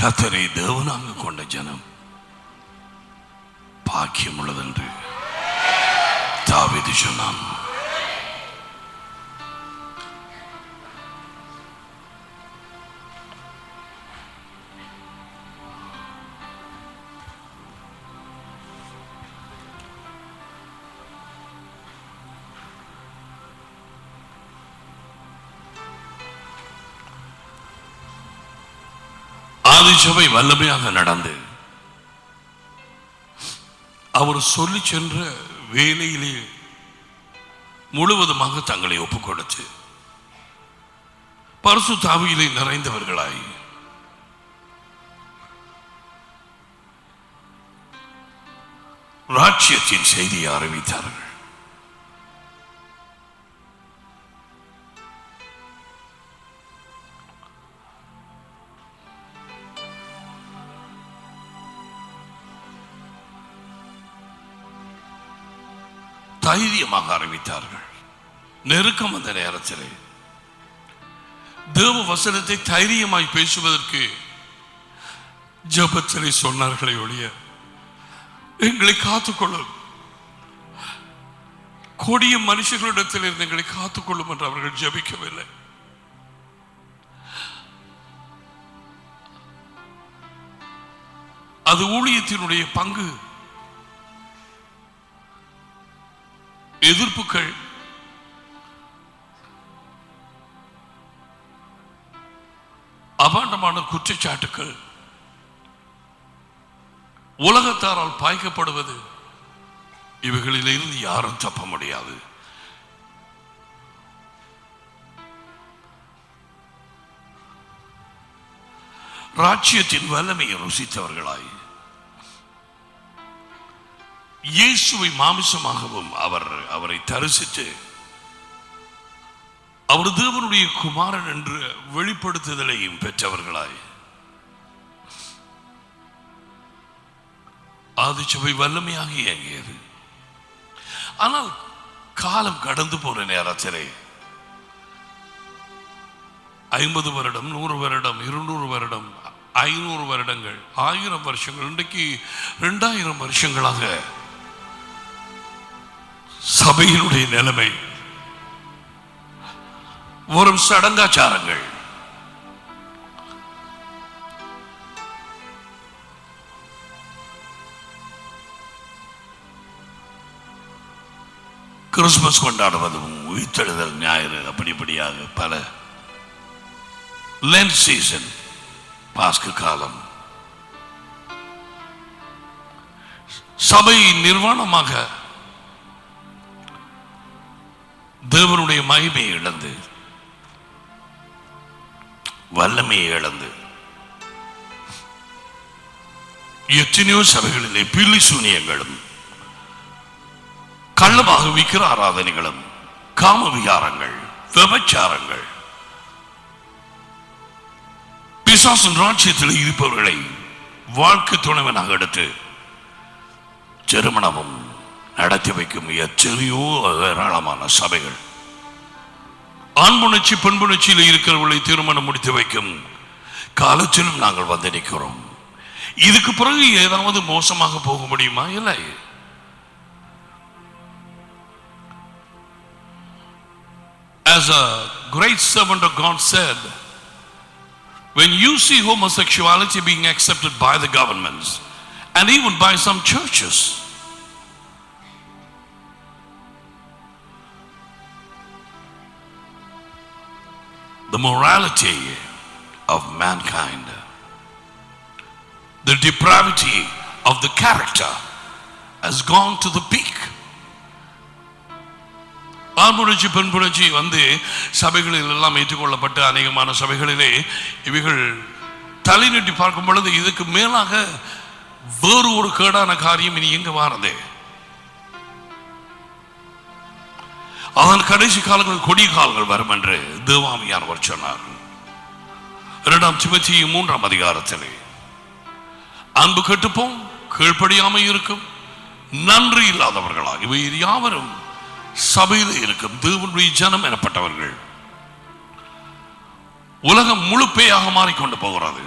கர்த்தரை தேவனாக கொண்ட ஜனம் பாக்கியம் உள்ளதென்று தாவீது சொன்னான். ஆதிசபை வல்லமையாக நடந்து அவர் சொல்லி சென்ற வேலையிலே முழுவதுமாக தங்களை ஒப்புக் கொடுத்து பரிசுத்த ஆவியிலே நிறைந்தவர்களாய் ராஜ்யத்தின் செய்தியை அறிவித்தார்கள். தைரியமாக அறிவித்தார்கள். நெருக்கம் வந்த நேரத்தில் தேவ வசனத்தை தைரியமாய் பேசுவதற்கு ஜெபத்திலே சொன்னார்களே ஒழிய எங்களை காத்துக்கொள்ளும் கொடிய மனுஷர்களிடத்தில் இருந்து எங்களை காத்துக்கொள்ளும் என்று அவர்கள் ஜெபிக்கவில்லை. அது ஊழியத்தினுடைய பங்கு. எதிர்ப்புகள் அபாண்டமான குற்றச்சாட்டுக்கள் உலகத்தாரால் பாய்க்கப்படுவது இவைகளிலிருந்து யாரும் தப்ப முடியாது. ராஜ்யத்தின் வல்லமையை ருசித்தவர்களாய் இயேசுவை மாமிசமாகவும் அவரை தரிசித்து அவர் தேவனுடைய குமாரன் என்று வெளிப்படுத்துதலையும் பெற்றவர்களாய் ஆதிசபை வல்லமையாக இயங்கியது. ஆனால் காலம் கடந்து போற நேரத்திலே 50 வருடம் 100 வருடம் 200 வருடம் 500 வருடங்கள் 1000 வருஷங்கள் இன்றைக்கு 2000 வருஷங்களாக சபையினுடைய நிலைமை வெறும் சடங்காச்சாரங்கள். கிறிஸ்துமஸ் கொண்டாடுவதும் உயிர்த்தெழுதல் ஞாயிறு அப்படிப்படியாக பல லென்ட் சீசன் பாஸ்கு காலம் சபை நிர்வாணமாக தேவனுடைய மகிமையை இழந்து வல்லமையை இழந்து எத்தனையோ சபைகளிலே பில்லி சூனியங்களும் கள்ளமாக விக்கிர ஆராதனைகளும் காம விகாரங்கள் விபச்சாரங்கள் பிசாசின் ராஜ்யத்தில் இருப்பவர்களை வாழ்க்கை துணைவனாக எடுத்து திருமணமும் நடத்தி வைக்கும் எத்தனையோ ஏராளமான சபைகள் ஆண்புணர்ச்சி பெண்புணர்ச்சியில் இருக்கிறவர்களை திருமணம் முடித்து வைக்கும் காலத்திலும் நாங்கள் வந்து நிற்கிறோம். இதுக்கு பிறகு ஏதாவது மோசமாக போக முடியுமா? இல்லை. As a great servant of God said, when you see homosexuality being accepted by the governments and even by some churches, the morality of mankind, the depravity of the character has gone to the peak. ஆண்புணர்ச்சி பெண்புணர்ச்சி வந்து சபைகளில் எல்லாம் ஏற்றுக்கொள்ளப்பட்ட அநேகமான சபைகளிலே இவைகள் தலை நீட்டி பார்க்கும் பொழுது இதுக்கு மேலாக வேறு ஒரு கேடான காரியம் இனி எங்க வாரதே. அதன் கடைசி காலங்கள் கொடிய காலங்கள் வரும் என்று தேவாமியானவர் சொன்னார். 2 தீமோத்தேயு 3 அதிகாரத்திலே அன்பு கெட்டுப்போம், கீழ்ப்படியாமை இருக்கும், நன்றி இல்லாதவர்களாக இவை யாவரும் சபையில் இருக்கும் தேவனுடைய ஜனம் எனப்பட்டவர்கள். உலகம் முழுப்பையாக மாறிக்கொண்டு போகிறது.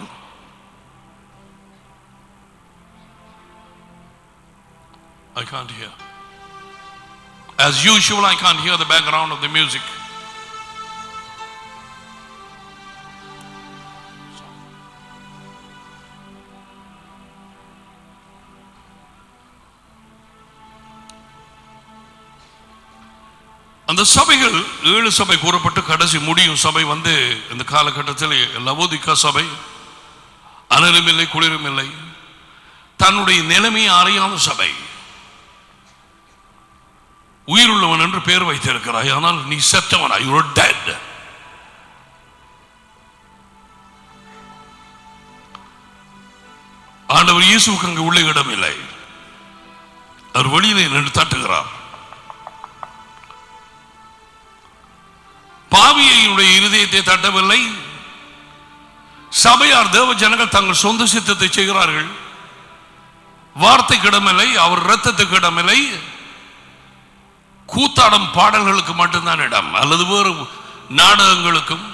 I can't hear. As usual, I can't hear the background of the music. அந்த சபைகள் 7 சபை கூறப்பட்டு கடைசி முடியும் சபை வந்து இந்த காலகட்டத்தில் லவோதிக்கா சபை. அனலும் இல்லை குளிரும் இல்லை, தன்னுடைய நிலைமையை அறியாத சபை. உயிருள்ளவன் என்று பெயர் வைத்திருக்கிறாய், ஆனால் நீ செத்தவனா, you are dead. ஆண்டவர் இயேசுவுக்கு அங்கு உள்ள இடம் இல்லை. அவர் வெளியிலே நின்று தட்டுகிறார். பாவியையுடைய இருதயத்தை தட்டவில்லை. சபையார் தேவ ஜனங்கள் தங்கள் சொந்த சித்தத்தை செய்கிறார்கள். வார்த்தைக்கு இடமில்லை, அவர் இரத்தத்துக்கு இடமில்லை. கூத்தாடும் பாடல்களுக்கு மட்டும்தான் இடம், அல்லது வேறு நாடகங்களுக்கும்.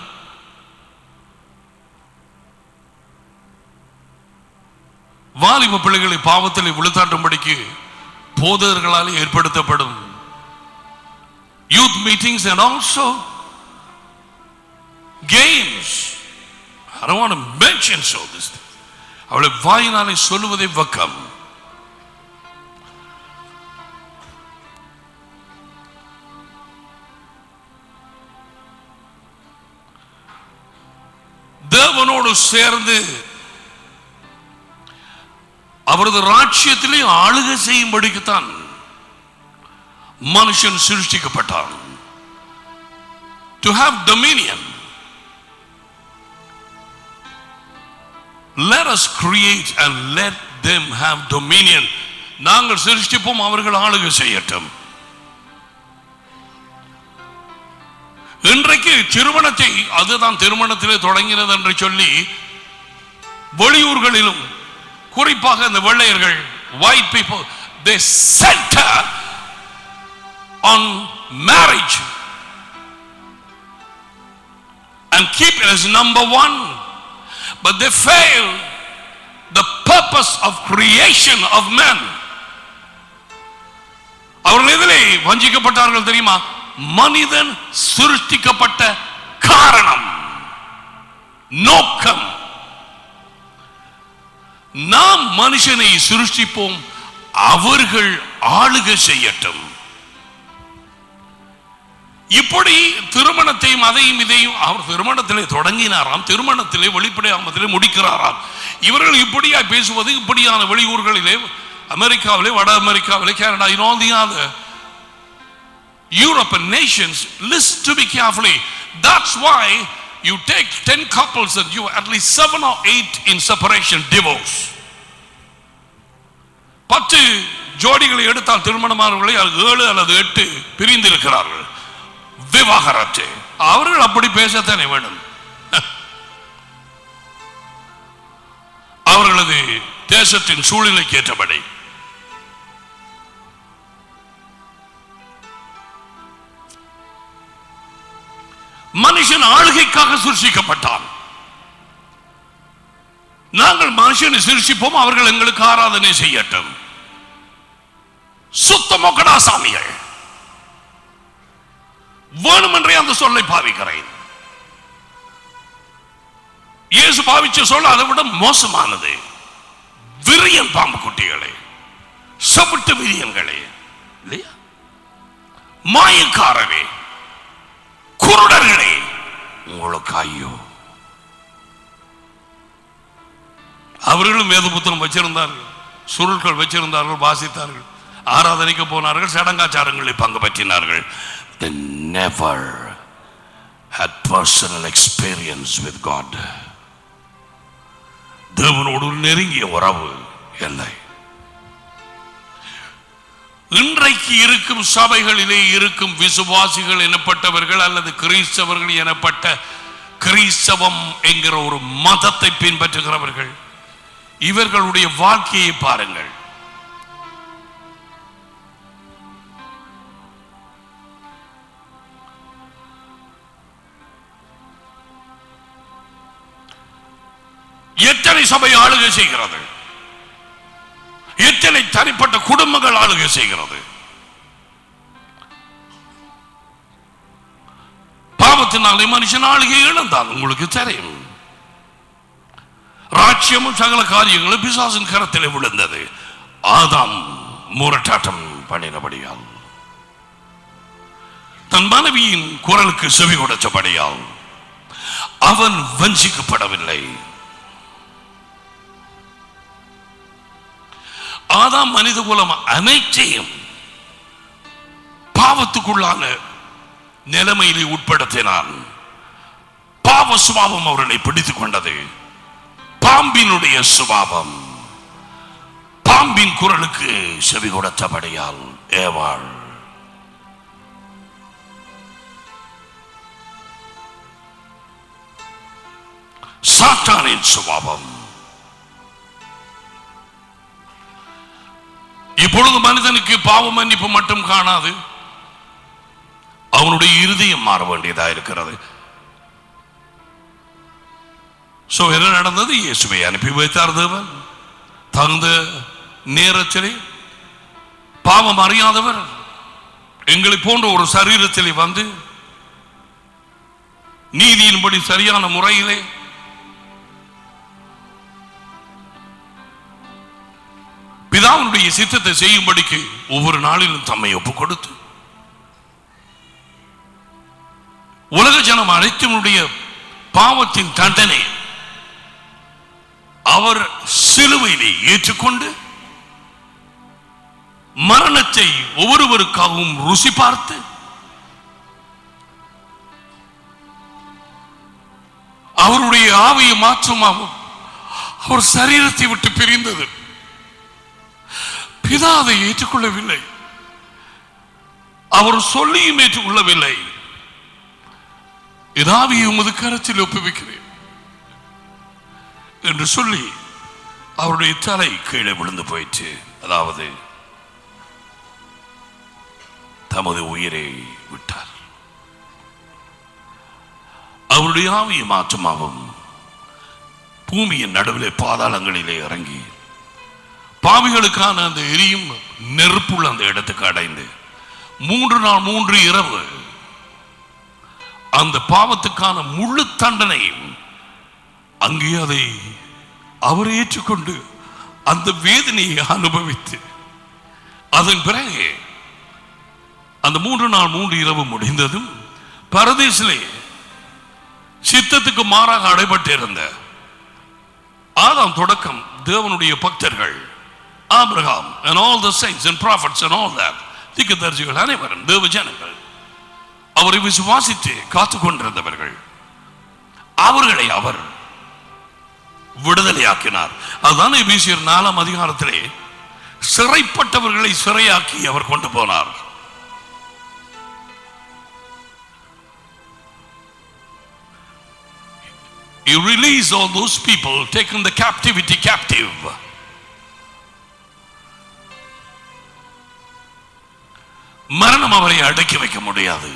வாலிப பிள்ளைகளை பாவத்தில் விழுத்தாட்டும்படிக்கு போதகர்களால் ஏற்படுத்தப்படும் youth meetings and also games. I don't want to mention so this thing. அவளை வாயினாலே சொல்லுவதை வெக்கம். தேவனோடு சேர்ந்து அவரது ராஜ்யத்திலே ஆளுகை செய்யும்படிக்குத்தான் மனுஷன் சிருஷ்டிக்கப்பட்டான். To have dominion. Let us create and let them have dominion. நாங்கள் சிருஷ்டிப்போம், அவர்கள் ஆளுகை செய்யட்டும். இன்றைக்கு திருமணத்தை, அதுதான் திருமணத்திலே தொடங்கினது என்று சொல்லி வெளியூர்களிலும் குறிப்பாக இந்த வெள்ளையர்கள், white people, they center on marriage and keep it as number one, but they fail the purpose of creation of men. அவர்கள் எதிலே வஞ்சிக்கப்பட்டார்கள் தெரியுமா? மனிதன் சிருஷ்டிக்கப்பட்ட காரணம், நோக்கம். நாம் மனுஷனை சிருஷ்டிப்போம், அவர்கள் ஆளுகை செய்யட்டும். இப்படி திருமணத்தையும் அதையும் இதையும் அவர் திருமணத்திலே தொடங்கினாராம், திருமணத்திலே வெளிப்படையாமத்திலே முடிக்கிறாராம். இவர்கள் இப்படியா பேசுவது, இப்படியான வெளியூர்களிலே, அமெரிக்காவிலே, வட அமெரிக்காவிலே, Canada, in all the other European nations, listen to me carefully. That's why you take 10 couples and you at least 7 or 8 in separation, divorce. 10 ஜோடிகளை எடுத்தால் திருமணமானவர்களை 7 அல்லது 8 பிரிந்திருக்கிறார்கள், விவாகரத்து. அவர்கள் அப்படி பேசத்தானே வேண்டும். அவர்களது தேசத்தின் சூழ்நிலைக்கு ஏற்றபடி. மனுஷன் ஆளுகைக்காக சிருஷ்டிக்கப்பட்டான். நாங்கள் மனுஷனை சிருஷ்டிப்போம், அவர்கள் எங்களுக்கு ஆராதனை செய்யட்டும். சுத்தமோக்கடா சாமிகள். வேணுமென்றே அந்த சொல்லை பாவிக்கிறேன். இயேசு பாவிச்ச சொல்ல அதை விட மோசமானது. விரியன் பாம்பு குட்டிகளே, சபட்டு விரியன்களே, இல்லையா, மாயக்காரவே, குருடர்களே, உங்களுக்கு ஐயோ. அவர்களும் வேத புத்தகம் வச்சிருந்தார்கள், சுருள்கள் வச்சிருந்தார்கள், வாசித்தார்கள், ஆராதனைக்கு போனார்கள், சடங்காச்சாரங்களில் பங்கு பற்றினார்கள். They never had personal experience with God. தேவனோடு நெருங்கிய உறவு இல்லை. இன்றைக்கு இருக்கும் சபைகளிலே இருக்கும் விசுவாசிகள் எனப்பட்டவர்கள் அல்லது கிறிஸ்தவர்கள் எனப்பட்ட கிறிஸ்தவம் என்கிற ஒரு மதத்தை பின்பற்றுகிறவர்கள், இவர்களுடைய வாழ்க்கையை பாருங்கள். எத்தனை சபை ஆளுகை செய்கிறது, எத்தனை சிந்தனை தனிப்பட்ட குடும்பங்கள் ஆளுகை செய்கிறது. பாவத்தினாலே மனுஷன் ஆளுகை இழந்தான். உங்களுக்கு தெரியும், ராஜ்யமும் சகல காரியங்களும் பிசாசின் கரத்திலே விழுந்தது. ஆதாம் முரட்டாட்டம் பண்ணினபடியால், தன் மனைவியின் குரலுக்கு செவி கொடுத்தபடியால் அவன் வஞ்சிக்கப்படவில்லை. ஆதாம் மனித குலம் அனைத்தையும் பாவத்துக்குள்ளான நிலைமையிலே உட்படுத்தினான். பாவ சுபாவம் அவர்களை பிடித்துக் கொண்டது. பாம்பினுடைய சுபாவம், பாம்பின் குரலுக்கு செவி கொடுத்தபடியால் ஏவாள் சாத்தானின் சுபாவம். இப்பொழுது மனிதனுக்கு பாவ மன்னிப்பு மட்டும் காணாது, அவனுடைய இருதயம் மாற வேண்டியதா இருக்கிறது. என்ன நடந்தது? இயேசுவை அனுப்பி வைத்தார் தேவன். தகுந்த நேரத்திலே பாவம் அறியாதவர் எங்களை போன்ற ஒரு சரீரத்திலே வந்து நீதியின்படி சரியான முறையிலே பிதாவுடைய சித்தத்தை செய்யும்படிக்கு ஒவ்வொரு நாளிலும் தம்மை ஒப்புக் கொடுத்து உலக ஜனம் அனைத்தினுடைய பாவத்தின் தண்டனை அவர் சிலுவையிலே ஏற்றுக்கொண்டு மரணத்தை ஒவ்வொருவருக்காகவும் ருசி பார்த்து அவருடைய ஆவியை மாற்றமாகும் அவர் சரீரத்தை விட்டு பிரிந்தது. பிதா அதை ஏற்றுக்கொள்ளவில்லை, அவர் சொல்லியும் ஏற்றுக்கொள்ளவில்லை. இதாவியை உமது கரத்தில் ஒப்புவிக்கிறேன் என்று சொல்லி அவருடைய தலை கீழே விழுந்து போயிற்று. அதாவது தமது உயிரை விட்டார். அவருடைய ஆவியை மாற்றமாகும் பூமியின் நடுவிலே பாதாளங்களிலே இறங்கி பாவிகளுக்கான அந்த எரியும் நெருப்புள்ள அந்த இடத்துக்கு அடைந்து 3 நாள் 3 இரவு அந்த பாவத்துக்கான முழு தண்டனையும் அங்கே அதை அவர் ஏற்றுக்கொண்டு அந்த வேதனையை அனுபவித்து அதன் பிறகு அந்த 3 நாள் 3 இரவு முடிந்ததும் பரதேசிலே சித்தத்துக்கு மாறாக அடைபட்டிருந்த ஆதாம் தொடக்கம் தேவனுடைய பக்தர்கள் Abraham and all the saints and prophets and all that தீர்க்கதரிசிகள் அனைவரும் தேவ ஜனங்கள் அவரை விசுவாசித்து காத்துக் கொண்டிருந்தவர்கள், அவர்களை அவர் விடுதலையாக்கினார். அதுதான் எபேசியர் 4ஆம் அதிகாரத்திலே சிறைப்பட்டவர்களை சிறையாக்கி அவர் கொண்டு போனார். He released all those people taken the captivity captive. மரணம் அவரை அடக்கி வைக்க முடியாது.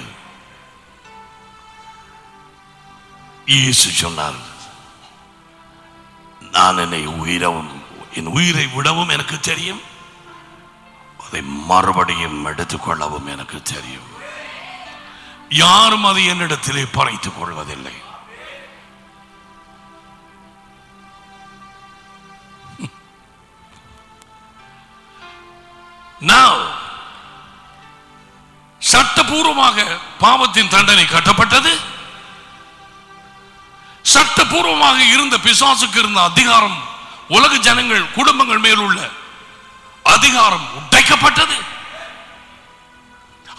இயேசு சொன்னார், நான் என் உயிரை விடவும் எனக்கு தெரியும், அதை மறுபடியும் எடுத்துக்கொள்ளவும் எனக்கு தெரியும். யாரும் அதை என்னிடத்திலே பறைத்துக் கொள்வதில்லை. Now சட்டபூர்வமாக பாவத்தின் தண்டனை கட்டப்பட்டது. சட்டபூர்வமாக இருந்த பிசாசுக்கு இருந்த அதிகாரம், உலக ஜனங்கள் குடும்பங்கள் மேல் உள்ள அதிகாரம் உடைக்கப்பட்டது.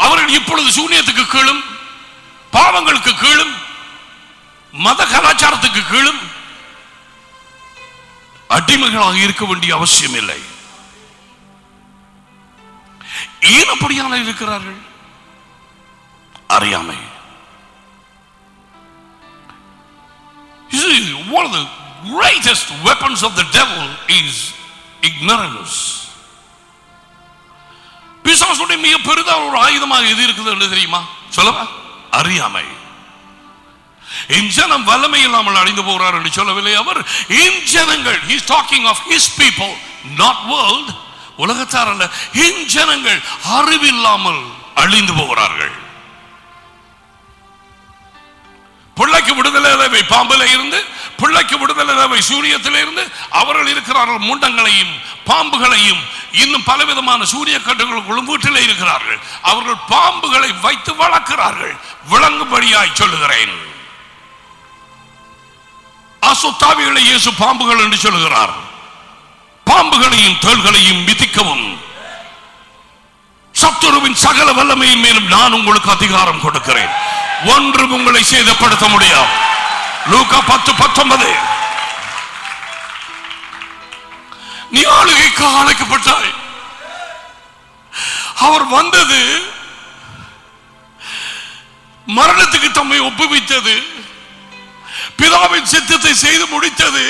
அவர்கள் இப்பொழுது சூனியத்துக்கு கீழும் பாவங்களுக்கு கீழும் மத கலாச்சாரத்துக்கு கீழும் அடிமைகளாக இருக்க வேண்டிய அவசியம் இல்லை. ஏன் அப்படியான இருக்கிறார்கள்? அறியாமை. One of the greatest weapons of the devil is ignorance. பிசாசுடைய மிக பெரிதான ஒரு ஆயுதமாக எது இருக்குது என்று தெரியுமா? சொல்லவா? அறியாமை. என் ஜனம் வல்லமை இல்லாமல் அழிந்து போகிறார் என்று சொல்லவில்லை அவர். என் ஜனங்கள், he is talking of his people, not world, உலகத்தார் அல்ல, என் ஜனங்கள் அறிவில்லாமல் அழிந்து போகிறார்கள். பிள்ளைக்கு விடுதலை தேவை பாம்பில இருந்து, பிள்ளைக்கு விடுதலை தேவை சூரியத்தில இருந்து. அவர்கள் இருக்கிறார்கள் முண்டங்களையும் பாம்புகளையும் இன்னும் பலவிதமான சூரிய கட்டுகளுக்குள்ளும் வீட்டிலே இருக்கிறார்கள். அவர்கள் பாம்புகளை வைத்து வளர்க்கிறார்கள். விளங்கும்படியாய் சொல்லுகிறேன், அசுத்தாவிகளை இயேசு பாம்புகள் என்று சொல்லுகிறார். பாம்புகளையும் தேள்களையும் மிதிக்கவும் சத்துருவின் சகல வல்லமையின் மேலும் நான் உங்களுக்கு அதிகாரம் கொடுக்கிறேன், ஒன்றும் உங்களை சேதப்படுத்த முடியாது. லூக்கா 10:19. நீ ஆளுகைக்கு அழைக்கப்பட்டாய். அவர் வந்தது மரணத்துக்கு தம்மை ஒப்புவித்தது, பிதாவின் சித்தத்தை செய்து முடித்தது,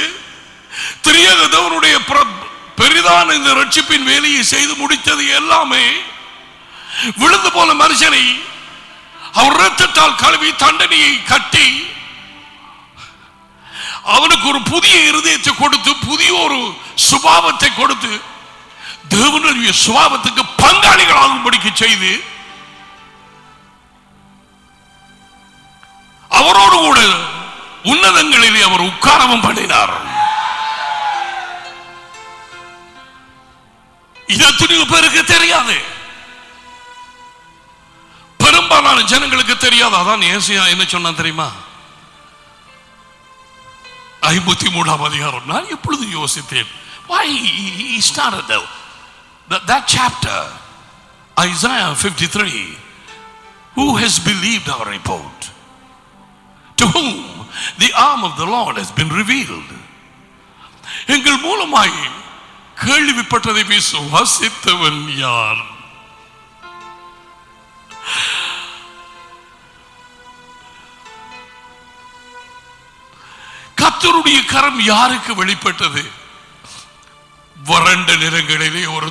திரியக தேவனுடைய பெரிதான இந்த ரட்சிப்பின் வேலையை செய்து முடித்தது. எல்லாமே விழுந்து போன மனுஷனை அவர் இரத்தத்தால் கழுவி தண்டனையை கட்டி அவனுக்கு ஒரு புதிய இருதயத்தை கொடுத்து புதிய ஒரு சுபாவத்தை கொடுத்து தேவனுடைய சுபாவத்துக்கு பங்காளிகளாகும்படிக்கு செய்து அவரோடு கூட உன்னதங்களிலே அவர் உட்காரவும் பண்ணினார். இது எத்தனையோ பேருக்கு தெரியாது, பெரும்பாலான ஜனங்களுக்கு தெரியாது. அதான் ஏசாயா என்ன சொன்னா தெரியுமா? 53 நான் எப்பொழுது யோசித்தேன், why he started that chapter, Isaiah 53, who has believed our report, to whom the arm of the Lord has been revealed. எங்கள் மூலமாய் கேள்விப்பட்டதை விசுவாசித்தவன் யார்? கர்த்தருடைய கரம் யாருக்கு வெளிப்பட்டது? வறண்ட நிறங்களிலே ஒரு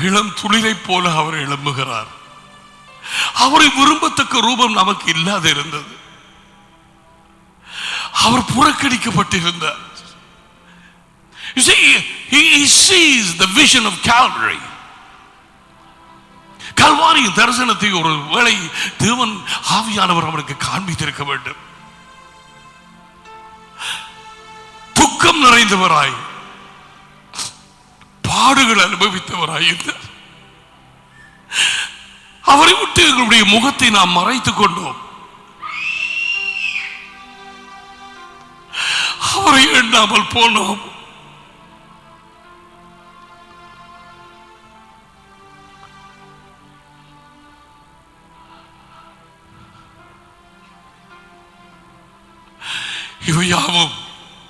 இளம் துளிரை போல அவர் எழும்புகிறார். அவரை விரும்பத்தக்க ரூபம் நமக்கு இல்லாது இருந்தது. அவர் புறக்கணிக்கப்பட்டிருந்தார். You see, he sees the vision of Calvary. Kalvari தரிசனத்தை ஒரு வேளை தேவன் ஆவியானவர் அவருக்கு காண்பித்திருக்க வேண்டும். துக்கம் நிறைந்தவராய் பாடுகள் அனுபவித்தவராய் இருந்தார். அவரை விட்டு எங்களுடைய முகத்தை நாம் மறைத்துக் கொண்டோம். அவரை எண்ணாமல் போனோம். இவையாவும்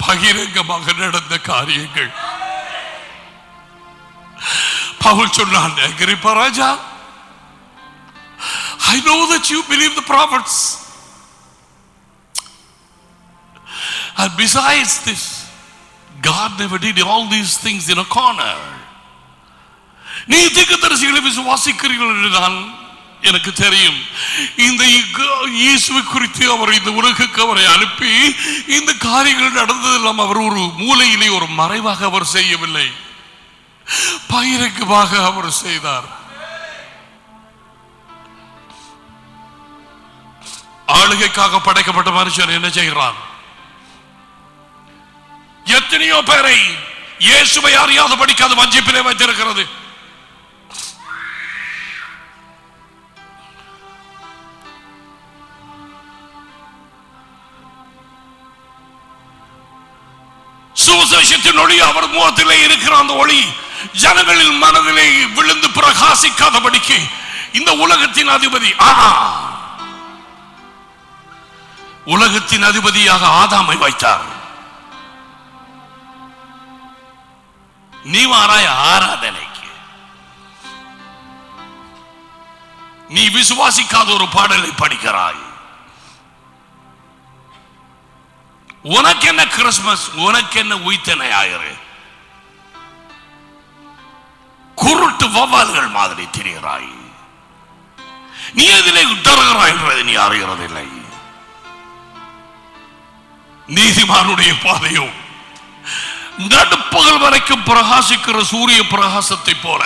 பகிரங்கமாக நடந்த காரியங்கள். பவுல் சொன்னான், அகிரிப்பா ராஜா, I know that you believe the prophets, and besides this, God never did all these things in a corner. நீ தீர்க்கதரிசிகளை விசுவாசிக்கிறீர்கள் என்று நான் எனக்கு தெரியும். இந்த இயேசுவை குறித்து அவர் இந்த உலகுக்கு அவரை அனுப்பி இந்த காரியங்கள் நடந்ததெல்லாம் அவர் ஒரு மூலையிலே ஒரு மறைவாக அவர் செய்யவில்லை, பகிரங்கமாக அவர் செய்தார். ஆளுகைக்காக படைக்கப்பட்ட மனுஷன் என்ன செய்கிறான்? எத்தனையோ பேரை இயேசுவை அறியாத படிக்காத வஞ்சிப்பிலே வைத்திருக்கிறது. சுவிசேஷத்தின் ஒளி அவர் முகத்திலே இருக்கிற அந்த ஒளி ஜனங்களின் மனதிலே விழுந்து பிரகாசிக்காதபடிக்கு இந்த உலகத்தின் அதிபதி உலகத்தின் அதிபதியாக ஆதாமை வைத்தார். நீ வாராய் ஆராதனைக்கு, நீ விசுவாசிக்காத ஒரு பாடலை படிக்கிறாய். உனக்கு என்ன கிறிஸ்துமஸ், உனக்கு என்ன உயிர்த்தனை ஆயிரு, குருட்டு வவ்வால்கள் மாதிரி திரிகிறாய். நீ எதிலே உத்தரகிறாய் என்பதை நீ அறிகிறதில்லை. நீதிமானுடைய பாதையும் நடுப்பகல் வரைக்கும் பிரகாசிக்கிற சூரிய பிரகாசத்தை போல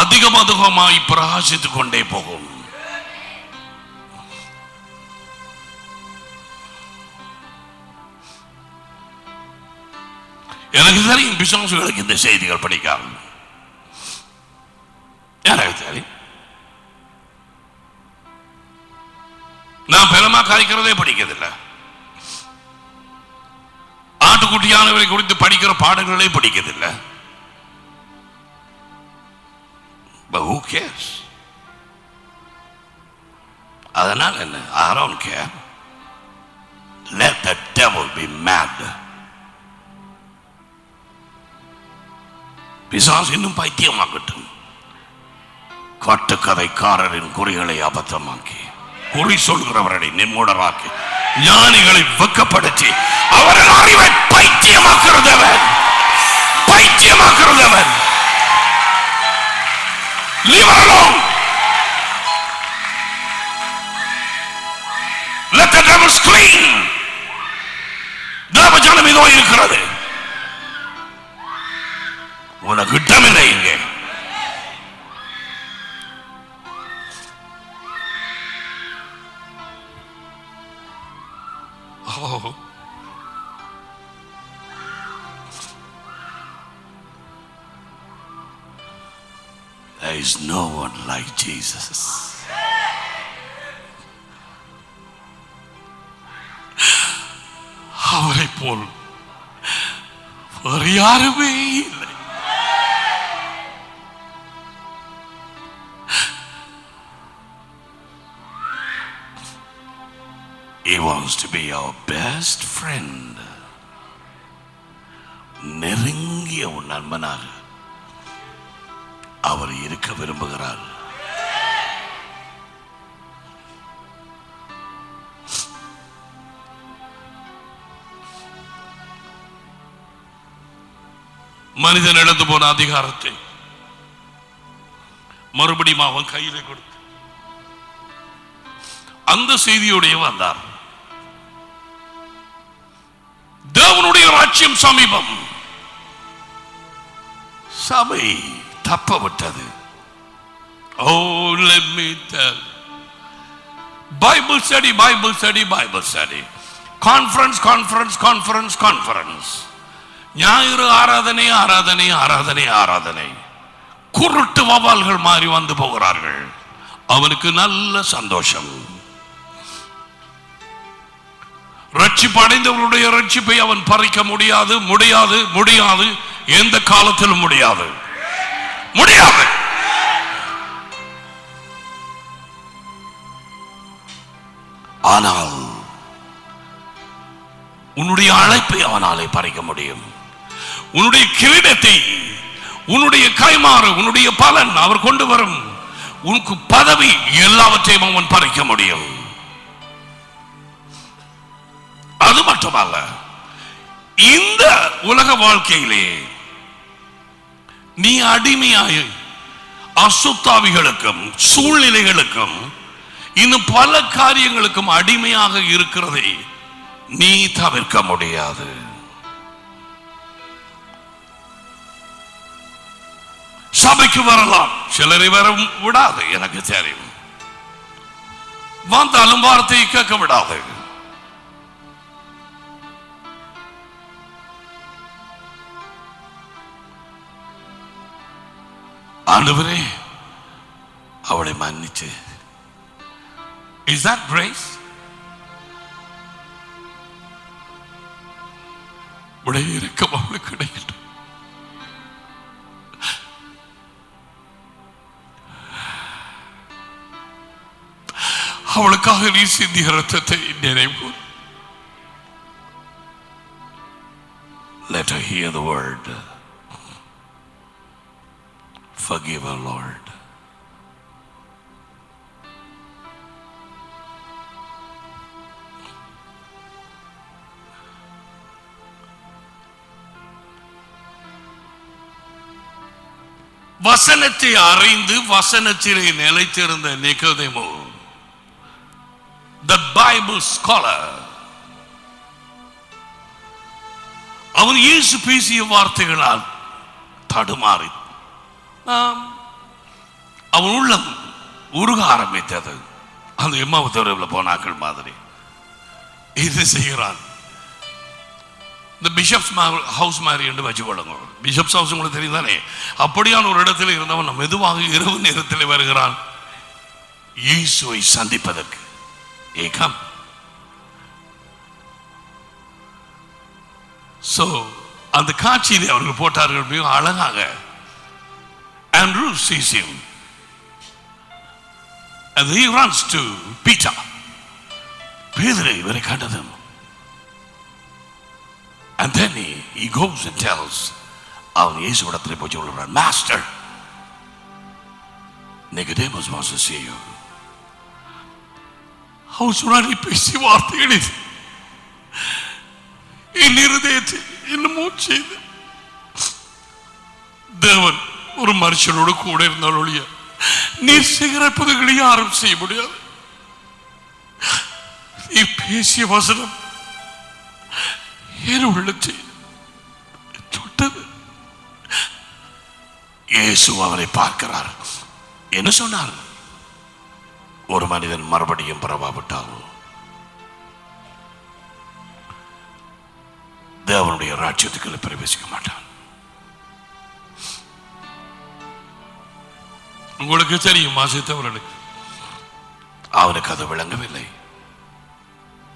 அதிகமாய் பிரகாசித்துக் கொண்டே போகும். எனக்கு தெரியும் பிசாசுகளுக்கு இந்த செய்திகள் படிக்காது. எனக்கு தெரியும். நான் பெருமா காய்க்கிறதே படிக்கிறதில்லை. ஆட்டுக்குட்டியானவரை குறித்து படிக்கிற பாடங்களே படிக்கிறதில்லை. But who cares? அதனால் என்ன? I don't care. Let the devil be mad. பிசாசு இன்னும் பைத்தியமாகட்டும். கட்டுக்கதைக்காரரின் குறிகளை அபத்தமாக்கி குறி சொல்கிறவர்களை நிர்மூடராக்கி ஞானிகளை வெக்கப்படுத்தி அவர்கள் அறிவை பைத்தியமாக்குறதவன். Leave her alone. Let the devil scream. தேவஜனம் இதோ இருக்கிறது. உனக்கு இடமில்லை இங்கே. There is no one like Jesus. அவரை போல் வேறு யாருமே இல்லை. He wants to be our best friend. நெருங்கிய ஒரு நண்பனாக அவர் இருக்க விரும்புகிறார். மனிதன் இழந்து போன அதிகாரத்தை மறுபடியும் அவன் கையில கொடுத்து அந்த செய்தியோடைய வந்தார். தேவனுடைய ராஜ்யம் சமீபம். சபை தப்பவிட்டது. Oh, let me tell. Bible study, Bible study, Bible study. Conference. ஞாயிறு ஆராதனை ஆராதனை ஆராதனை ஆராதனை. குருட்டு வவால்கள் மாறி வந்து போகிறார்கள். அவனுக்கு நல்ல சந்தோஷம். ரட்சிப்பு அடைந்தவர்களுடைய ரட்சிப்பை அவன் பறிக்க முடியாது முடியாது முடியாது. எந்த காலத்திலும் முடியாது முடியாது. ஆனால் உன்னுடைய அழைப்பை அவனாலே பறிக்க முடியும். உன்னுடைய கிரீடத்தை, உன்னுடைய கைமாறு, உன்னுடைய பலன், அவர் கொண்டு வரும் உனக்கு பதவி, எல்லாவற்றையும் அவன் பறிக்க முடியும். அது மட்டுமல்ல, இந்த உலக வாழ்க்கையிலே நீ அடிமையாய் அசுத்தாவிகளுக்கும் சூழ்நிலைகளுக்கும் இன்னும் பல காரியங்களுக்கும் அடிமையாக இருக்கிறதை நீ தவிர்க்க முடியாது. சபைக்கு வரலாம், சிலரை வர விடாது, எனக்கு தெரியும். வந்தாலும் வார்த்தையை கேட்க விடாது. ஆண்டவரே அவளை மன்னிச்சு. Is that grace? உடைய இரக்கம் அவளுக்கு கிடைக்கட்டும். அவளுக்காக நீ சிந்திய ரத்தத்தை நினைவு. Let her hear the word. Forgive her, Lord. வசனத்தை அறிந்து வசனத்திலே நிலைத்திருந்த நிக்கோதேமு, the Bible scholar, அவன் இயேசு பேசிய வார்த்தைகளால் தடுமாறி அவன் உள்ளம் உருக ஆரம்பித்தது. அந்த எம்மாவு தெருவில் போனாக்கள் மாதிரி இது செய்கிறான். இந்த பிஷப்ஸ் ஹவுஸ் மாதிரி என்று வச்சுக்கொள்ளுங்க. பிஷப்ஸ் ஹவுஸ் உங்களுக்கு தெரியும் தானே? அப்படியான ஒரு இடத்தில் இருந்தவன் மெதுவாக இரவு நேரத்தில் வருகிறான் இயேசுவை சந்திப்பதற்கு. ஏகம் சோ அந்த காட்சியிலே அவர்கள் போட்டார்கள் மிக அழகாக. Andrew sees him and he runs to Peter. பேதுரு இவரை கண்டதும் and then he goes and tells அவன் இயேசுவிடத்தில் போய் சொல்கிறான், master, Nicodemus wants to see you. அவன் சொன்னான், பேசி வார்த்தைகள் இது என் இருதயத்தில் இன்னமும் செய்து தேவன் ஒரு மனுஷனோடு கூட இருந்தால் ஒழிய நீர் செய்கிற புதுகளை யாரும் செய்ய முடியாது. நீ பேசிய வசனம் என் உள்ளத்தை தொட்டது. இயேசு அவரை பார்க்கிறார். என்ன சொன்னார்? ஒரு மனிதன் மறுபடியும் பிறவாவிட்டால் தேவனுடைய ராஜ்யத்துக்குள்ள பிரவேசிக்க மாட்டான். உங்களுக்கு தெரியும், வாசித்தவர்களுக்கு அவனுக்கு அது விளங்கவில்லை.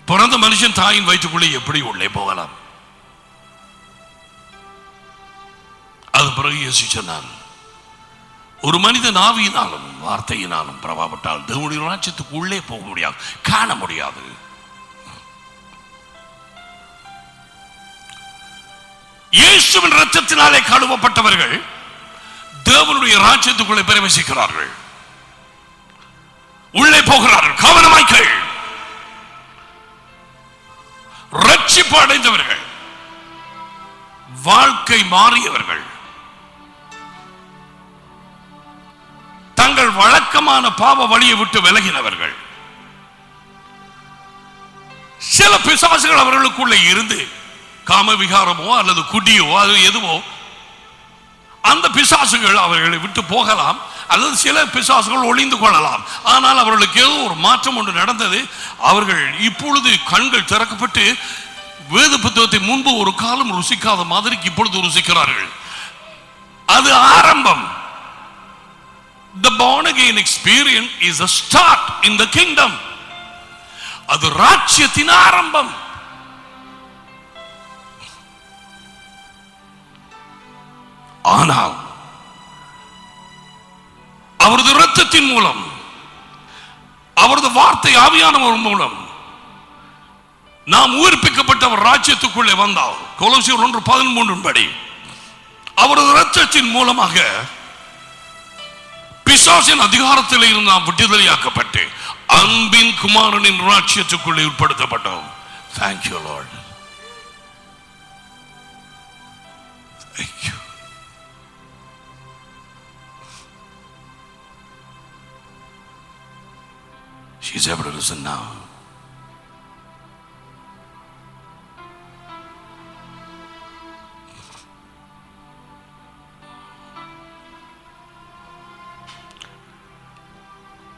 பிறந்த மனுஷன் தாயின் வயிற்றுக்குள்ளே எப்படி உள்ளே போகலாம்? அது பிறகு இயேசு சொன்னார், ஒரு மனிதன் ஆவியினாலும் வார்த்தையினாலும் பிரபாவிட்டால் தேவனுடைய ராஜ்யத்துக்கு உள்ளே போக முடியாது, காண முடியாது. இயேசுவின் இரத்தத்தினாலே கழுவப்பட்டவர்கள் தேவனுடைய ராஜ்யத்துக்குள்ளே பிரவேசிக்கிறார்கள், உள்ளே போகிறார்கள். கவனமாய்கள். ரட்சிப்பு அடைந்தவர்கள், வாழ்க்கை மாறியவர்கள், தங்கள் வழக்கமான பாவ வழியை விட்டு விலகினவர்கள். சில பிசாசுகள் அவர்களுக்குள்ளே இருந்து காம விகாரமோ அல்லது குடியோ அது எதுவோ, அந்த பிசாசுகள் அவர்களை விட்டு போகலாம், அல்லது சில பிசாசுகள் ஒளிந்து கொள்ளலாம். ஆனால் அவர்களுக்கு ஏதோ ஒரு மாற்றம் ஒன்று நடந்தது. அவர்கள் இப்பொழுது கண்கள் திறக்கப்பட்டு வேத புத்தகத்தை முன்பு ஒரு காலம் ருசிக்காத மாதிரி இப்பொழுது ருசிக்கிறார்கள். அது ஆரம்பம். The born again experience is a start in the kingdom. அது ராஜ்யத்தின் ஆரம்பம். ஆனால் அவரது இரத்தத்தின் மூலம், அவரது வார்த்தை ஆவியானவர் மூலம் நாம் உயிர்ப்பிக்கப்பட்டவர் ராஜ்யத்துக்குள்ளே வந்தால், கொலோசியர் 1:13 படி அவரது இரத்தத்தின் மூலமாக பிசாசின் அதிகாரத்தில் இருந்து நாம் விடுதலையாக்கப்பட்டு அன்பின் குமாரனின் ராஜ்யத்துக்குள்ளே உட்படுத்தப்பட்டோம். Thank you Lord. Thank you. She's able to listen now.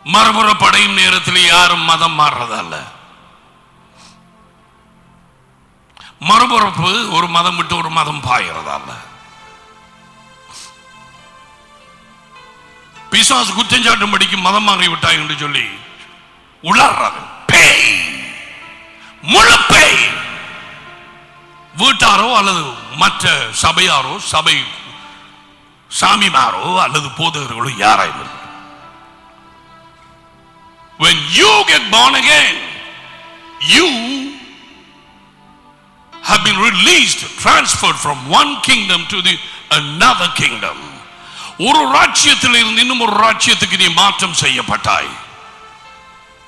மறுபுறப்படையும் நேரத்தில் யாரும் மதம் மாறுறதல்ல. மறுபுறப்பு ஒரு மதம் விட்டு ஒரு மதம் பாயிறதல்ல. பிசாசு குற்றஞ்சாட்டும்படிக்கு மதம் மாறிவிட்டாய் என்று சொல்லி உளறாங்க. பேய், முழு பேய். வீட்டாரோ அல்லது மற்ற சபையாரோ, சபை சாமிமாரோ அல்லது போதகர்களோ யாராயும், when you get born again, you have been released, transferred from one kingdom to the another kingdom. ஒரு ராஜ்யத்தில் இருந்து இன்னும் ஒரு ராஜ்யத்துக்கு நீ மாற்றம் செய்யப்பட்டாய்.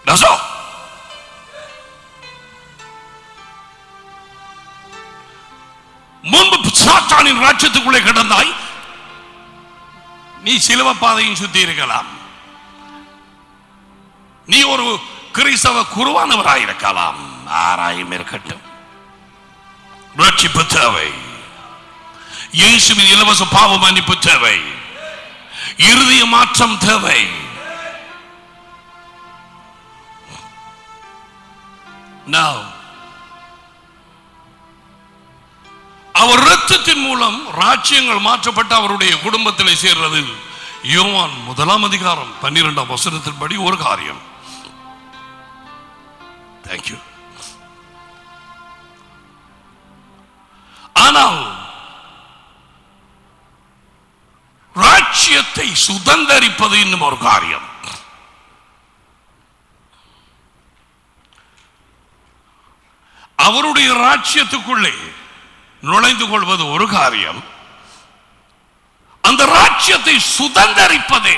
That's all. முன்பு சாத்தானின் ராஜ்யத்துக்குள்ளே கிடந்தாய். நீ சிலுவை பாதையும் சுத்தி இருக்கலாம், நீ ஒரு கிறிஸ்தவ குருவானவராயிருக்கலாம், ஆராயும் இருக்கட்டும். ரட்சிப்பு தேவை. இயேசுவின் இலவச பாவ மன்னிப்பு தேவை, இருதய மாற்றம் தேவை. Now அவர் இரத்தத்தின் மூலம் ராஜ்யங்கள் மாற்றப்பட்ட அவருடைய குடும்பத்திலே சேர்றது யோவான் 1:12 படி ஒரு காரியம். Thank you. ஆனால் ராஜ்யத்தை சுதந்தரிப்பது இன்னும் ஒரு காரியம். அவருடைய ராஜ்யத்துக்குள்ளே நுழைந்து கொள்வது ஒரு காரியம், அந்த ராஜ்யத்தை சுதந்தரிப்பது,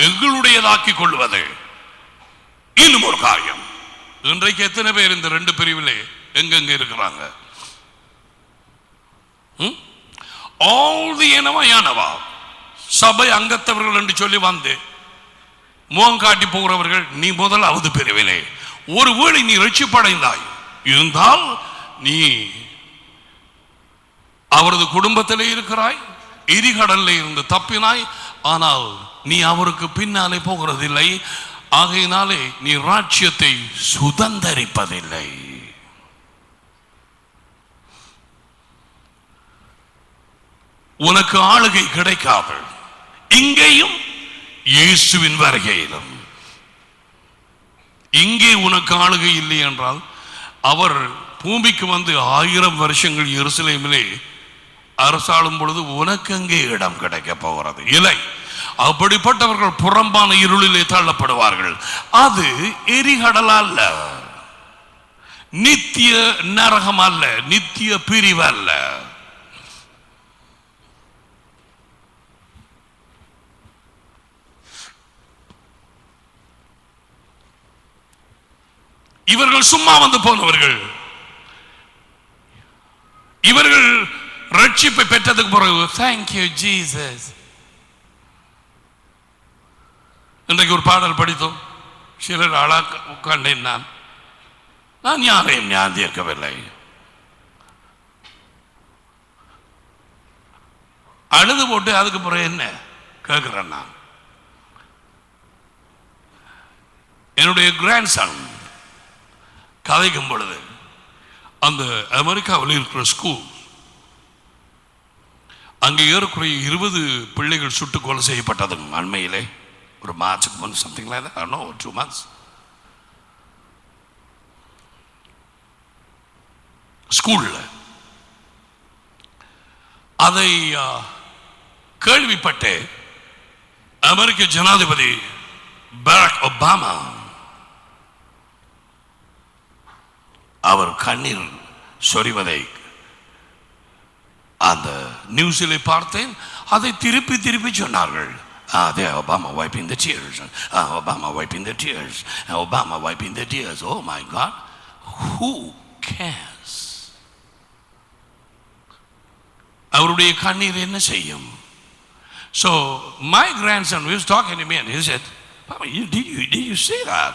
எங்களுடையதாக்கிக் கொள்வது இன்னும் ஒரு காரியம். இன்றைக்கு எத்தனை பேர் இந்த ரெண்டு பிரிவிலே எங்கெங்க இருக்கிறாங்க? என்னவாயானவா சபை அங்கத்தவர்கள் என்று சொல்லி வந்து முகம் காட்டி போகிறவர்கள், நீ முதலாவது பிரிவிலே. ஒருவேளை நீ ரட்சிப்படைந்தாய் இருந்தால் நீ அவரது குடும்பத்திலே இருக்கிறாய், எரிகடலில் இருந்து தப்பினாய், ஆனால் நீ அவருக்கு பின்னாலே போகிறதில்லை. ஆகையினாலே நீ ராஜ்யத்தை சுதந்தரிப்பதில்லை. உனக்கு ஆளுகை கிடைக்காது, இங்கேயும் இயேசுவின் வருகையிலும். இங்கே உனக்கு ஆளுகை இல்லை என்றால், அவர் பூமிக்கு வந்து 1000 வருஷங்கள் எருசலேமிலே அரசாளும் பொழுது உனக்கு அங்கே இடம் கிடைக்க போகிறது இல்லை. அப்படிப்பட்டவர்கள் புறம்பான இருளிலே தள்ளப்படுவார்கள். அது எரிகடல் அல்ல, நித்திய நரகம் அல்ல, நித்திய பிரிவு அல்ல. இவர்கள் சும்மா வந்து போனவர்கள். இவர்கள் ரட்சிப்பை பெற்றதுக்கு பிறகு thank you Jesus. இன்றைக்கு ஒரு பாடல் படித்தோம். சிலர் அழாக உட்கார்ந்தேன், நான் யாரையும் ஞாபகம் இருக்கவில்லை. அழுது போட்டு அதுக்கு பிறகு என்ன கேட்கிறேன்? நான் என்னுடைய கிராண்ட்சன் கதைக்கும் பொழுது அந்த அமெரிக்காவில் இருக்கிற ஸ்கூல், அங்கே ஏறக்குறைய 20 பிள்ளைகள் சுட்டுக் கொலை செய்யப்பட்டது அண்மையிலே, ஒரு மார்ச்சுக்கு முன், something like that, no 2 months. ஸ்கூல்ல அதை கேள்விப்பட்டு அமெரிக்க ஜனாதிபதி பராக் ஒபாமா அவர் கண்ணீர் சொரிவதை அந்த நியூஸிலே பார்த்தேன். அதை திருப்பி திருப்பி சொன்னார்கள். Obama wiping the tears. Obama wiping the tears. Obama wiping the tears. Oh my God, who cares? அவருடைய கண்ணீர் என்ன செய்யும்? So my grandson was talking to me and he said, Papa, did you see that?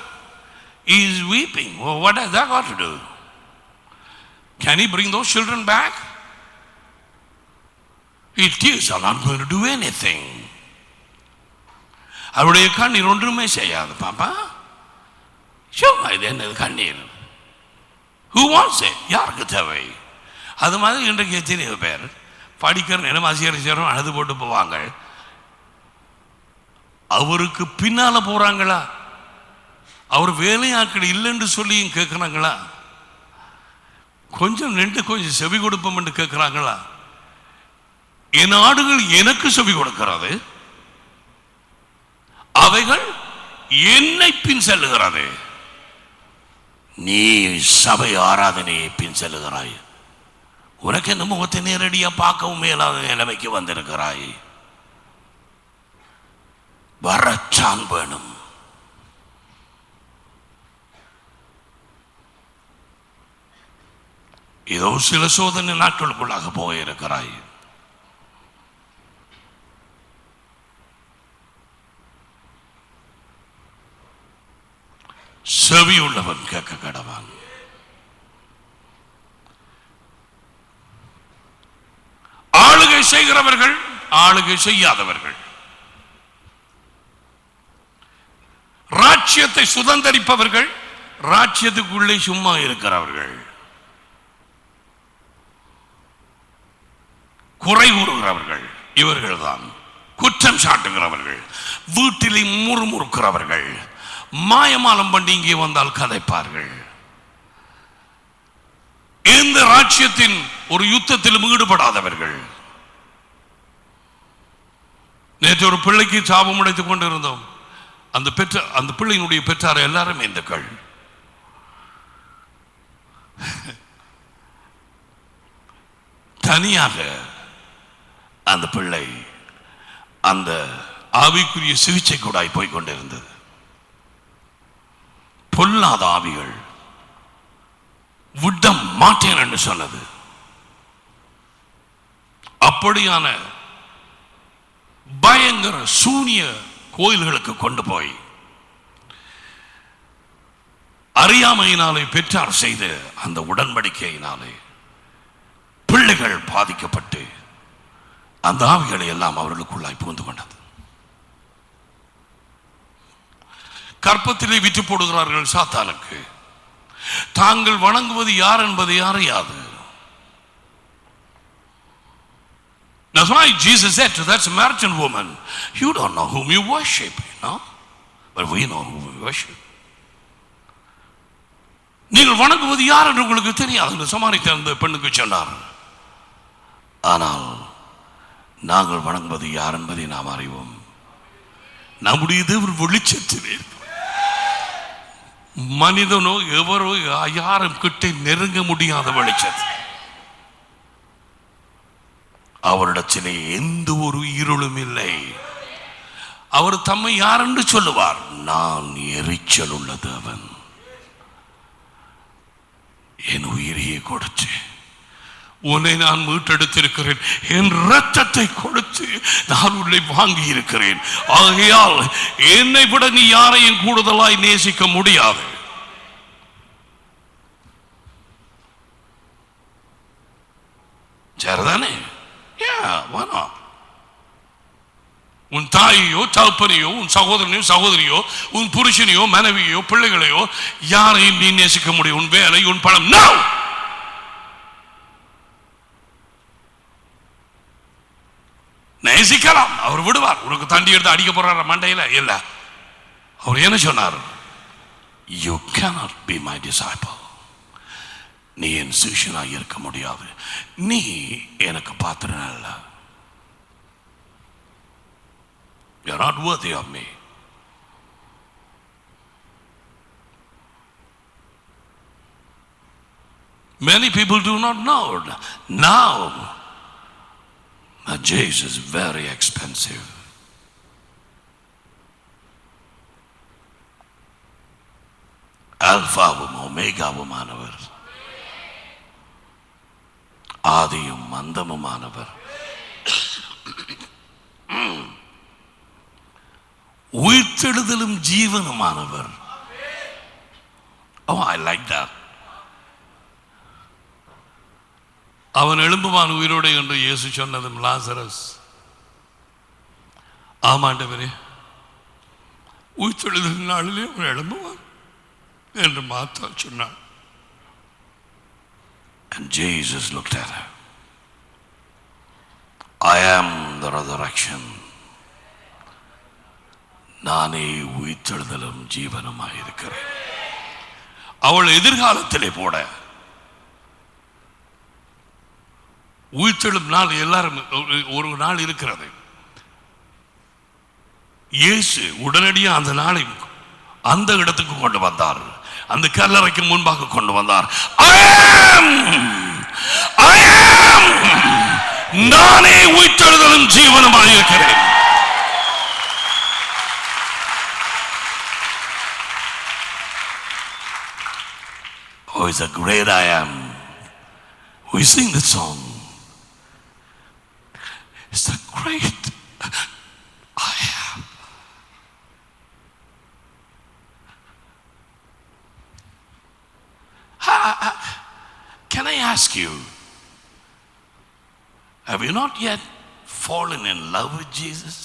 He is weeping. Well, what has that got to do? Can he bring those children back? His tears are not going to do anything. அவருடைய கண்ணீர் ஒன்றுமே செய்யாது பாப்பா. இது என்னது கண்ணீர்? Who wants it? யாருக்கு தேவை? அது மாதிரி இன்றைக்கு எத்தனையோ பேர் படிக்கிற நேரம் ஆசிரியரும் அழுது போட்டு போவாங்க. அவருக்கு பின்னால போறாங்களா? அவர் வேலையாட்கள் இல்லைன்னு சொல்லியும் கேட்கிறாங்களா? கொஞ்சம் நின்று கொஞ்சம் செவி கொடுப்போம் என்று கேட்கிறாங்களா? என் ஆடுகள் எனக்கு செவி கொடுக்கிறது, அவைகள் என்னை பின் செல்லுகிறது. நீ சபை ஆராதனையை பின் செல்லுகிறாய். உனக்கு இந்த முகத்தை நேரடியா பார்க்கவும் மேலாத நிலைமைக்கு வந்திருக்கிறாய். வரச்சான் வேணும். இதோ சில சோதனை நாட்களுக்குள்ளாக போயிருக்கிறாய். செவி உள்ளவன் கேட்க கடவான். ஆளுகை செய்கிறவர்கள், ஆளுகை செய்யாதவர்கள். ராஜ்யத்தை சுதந்தரிப்பவர்கள், ராஜ்யத்துக்குள்ளே சும்மா இருக்கிறவர்கள். குறை கூறுகிறவர்கள் இவர்கள்தான். குற்றம் சாட்டுகிறவர்கள், வீட்டிலே முறுமுறுக்கிறவர்கள், மாயமாலம் பண்ணி இங்கே வந்தால் கதைப்பார்கள். எந்த ராஜ்யத்தின் ஒரு யுத்தத்திலும் ஈடுபடாதவர்கள். நேற்று ஒரு பிள்ளைக்கு சாபம் உடைத்துக் கொண்டிருந்தோம். அந்த பிள்ளையினுடைய பெற்றார் எல்லாரும் இந்துக்கள். தனியாக அந்த பிள்ளை அந்த ஆவிக்குரிய சிகிச்சை கூட போய் கொண்டிருந்தது. பொல்லாத ஆவிகள் விட மாட்டேன் என்று சொன்னது. அப்படியான பயங்கர சூனிய கோயில்களுக்கு கொண்டு போய் அறியாமையினாலே பெற்றார் செய்த அந்த உடன்படிக்கையினாலே பிள்ளைகள் பாதிக்கப்பட்டு அந்த ஆவிகளை எல்லாம் அவர்களுக்குள்ளாய் புகுந்து கொண்டது. கற்பத்திலே விற்று போடுகிறார்கள் சாத்தானுக்கு. தாங்கள் வணங்குவது யார் என்பதை அறியாது. That's why Jesus said to that Samaritan woman, you don't know whom you worship, you know? But we know whom we worship. நீங்கள் வணங்குவது யார் என்று உங்களுக்கு தெரியாது சமாரித்த அந்த பெண்ணுக்கு சொன்னார். ஆனால் நாங்கள் வணங்குவது யார் என்பதை நாம் அறிவோம். நம்முடைய தேவன் வெளிச்சத்திலே, மனிதனோ எவரோ யாரும் கிட்ட நெருங்க முடியாத வெளிச்சத்தில், அவரிடத்திலே எந்த ஒரு இருளும் இல்லை. அவர் தம்மை யார் என்று சொல்லுவார்? நான் எரிச்சல் உள்ள தேவன், என் உயிரையே கொடுத்து உன்னை நான் மீட்டெடுத்திருக்கிறேன், என் இரத்தத்தை கொடுத்து நான் உன்னை வாங்கி இருக்கிறேன். ஆகையால் என்னை விட நீ யாரையும் கூடுதலாய் நேசிக்க முடியாது. சரிதானே? உன் தாயையோ தகப்பனையோ உன் சகோதரனையோ சகோதரியோ உன் புருஷனையோ மனைவியோ பிள்ளைகளையோ யாரையும் நீ நேசிக்க முடியும்? உன் வேலை, உன் பணம்? நோ! நேசிக்கலாம், அவர் விடுவார். உனக்கு தண்டி எடுத்து அடிக்க போறார மண்டையில இல்ல. அவர் என்ன சொன்னார்? You cannot be my disciple. நீ என் சிஷ்யனாய் இருக்க முடியாது. நீ எனக்கு பாத்திரம் அல்ல. You're not worthy of me. Many people do not know now that Jesus is very expensive. Alpha-வும் Omega-வுமானவர், ஆதியும் அந்தமுமானவர், உயிர்த்தெழுதலும் ஜீவனுமானவர். Oh, I like that. அவன் எழும்புவான் உயிரோடு என்று இயேசு சொன்னதும் லாசரஸ், ஆமாண்டவரே, உயிர்த்தெழுதல் நாளிலே அவன் எழும்புவான் என்று மாத்தா சொன்னான். And Jesus looked at her. I am the resurrection. நானே உயிர்த்தெழுதலும் ஜீவனுமாய் இருக்கிறேன். அவள் எதிர்காலத்திலே போட உயிர்த்தெழும் நாள் எல்லாரும் ஒரு நாள் இருக்கிறது. இயேசு உடனடியாக அந்த நாளை அந்த இடத்துக்கு கொண்டு வந்தார். அந்த கல்லறைக்கு முன்பாக கொண்டு வந்தார். நானே உயிர்த்தெழுதலும் ஜீவனுமாய் இருக்கிறேன். Oh, it's a great I am. We sing the song. It's a great I am. Can I ask you, have you not yet fallen in love with Jesus?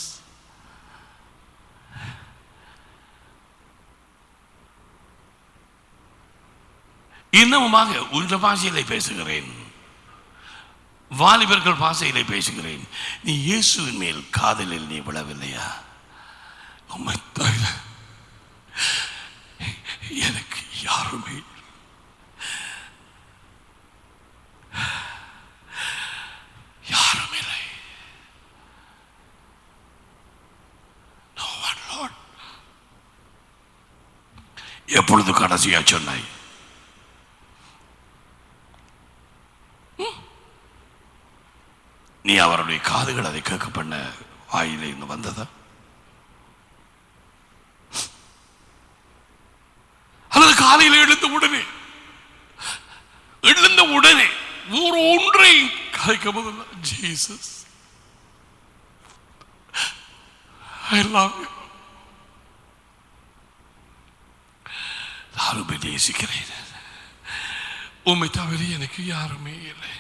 இன்னமுமாக உன்ற பாஷையிலே பேசுகிறேன், வாலிபர்கள் பாஷையிலே பேசுகிறேன். நீ இயேசுவின் மேல் காதலில் நீ விழவில்லையா? எனக்கு யாருமே யாரும் இல்லை. எப்பொழுது கடைசியா சொன்னாய்? நீ அவருடைய காதுகள் அதை கேட்க பண்ண வாயில இருந்து வந்ததா? அல்லது காலையில் எழுந்த உடனே ஒரு ஒன்றை கதைக்க போதில்லை. Jesus, I love you. யாருமே நேசிக்கிறேன், உம்மை தவிர எனக்கு யாருமே இல்லை.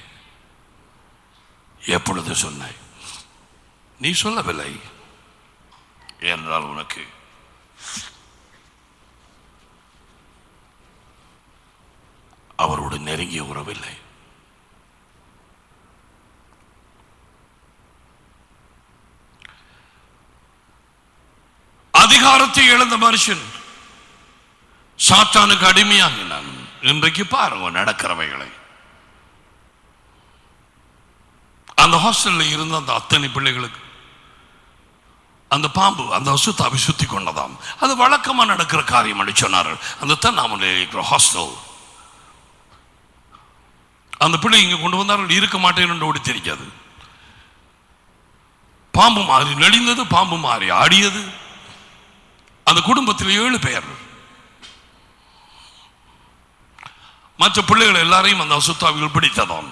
எப்பொழுது சொன்னாய்? நீ சொல்லவில்லை என்றால் உனக்கு அவரோடு நெருங்கிய உறவில்லை. அதிகாரத்தை இழந்த மனுஷன் சாத்தானுக்கு அடிமையாகினான். இன்றைக்கு பாருங்க நடக்கிறவைகளை. அந்த ஹாஸ்டல்ல இருந்த அந்த அத்தனை பிள்ளைகளுக்கு அந்த பாம்பு அந்த அசுத்தாவை சுத்தி கொண்டதாம். அது வழக்கமா நடக்கிற காரியம் என்று சொன்னார்கள். அந்த தன்னாமலையில் இருக்கிற ஹாஸ்டல் அந்த பிள்ளை இங்க கொண்டு வந்தார்கள். இருக்க மாட்டேன் என்று ஓடி தெரியாது. பாம்பு மாறி நெளிந்தது, பாம்பு மாறி ஆடியது. அந்த குடும்பத்தில் 7 பேர். மற்ற பிள்ளைகள் எல்லாரையும் அந்த அசுத்தாவிகள் பிடித்ததாம்.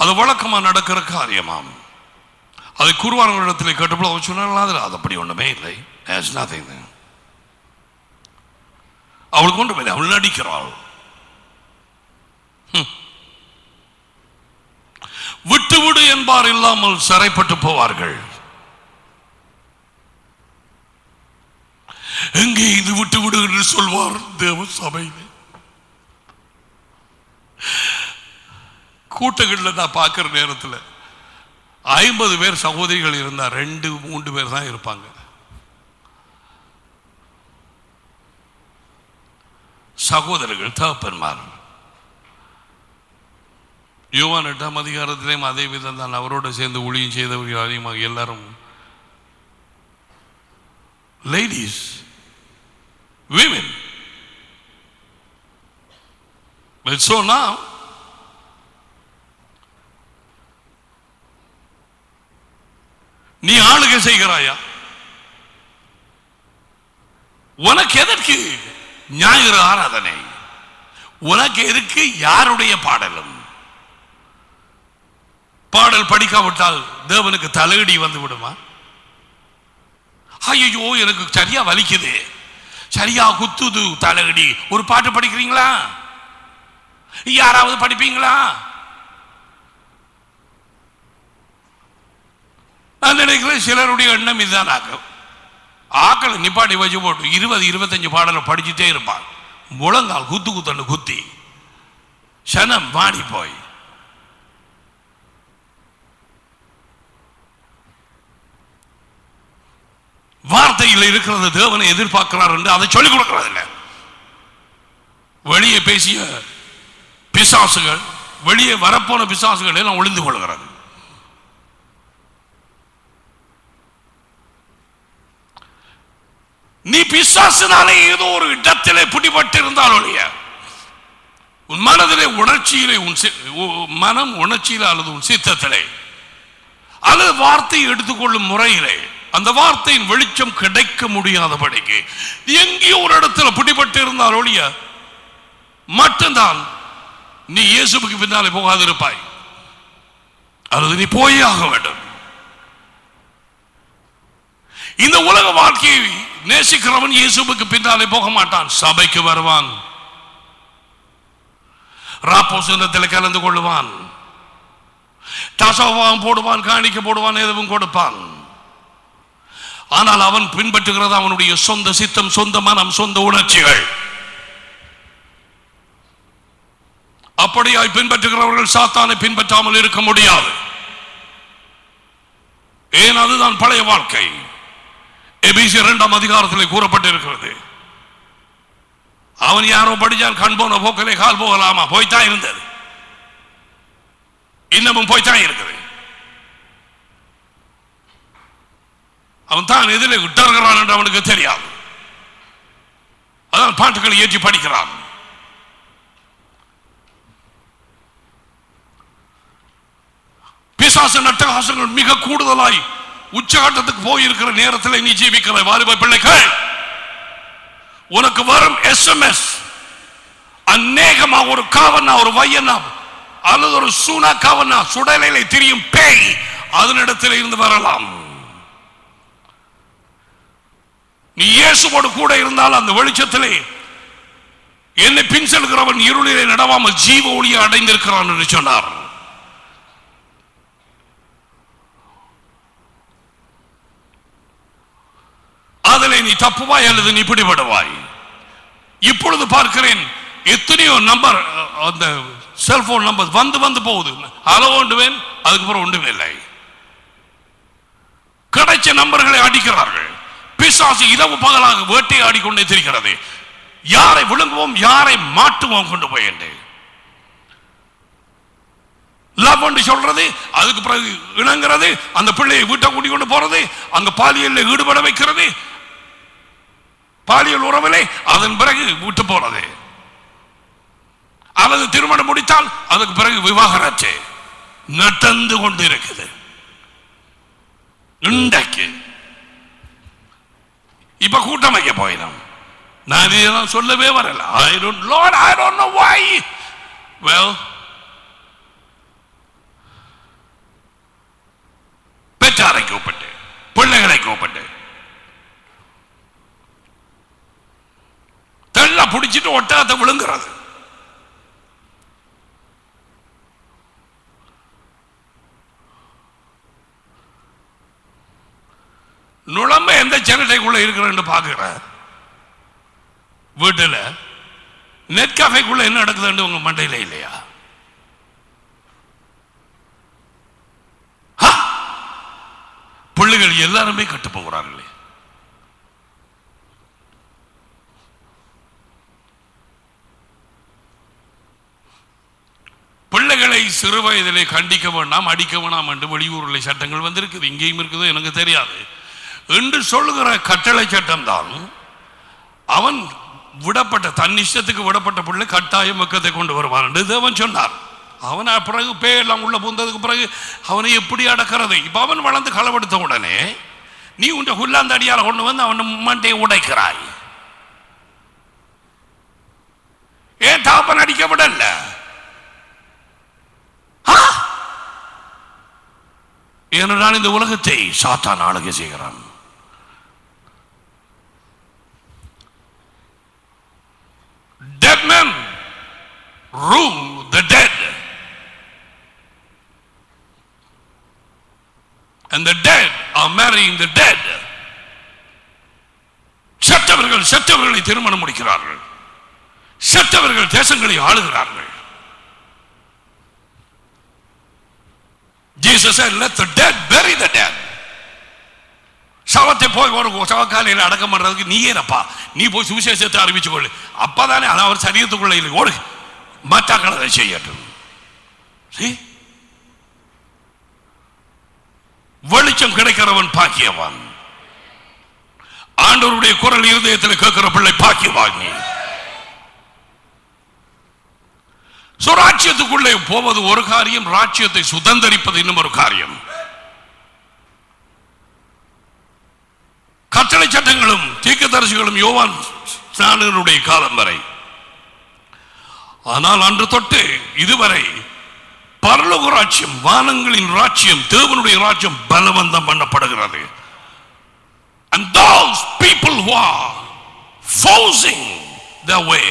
அது வழக்கமா நடக்கிற காரியமாம். அதை குருவானவரிடத்தில் கேட்டபோது அவர் சொன்னார்கள், அது அப்படி ஒண்ணுமே இல்லை, அவள் கொண்டு போய் அவள் நடிக்கிறாள். விட்டுவிடு என்பார் இல்லாமல் சிறைப்பட்டு போவார்கள். எங்கே இது விட்டுவிடு என்று சொல்வார் தேவ சபையில். கூட்டங்களில் நான் பார்க்கிற நேரத்தில் 50 பேர் சகோதரிகள் இருந்தா 2-3 பேர் தான் இருப்பாங்க. சகோதரர்கள் தகப்பன்மார். யோவான் 8ஆம் அதிகாரத்திலேயும் அதே விதம் தான். அவரோடு சேர்ந்து ஊழியம் செய்தவர்கள் அதிகமாக எல்லாரும் ladies, women. But so now நீ ஆளுகை செய்கிறாயா? உனக்கு எதற்கு ஞாயிறு ஆராதனை? உனக்கு எதற்கு யாருடைய பாடலும்? பாடல் படிக்காவிட்டால் தேவனுக்கு தலையடி வந்து விடுமா? ஐயோ எனக்கு சரியா வலிக்குது, சரியா குத்துது தலையடி. ஒரு பாட்டு படிக்கிறீங்களா? யாராவது படிப்பீங்களா? நான் நினைக்கிறேன் சிலருடைய எண்ணம் இதுதான். ஆக்களை நிப்பாட்டி வச்சு போட்டு 20-25 பாடலை படிச்சுட்டே இருப்பான். முழங்கால் குத்து குத்தன்னு குத்தி சனம் வாடி போய் வார்த்தையில் இருக்கிறது தேவனை எதிர்பார்க்கிறார் என்று அதை சொல்லிக் கொடுக்கிறது. வெளியே பேசிய பிசாசுகள், வெளியே வரப்போன பிசாசுகள் எல்லாம் ஒளிந்து கொள்கிறது. நீ பிசாசினாலே ஏதோ ஒரு இடத்திலே பிடிபட்டு இருந்தால் ஒழிய உன் மனதிலே உணர்ச்சியிலே, மனம் உணர்ச்சியிலே அல்லது உன் சித்தத்திலே அல்லது வார்த்தையை எடுத்துக்கொள்ளும் முறையிலே அந்த வார்த்தையின் வெளிச்சம் கிடைக்க முடியாதபடிக்கு எங்கேயோ ஒரு இடத்துல பிடிபட்டு இருந்தால் ஒழிய மட்டும்தான் நீ இயேசுவுக்கு பின்னாலே போகாதிருப்பாய். அல்லது நீ போயே ஆக வேண்டும். இந்த உலக வாழ்க்கையை நேசிக்கிறவன் இயேசுவுக்கு பின்னாலே போக மாட்டான். சபைக்கு வருவான், ராப்போசனத்தில் கலந்து கொள்ளுவான், தசவாகம் போடுவான், காணிக்க போடுவான், எதுவும் கொடுப்பான். ஆனால் அவன் பின்பற்றுகிறது அவனுடைய சொந்த சித்தம், சொந்த மனம், சொந்த உணர்ச்சிகள். அப்படியாய் பின்பற்றுகிறவர்கள் சாத்தானை பின்பற்றாமல் இருக்க முடியாது. ஏன்? அதுதான் பழைய வாழ்க்கை. எபேசியர் 2ஆம் அதிகாரத்தில் கூறப்பட்டிருக்கிறது. அவன் யாரோ படிச்சான், கண் போன போக்கிலே கால் போகலாமா? போய்தான் இருந்தது, இன்னமும் போய்தான் இருக்குது. அவன் தான் எதிலே விட்டார்கள் என்று அவனுக்கு தெரியாது. அதான் பாட்டுகளை ஏற்றி படிக்கிறான். பிசாசு நட்டகாசங்கள் மிக கூடுதலாய் உச்சகட்டத்துக்கு போயிருக்கிற நேரத்தில் நீ ஜீவிக்கிற வாலிப பிள்ளைகள், உனக்கு வரும் SMS அநேகமா ஒரு காவனா, ஒரு வையனா அல்லது ஒரு சூனா காவனா, சுடலையிலே திரியும் பேய் அதனிடத்தில் இருந்து வரலாம். நீ இயேசுவோடு கூட இருந்தால் அந்த வெளிச்சத்திலே என்னை பின் செல்கிறவன் இருளிலே நடவாமல் ஜீவ ஒளியை அடைந்திருக்கிறான் என்று சொன்னார். அதிலே நீ தப்புவாய் அல்லது நீ பிடிபடுவாய். இப்பொழுது பார்க்கிறேன் எத்தனையோ நம்பர், அந்த செல்போன் நம்பர் வந்து வந்து போகுது. ஹலோ ஒன்றுவேன், அதுக்கப்புறம் ஒன்றுமே இல்லை. கிடைச்ச நம்பர்களை அடிக்கிறார்கள். பிசாசு இரவு பகலாக வேட்டையாடி கொண்டே தெரிகிறது. யாரை விழுங்குவோம், யாரை மாட்டுவோம் கொண்டு போய் என்று லவ் என்று சொல்றது, அதுக்கு பிறகு இணங்கிறது, அந்த பிள்ளையை வீட்டை கூட்டிக் கொண்டு போறது, அங்க பாலியலில் ஈடுபட வைக்கிறது, பாலியல் உறவிலே அதன் பிறகு விட்டு போறது, அல்லது திருமணம் முடித்தால் அதுக்கு பிறகு விவாகரத்து நடந்து கொண்டு இருக்குது. இன்றைக்கு இப்ப கூட்டம் வைக்க போயிடும். நான் இதெல்லாம் சொல்லவே வரல. I don't know why. Well, பெற்றாரை கூப்பிட்டு, பிள்ளைகளை கூப்பிட்டு தெள்ள பிடிச்சிட்டு ஒட்டாத விழுங்குறது. நுழம்ப எந்த சேனட்டைக்குள்ள இருக்கிற பாக்குற, வீட்டுல நெட் காஃபேக்குள்ள என்ன நடக்குது உங்க மண்டையில இல்லையா? பிள்ளைகள் எல்லாருமே கட்டு போகிறார்களே. பிள்ளைகளை சிறு வயதிலே கண்டிக்க வேண்டாம், அடிக்க வேண்டாம் என்று வெளியூரில் சட்டங்கள் வந்திருக்குது. இங்கேயும் இருக்குது, எனக்கு தெரியாது என்று சொல்லுகிற கட்டளை சட்டம் தான். அவன் விடப்பட்ட, தன் இஷ்டத்துக்கு விடப்பட்ட பிள்ளை கட்டாயம் வெக்கத்தை கொண்டு வருவான் என்று தேவன் சொன்னார். அவனை பிறகு பேயெல்லாம் உள்ள பூந்ததுக்கு பிறகு அவனை எப்படி அடக்கிறது? இப்ப அவன் வளர்ந்து களவெடுத்த உடனே நீ உன் குல்லாந்தடியால கொண்டு வந்து அவன் மண்டையை உடைக்கிறாய். ஏன் தாப்பன் அடிக்க விடல? ஏனென்றால் இந்த உலகத்தை சாத்தான் ஆளுகை செய்கிறான். Dead men rule the dead, and the dead are marrying the dead. செத்தவர்கள் செத்தவர்களை திருமணம் முடிக்கிறார்கள், செத்தவர்கள் தேசங்களை ஆளுகிறார்கள். Jesus said, let the dead bury the dead. சவத்தை போய் ஒரு சவக்காலையில் அடக்கம் பண்றதுக்கு நீ ஏனப்பா, நீ போய் சுவிசேஷத்தை அறிவிச்சு கொள்ளு. அப்பதானே அது அவர் சரீரத்துக்குள்ள இல்லை. ஓடு, மற்றாக்கள் அதை செய்யட்டும். வெளிச்சம் கிடைக்கிறவன் பாக்கியவான். ஆண்டவருடைய குரல் இருதயத்தில் கேட்கிற பிள்ளை பாக்கியவான். நீ ராஜ்யத்துக்குள்ளே போவது ஒரு காரியம், ராஜ்யத்தை சுதந்தரிப்பது இன்னும் ஒரு காரியம். கட்டளை சட்டங்களும் தீர்க்கதரிசிகளும் யோவான் ஸ்நானனுடைய காலம் வரை, ஆனால் அன்று தொட்டு இதுவரை பரலோக ராஜ்யம், வானங்களின் ராஜ்யம், தேவனுடைய ராஜ்யம் பலவந்தம் பண்ணப்படுகிறது. And those people who are forcing their way,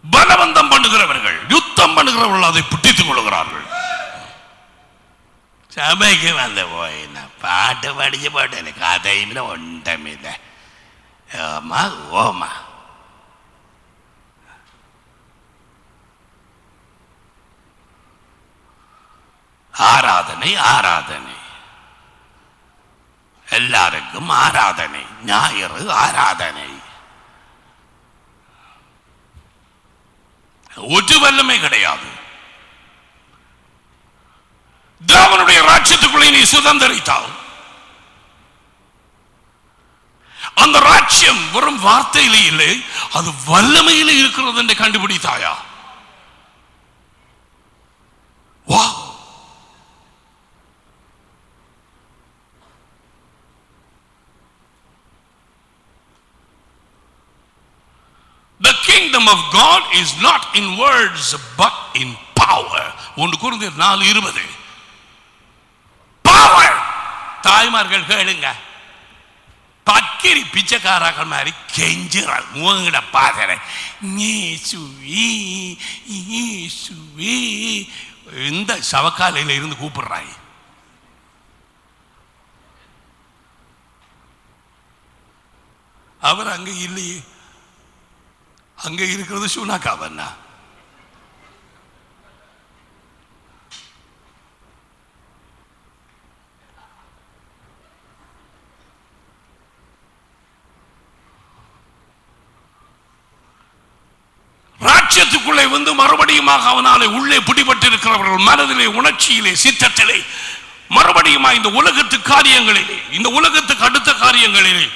பலவந்தம் பண்ணுகிறவர்கள் அதை பிடித்துக் கொள்கிறார்கள். சபைக்கு வந்த போய் பாட்டு படிச்சு போட்டேன், கதையில் ஒன்றமில்லை. ஓமா ஓமா ஆராதனை ஆராதனை, எல்லாருக்கும் ஆராதனை, ஞாயிறு ஆராதனை. ஒரு வல்லமை கிடையாது. தேவனுடைய ராஜ்யத்துக்குள்ளே நீ சுதந்திரித்தால் அந்த ராஜ்யம் வெறும் வார்த்தையிலே இல்லை, அது வல்லமையிலே இருக்கிறது என்று கண்டுபிடித்தாயா? வா, the kingdom of God is not in words but in power. 1 கொரிந்தியர் 4:20. power. தாய்மார்கள் கேளுங்க, பக்கிரி பிச்சைக்காரர்கள் மாதிரி கெஞ்சுறாள், மூங்கிட பாசற இந்த சவக்காலையில இருந்து கூப்பிடுறாய். அவர் அங்க இல்லையே, அங்க இருக்கிறது சுனாக்காவன்னா. ராஜ்யத்துக்குள்ளே வந்து மறுபடியும் அவனாலே உள்ளே பிடிபட்டு இருக்கிறவர்கள் மனதிலே, உணர்ச்சியிலே, சித்தத்திலே மறுபடியும் இந்த உலகத்து காரியங்களிலே, இந்த உலகத்துக்கு அடுத்த காரியங்களிலே,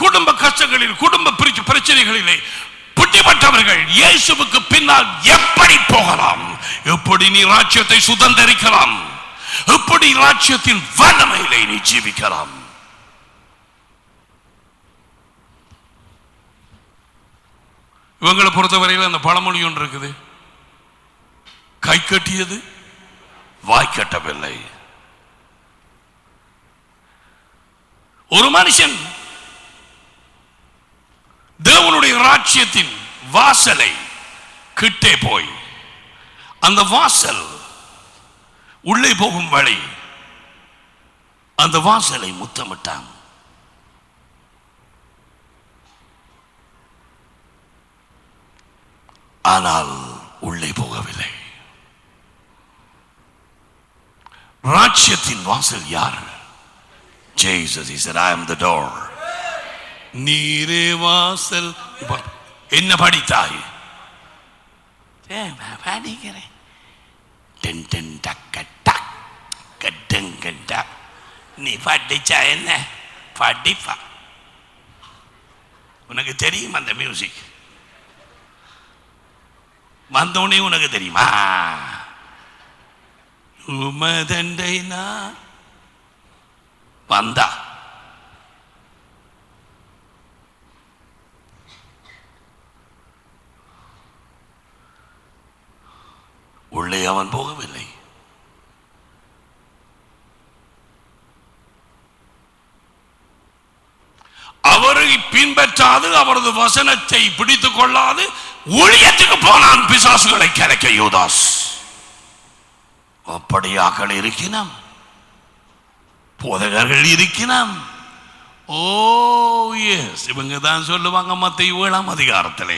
குடும்ப கஷ்டங்களில், குடும்ப பிரச்சனைகளிலே பிடிபட்டவர்கள் இயேசுவுக்கு பின்னால் எப்படி போகலாம்? எப்படி நீ ராஜ்யத்தை சுதந்திரிக்கலாம்? எப்படி ராஜ்யத்தின் வல்லமையிலே நீ ஜீவிக்கலாம்? இவங்களை பொறுத்தவரையில் அந்த பழமொழி ஒன்று இருக்குது, கை கட்டியது வாய் கட்டவில்லை. ஒரு மனுஷன் தேவனுடைய ராஜ்யத்தின் வாசலை கிட்டே போய் அந்த வாசல் உள்ளே போகும் வழி, அந்த வாசலை முத்தமிட்டான். ஆனால் உள்ளே போகவில்லை. ராஜ்யத்தின் வாசல் யார்? Jesus, he said, I am the door. நீரே வாசல். என்ன படித்தாய்? படிக்கிறேன். நீ படிச்சா என்ன படிப்பா? உனக்கு தெரியும் அந்த மியூசிக் வந்தோடனே உனக்கு தெரியுமா? உமதண்டை நான் வந்தா உள்ளே அவன் போகவில்லை. அவரை பின்பற்றாது, அவரது வசனத்தை பிடித்துக் கொள்ளாது ஊழியத்துக்கு போனான் பிசாசுகளை கலைக்க யூதாஸ். அப்படியாக இருக்கிறான், போதகர்கள் இருக்கிறான். ஓ எஸ், இவங்க தான் சொல்லுவாங்க மத்தேயு 7ஆம் அதிகாரத்திலே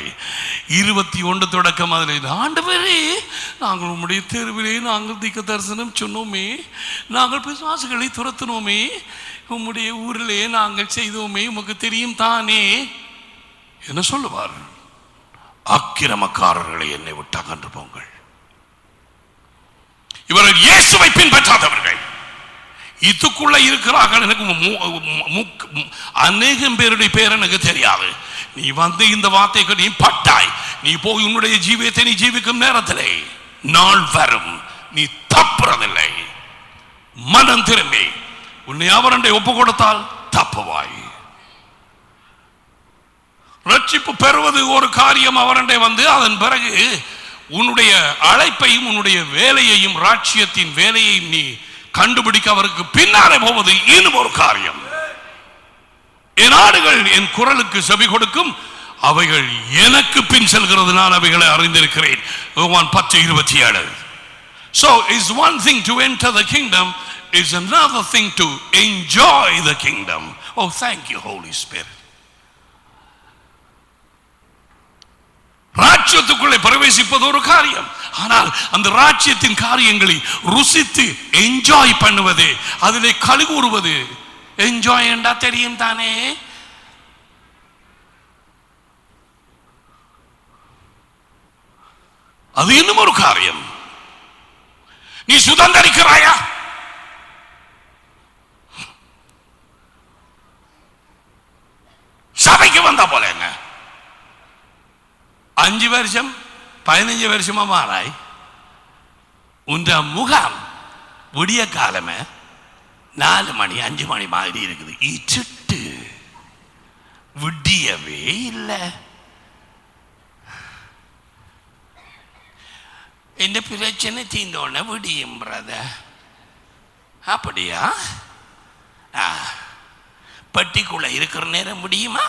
21 தொடக்கம் அதில், ஆண்டவரே நாங்கள் உம்முடைய தெருவிலே நாங்கள் தீர்க்க தரிசனம் சொன்னோமே, நாங்கள் பிசாசுகளை துரத்தினோமே, உம்முடைய ஊரிலே நாங்கள் செய்தோமே, உமக்கு தெரியும் தானே என்ன சொல்லுவார்? அக்கிரமக்காரர்களை என்னை விட்டு அகன்று போங்கள். இவர்கள் இயேசுவை பின்பற்றாதவர்கள் இதுக்குள்ள இருக்கிறார்கள். எனக்கு அநேகம் பேருடைய பேர் எனக்கு தெரியாது. நீ வந்து இந்த வார்த்தைக்கு நீ பட்டாய், நீ போய் உன்னுடைய ஜீவியத்தை நீ ஜீவிக்கும் நேரத்திலே நாள் வரும், நீ தப்புறதில்லை. மனம் திரும்பி உன்னை அவரண்டை ஒப்பு கொடுத்தால் தப்புவாய். ரட்சிப்பு பெறுவது ஒரு காரியம், அவரண்டை வந்து அதன் பிறகு உன்னுடைய அழைப்பையும் உன்னுடைய வேலையையும் ராஜ்யத்தின் வேலையையும் நீ கண்டுபிடிக்க அவருக்கு பின்னாலே போவது இன்னும் ஒரு காரியம். என் ஆடுகள் என் குரலுக்கு செவி கொடுக்கும், அவைகள் எனக்கு பின் செல்கிறதுனால் அவைகளை அறிந்திருக்கிறேன். யோவான் 10:27. So it's one thing to enter the kingdom, it's another thing to enjoy the kingdom. Oh, thank you, Holy Spirit. ராஜ்யத்துக்குள்ளே பிரவேசிப்பது ஒரு காரியம், ஆனால் அந்த ராஜ்யத்தின் காரியங்களை ருசித்து என்ஜாய் பண்ணுவது, அதிலே கழுகுறுவது, என்ஜாய் என்றா தெரியும் தானே. அது இன்னும் ஒரு காரியம். நீ சுதந்திரிக்கிறாயா? சபைக்கு வந்தா போல என்ன 5 வருஷம் 15 வருஷமா மாறாய் உண்ட முகாம் விடிய காலமே 4 மணி 5 மணி மாதிரி இருக்குது. இச்சுட்டு விடியவே இல்லை. இந்த பிரச்சனை தீர்ந்தோடனே விடியும் பிரதர். அப்படியா? பட்டிக்குள்ள இருக்கிற நேரம் முடியுமா?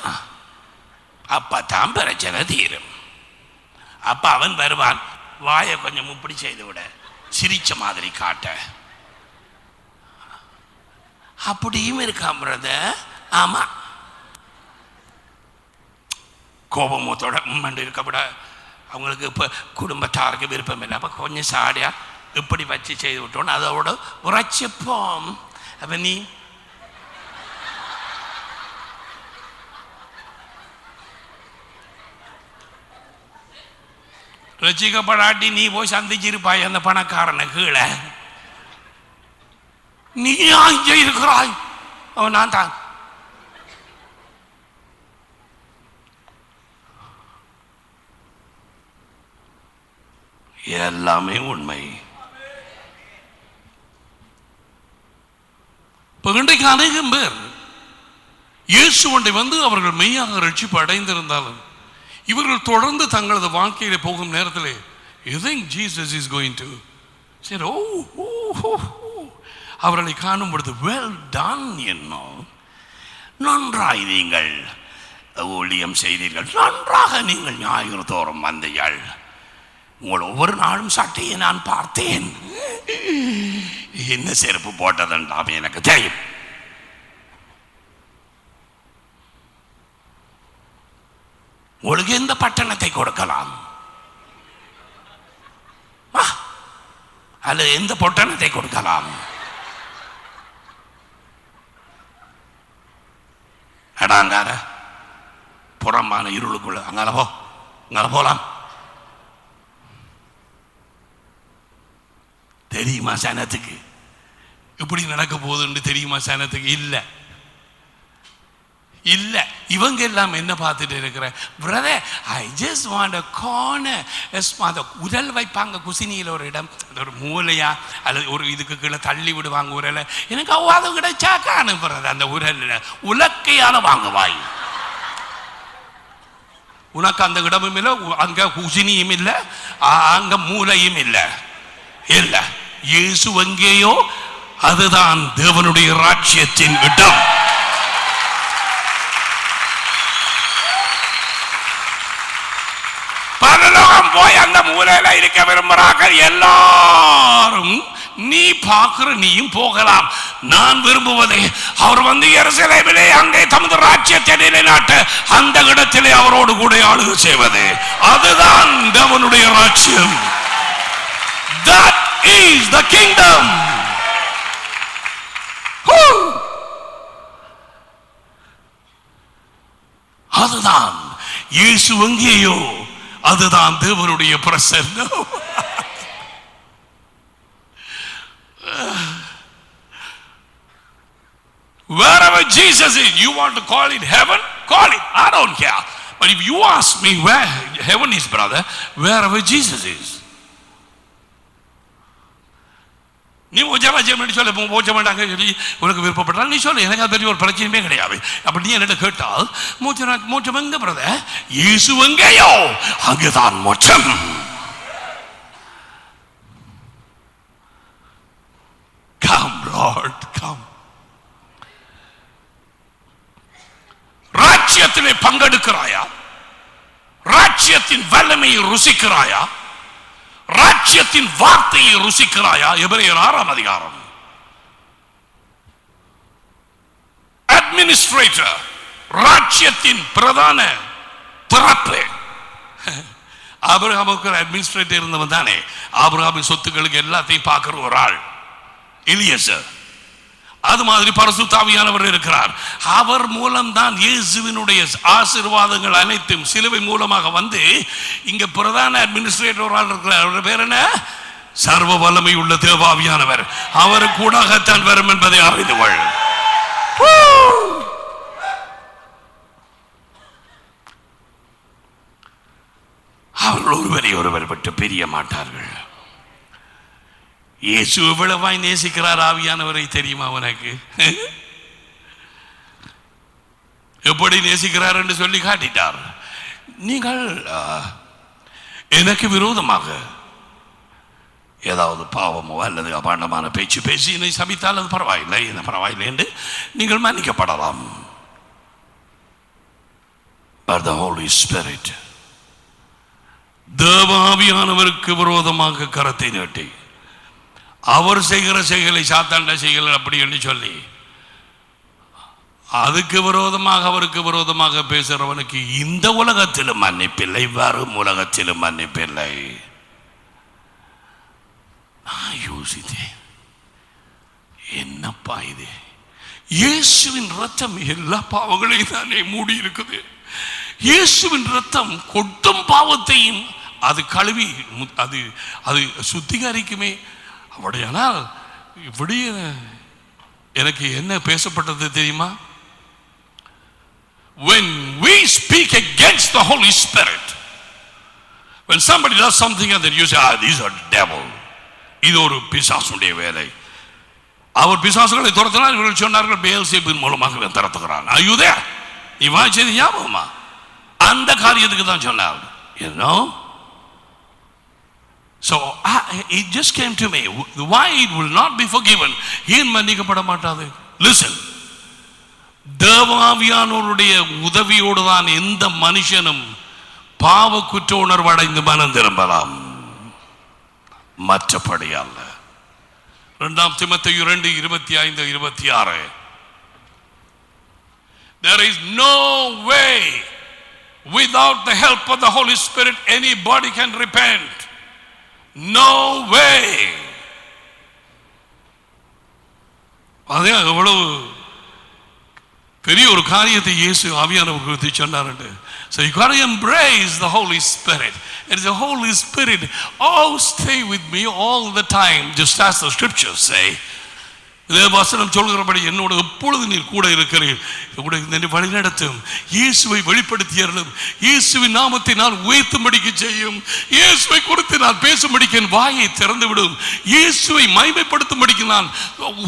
அப்பதான் பிரச்சனை தீரும். அப்ப அவன் வருவான், வாயை கொஞ்சம் இப்படி செய்து விட, சிரிச்ச மாதிரி காட்ட. அப்படியும் இருக்கான் பிரதர். ஆமா, கோபமோத்தோட மண்டு இருக்கப்பட அவங்களுக்கு இப்போ குடும்பத்தாருக்கு விருப்பம் இல்லை. அப்போ கொஞ்சம் சாடியா இப்படி வச்சு செய்து விட்டோன்னு அதோட உரைச்சிப்போம். அப்போ நீ ரசிக்கப்படாட்டி நீ போய் சந்திச்சிருப்பாய் அந்த பணக்காரனை கீழே. நீ இங்கே இருக்கிறாய், அவன் நான் தான். எல்லாமே உண்மை. இன்றைக்கு அநேகம் பேர் இயேசு ஒன்றை வந்து அவர்கள் மெய்யாக ரட்சிப்பு அடைந்திருந்தாலும் இவர்கள் தொடர்ந்து தங்களது வாழ்க்கையில போகும் நேரத்தில் you think Jesus is going to say, அவர்களை காணும் பொழுது well done, நன்றாய் நீங்கள் ஊழியம் செய்தீர்கள், நன்றாக நீங்கள் ஞாயிறு தோறும் வந்தீர்கள், உங்கள் ஒவ்வொரு நாளும் சட்டையை நான் பார்த்தேன், என்ன செருப்பு போட்டதுன்றாம் எனக்கு தெரியும். உங்களுக்கு எந்த பட்டணத்தை கொடுக்கலாம் அல்லது எந்த பொட்டணத்தை கொடுக்கலாம்? அடாங்கார புறம்பான இருளுக்குள்ள அங்கால போலாம். தெரியுமா சனத்துக்கு இப்படி நடக்க போகுதுன்னு தெரியுமா சனத்துக்கு? இல்லை இல்லை. இவங்க எல்லாம் என்ன பார்த்துட்டு இருக்கிற brother, I just want a corner. அந்த உரல் வைப்பாங்க குசினியில் ஒரு இடம், ஒரு மூலையா அல்லது ஒரு இதுக்கு கீழே தள்ளி விடுவாங்க உரலை. எனக்கு அவ்வாது கிடைச்சா காணுறது அந்த உரல் உலக்கையால வாங்குவாய். உனக்கு அந்த இடமும் இல்லை, அங்க குசினியும் இல்லை, அங்க மூலையும் இல்லை. இல்லை, இயேசு எங்கேயோ அதுதான் தேவனுடைய ராஜ்யத்தின் இடம். பரலோகம் போய் அந்த மூலையில இருக்க விரும்புகிறார்கள் எல்லாரும். நீ பார்க்கிற நீயும் போகலாம். நான் விரும்புவதே அவர் வந்து எருசலேமிலே அங்கே தமது ராஜ்யத்தை நிலைநாட்ட அந்த இடத்திலே அவரோடு கூட ஆளுகை செய்வது. அதுதான் தேவனுடைய ராஜ்யம். That is the kingdom. அதுதான் இயேசு எங்கேயோ அதுதான் தேவனுடைய பிரசன்னம். Wherever Jesus is, you want to call it heaven? Call it. I don't care. But if you ask me where heaven is, brother, wherever Jesus is. நீ ஓஜாமேன்னு சொல்ல போச்ச மாட்டாங்க சொல்லி உனக்கு விருப்பப்பட்டால் நீ சொல்லு, எனக்கு அது பெரிய ஒரு பிரச்சனையுமே கிடையாது. அப்படி நீ என்ன கேட்டால் மோட்சம் எங்க பிரதர்? இயேசு எங்கேயோ அங்குதான் மோட்சம். Come Lord, come. ராஜ்யத்திலே பங்கெடுக்கிறாயா? ராஜ்யத்தின் வல்லமையை ருசிக்கிறாயா? ராஜ்யத்தின் வார்த்தையை ருசிக்கிறாயா? எபிரேயர் 6ஆம் அதிகாரம். அட்மினிஸ்ட்ரேட்டர், ராஜ்யத்தின் பிரதான பிறப்பு. ஆபிரகாமுக்கு அட்மினிஸ்ட்ரேட்டர் இருந்தவன் தானே. ஆபிரகாமின் சொத்துக்களுக்கு எல்லாத்தையும் பார்க்கிற ஒரு ஆள் எலியேசர். அது மாதிரி பரிசுத்த ஆவியானவர் இருக்கிறார். அவர் மூலம்தான் இயேசுவினுடைய ஆசீர்வாதங்கள் அனைத்தும் சிலுவை மூலமாக வந்து இங்க பிரதான அட்மினிஸ்ட்ரேட்டர் இருக்கிறார். அவருடைய பேர் என்ன? சர்வ வல்லமை உள்ள தேவாவியானவர். அவர் கூடத்தான் வரும் என்பதை அறிந்து கொள். அவர்கள் ஒருவரை ஒருவர் விட்டு பிரிய மாட்டார்கள். இயேசு எவ்வளவாய் நேசிக்கிறார் ஆவியானவரை தெரியுமா உனக்கு? எப்படி நேசிக்கிறார் என்று சொல்லி காட்டிட்டார். நீங்கள் எனக்கு விரோதமாக ஏதாவது பாவமோ அல்லது அபாண்டமான பேச்சு பேசி என்னை சபித்தால் அது பரவாயில்லை, என்ன பரவாயில்லை என்று நீங்கள் மன்னிக்கப்படலாம். But the Holy Spirit, தேவாவியானவருக்கு விரோதமாக கரத்தை நீட்டி அவர் செய்கிற செய்களை சாத்தாண்ட செய்கள் அப்படி என்று சொல்லி அதுக்கு விரோதமாக அவருக்கு விரோதமாக பேசுறவனுக்கு இந்த உலகத்திலும் மன்னிப்பில்லை, வரும் உலகத்திலும் மன்னிப்பில்லை. நான் யோசித்தேன், என்னப்பா இது? இயேசுவின் ரத்தம் எல்லா பாவங்களையும் தானே மூடி இருக்குது. இயேசுவின் ரத்தம் கொட்டும் பாவத்தையும் அது கழுவி அது அது சுத்திகரிக்குமே. அப்படியானால் இப்படி எனக்கு என்ன பேசப்பட்டது தெரியுமா? When we speak against the Holy Spirit, when somebody does something and then you say, these are devil, இது ஒரு பிசாசுடைய வேலை. அவர் பிசாசுகளை துரத்தினார். இவர்கள் சொன்னார்கள் பெயல்சேபின் மூலமாக துரத்துகிறான். Are you there? நீ வாய்ச்சது ஞாபகமா? அந்த காரியத்துக்கு தான் சொன்னார். You know? So it just came to me, why it will not be forgiven? ஏன் மன்னிக்கப்பட மாட்டாது? Listen, தேவாவியானவருடைய உதவியோடு தான் எந்த மனுஷனும் பாவ குற்ற உணர்வு அடைந்து மனம் திரும்பலாம், மற்றபடி அல்ல. 2 தீமோத்தேயு 2:25-26. There is no way without the help of the Holy Spirit anybody can repent. No way. அதே எவ்வளவு பெரிய ஒரு காரியத்தை இயேசு ஆவியானவர் குறித்து சொன்னார். So you got to embrace the Holy Spirit. It is the Holy Spirit. Oh, stay with me all the time, just as the scriptures say. வசனம் சொல்கிறபடி என்னோட எப்பொழுது நீர் கூட இருக்கிறீர், என்னை வழிநடத்தும், இயேசுவை வெளிப்படுத்தியறலும், இயேசுவின் நாமத்தை நான் உயர்த்தும்படிக்கு செய்யும், இயேசுவை குறித்து நான் பேசும்படிக்கு என் வாயை திறந்து விடும், இயேசுவை மகிமைப்படுத்தும்படிக்கு நான்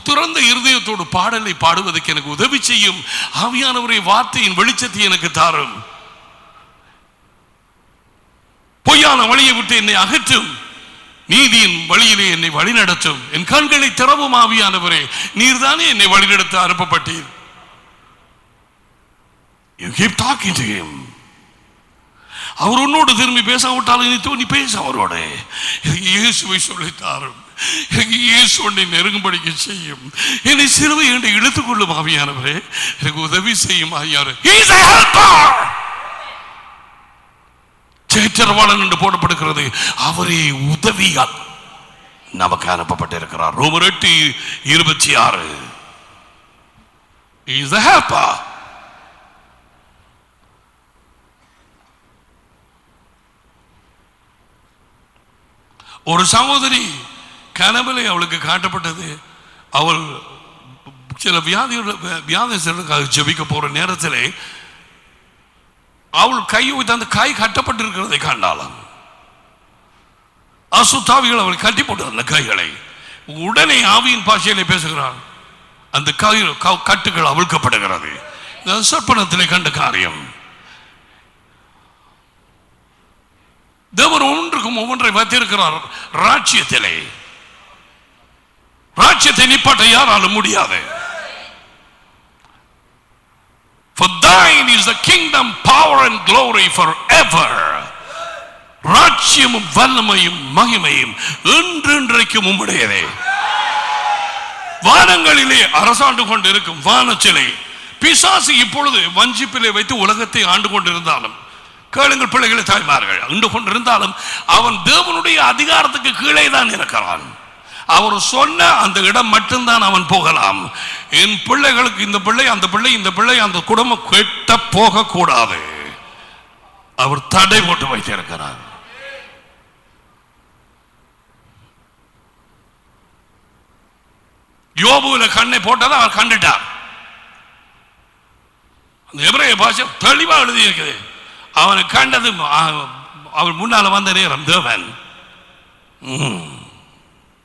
திறந்த இருதயத்தோடு பாடலை பாடுவதற்கு எனக்கு உதவி செய்யும், ஆவியானவருடைய வார்த்தையின் வெளிச்சத்தை எனக்கு தாரும், பொய்யான வழியை விட்டு என்னை அகற்றும், நீதியின் வழியிலே என்னை வழிநடத்தும், என் கண்களை திறவும் ஆவியானவரே, நீர்தானே என்னை வழிநடத்த அனுப்பப்பட்டீர். You keep talking to him. அவர் உன்னோடு திரும்பி பேசாவிட்டாலும் நீ பேச அவரோட. இயேசுவை சொல்லித்தாரும், இயேசு உன்னை நெருங்கும்படிக்கு செய்யும், என்னை சிலுவை என்று இழுத்துக் கொள்ளும் ஆவியானவரே, எனக்கு உதவி செய்யும் ஆவியானவரே. He is a helper. சேற்றரவாளன் என்று போடப்படுகிறது. அவரே உதவியால் நமக்கு அனுப்பப்பட்டிருக்கிறார். ரோமர் 8:26. He is the helper. ஒரு சகோதரி கனவிலே அவளுக்கு காட்டப்பட்டது. அவள் சில வியாதிகளுக்காக ஜெபிக்க போற நேரத்திலே அவள் கையை வைத்து அந்த கை கட்டப்பட்டிருக்கிறதை கண்டாளாம். அசுத்தாவிகள் அவள் கட்டி போட்டு அந்த கைகளை உடனே ஆவியின் பாஷையிலே பேசுகிறாள். அந்த கட்டுகள் அவிழ்க்கப்படுகிறது. சொற்பனத்திலே கண்ட காரியம். தேவன் ஒன்றுக்கும் ஒவ்வொன்றை வைத்திருக்கிறார். ராஜ்யத்திலே ராஜ்யத்தை நிப்பாட்ட யாராலும் முடியாது. For thine is the kingdom, power and glory forever. ராஜ்யமும் வல்லமையும் மகிமையும் என்றென்றைக்கும் உம்முடையதே. வானங்களிலே அரசாண்டு கொண்டிருக்கும் வானச்சிலை பிசாசு இப்பொழுது வஞ்சிப்பிலே வைத்து உலகத்தை ஆண்டு கொண்டிருந்தாலும், கேளுங்கள் பிள்ளைகளை தாய்மார்கள், ஆண்டு கொண்டிருந்தாலும் அவன் தேவனுடைய அதிகாரத்துக்கு கீழே தான் இருக்கிறான். அவர் சொன்ன அந்த இடம் மட்டும்தான் அவன் போகலாம். என் பிள்ளைகளுக்கு இந்த பிள்ளை அந்த பிள்ளை இந்த பிள்ளை அந்த குடும்பம் கெட்ட போக கூடாது. அவர் தடை போட்டு வைத்திருக்கிறார். யோபுல கண்ணை போட்டதை அவர் கண்டுட்டார். அந்த எபிரேய பாஷை தெளிவா எழுதி இருக்குது. அவனை கண்டது அவன் முன்னால வந்த நேரம் தேவன்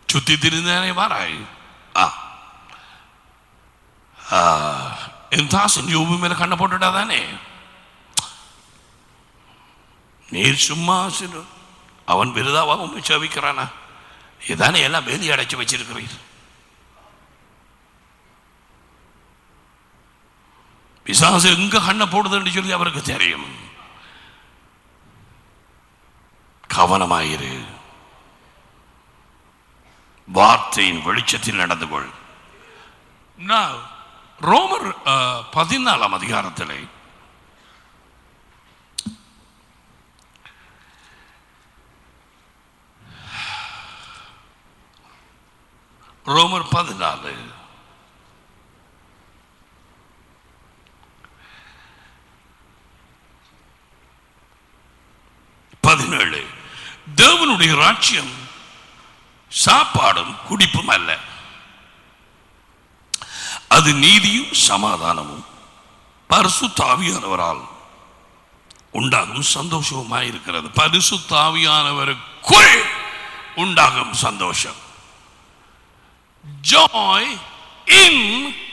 சுத்தி திரிந்தானே வாராய். என் தாசன் யோபு மேல கண்ணை போட்டுட்டா தானே, நீர் சும்மா அவன் விருதாவா உண்மை சேவிக்கிறானா? இதானே எல்லாம் வேலி அடைச்சு வச்சிருக்கிறீர். பிசாசு எங்க கண்ணை போடுதுன்னு சொல்லி அவருக்கு தெரியும். கவனமாயிரு, வார்த்தையின் வெளிச்சத்தில் நடந்து கொள். ரோமர் 14 அதிகாரத்திலே ரோமர் 14 17 தேவனுடைய ராஜ்யம் சாப்பாடும் குடிப்பும் அல்ல, அது நீதியும் சமாதானமும் பரிசுத்த ஆவியானவரால் உண்டாகும் சந்தோஷமாயிருக்கிறது. பரிசுத்த ஆவியானவருக்குள் உண்டாகும் சந்தோஷம். Joy in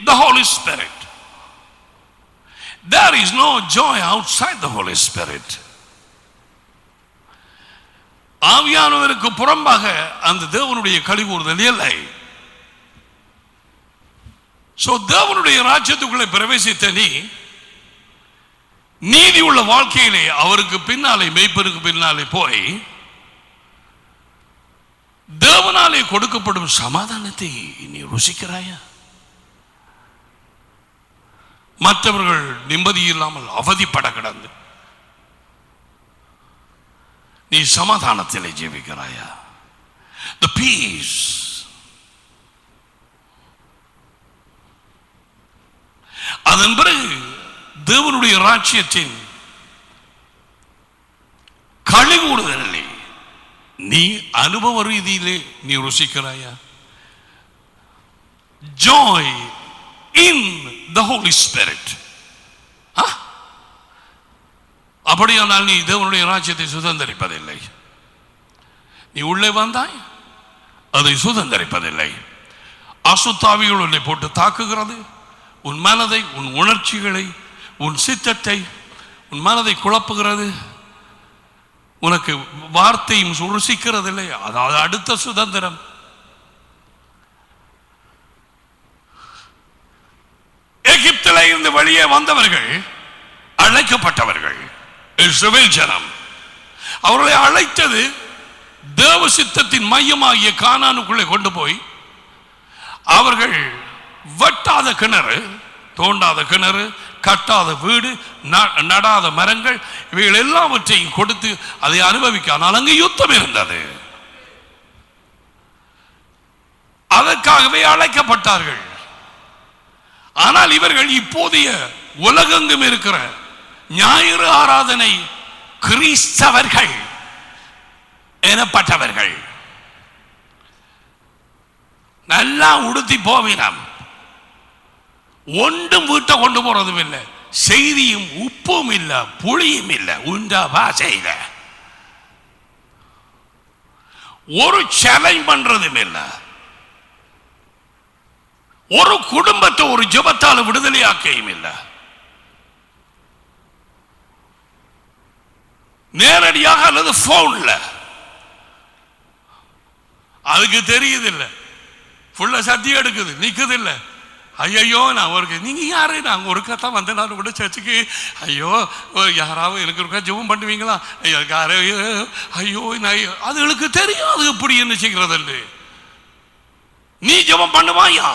the Holy Spirit. There is no joy outside the Holy Spirit. ஆவியானவருக்கு புறம்பாக அந்த தேவனுடைய களிகூறுதல் இல்லை. தேவனுடைய ராஜ்யத்துக்குள்ளே பிரவேசித்த நீதி உள்ள வாழ்க்கையிலே அவருக்கு பின்னாலே மெய்ப்பருக்கு பின்னாலே போய் தேவனாலே கொடுக்கப்படும் சமாதானத்தை நீ ருசிக்கிறாயா? மற்றவர்கள் நிம்மதி இல்லாமல் அவதிப்பட கிடந்து நீ சமாதானத்திலே ஜீவிக்கிறாயா? The peace. அதன் பிறகு தேவனுடைய ராஜ்யத்தின் களிகூறுதலை நீ அனுபவ ரீதியிலே நீ ருசிக்கிறாயா? Joy in the Holy Spirit. அப்படியானால் நீ தேவனுடைய ராஜ்யத்தை சுதந்தரிப்பதில்லை. நீ உள்ளே வந்தாய், அதை சுதந்தரிப்பதில்லை. அசுத்தாவிகள் உன்னை போட்டு தாக்குகிறது. உன் மனதை, உன் உணர்ச்சிகளை, உன் சித்தத்தை, உன் மனதை குழப்புகிறது. உனக்கு வார்த்தையும் ருசிக்கிறதில்லை. அதாவது அடுத்த சுதந்திரம். எகிப்தில் இருந்து வெளியே வந்தவர்கள் அழைக்கப்பட்டவர்கள் இஸ்ரவேல் ஜனம். அவர்களை அழைத்தது தேவ சித்தத்தின் மையமாகிய கானானுக்குள்ளே கொண்டு போய் அவர்கள் வெட்டாத கிணறு, தோண்டாத கிணறு, கட்டாத வீடு, நடாத மரங்கள், இவைகள் எல்லாவற்றையும் கொடுத்து அதை அனுபவிக்க. ஆனால் அங்கு யுத்தம் இருந்தது. அதற்காகவே அழைக்கப்பட்டார்கள். ஆனால் இவர்கள் இப்போதைய உலகெங்கும் இருக்கிற ஞாயிறு ஆராதனை கிறிஸ்தவர்கள் எனப்பட்டவர்கள் நல்லா உடுத்தி போவினம், ஒன்றும் வீட்டை கொண்டு போறதும் இல்லை, செய்தியும் உப்பும் இல்லை, புளியும் இல்லை, உண்ட பாசையில ஒரு சேலஞ்ச் பண்றதும் இல்லை, ஒரு குடும்பத்தை ஒரு ஜெபத்தால் விடுதலையாக்கையும் இல்லை. நேரடியாக அல்லது போன்ல அதுக்கு தெரியுது இல்லை, ஃபுல்லா சத்தியம் எடுக்குது, நிக்குது இல்லை, ஐயோ நான் ஒரு நீங்கள் யாரு நான் ஒரு தான் வந்து நான் கூட சர்ச்சுக்கு ஐயோ யாராவது எனக்கு இருக்கா ஜெபம் பண்ணுவீங்களா யாரோ ஐயோ நான் அதுகளுக்கு தெரியும் அது எப்படி என்ன செய்கிறதுன்னு. நீ ஜெபம் பண்ணுவாயா?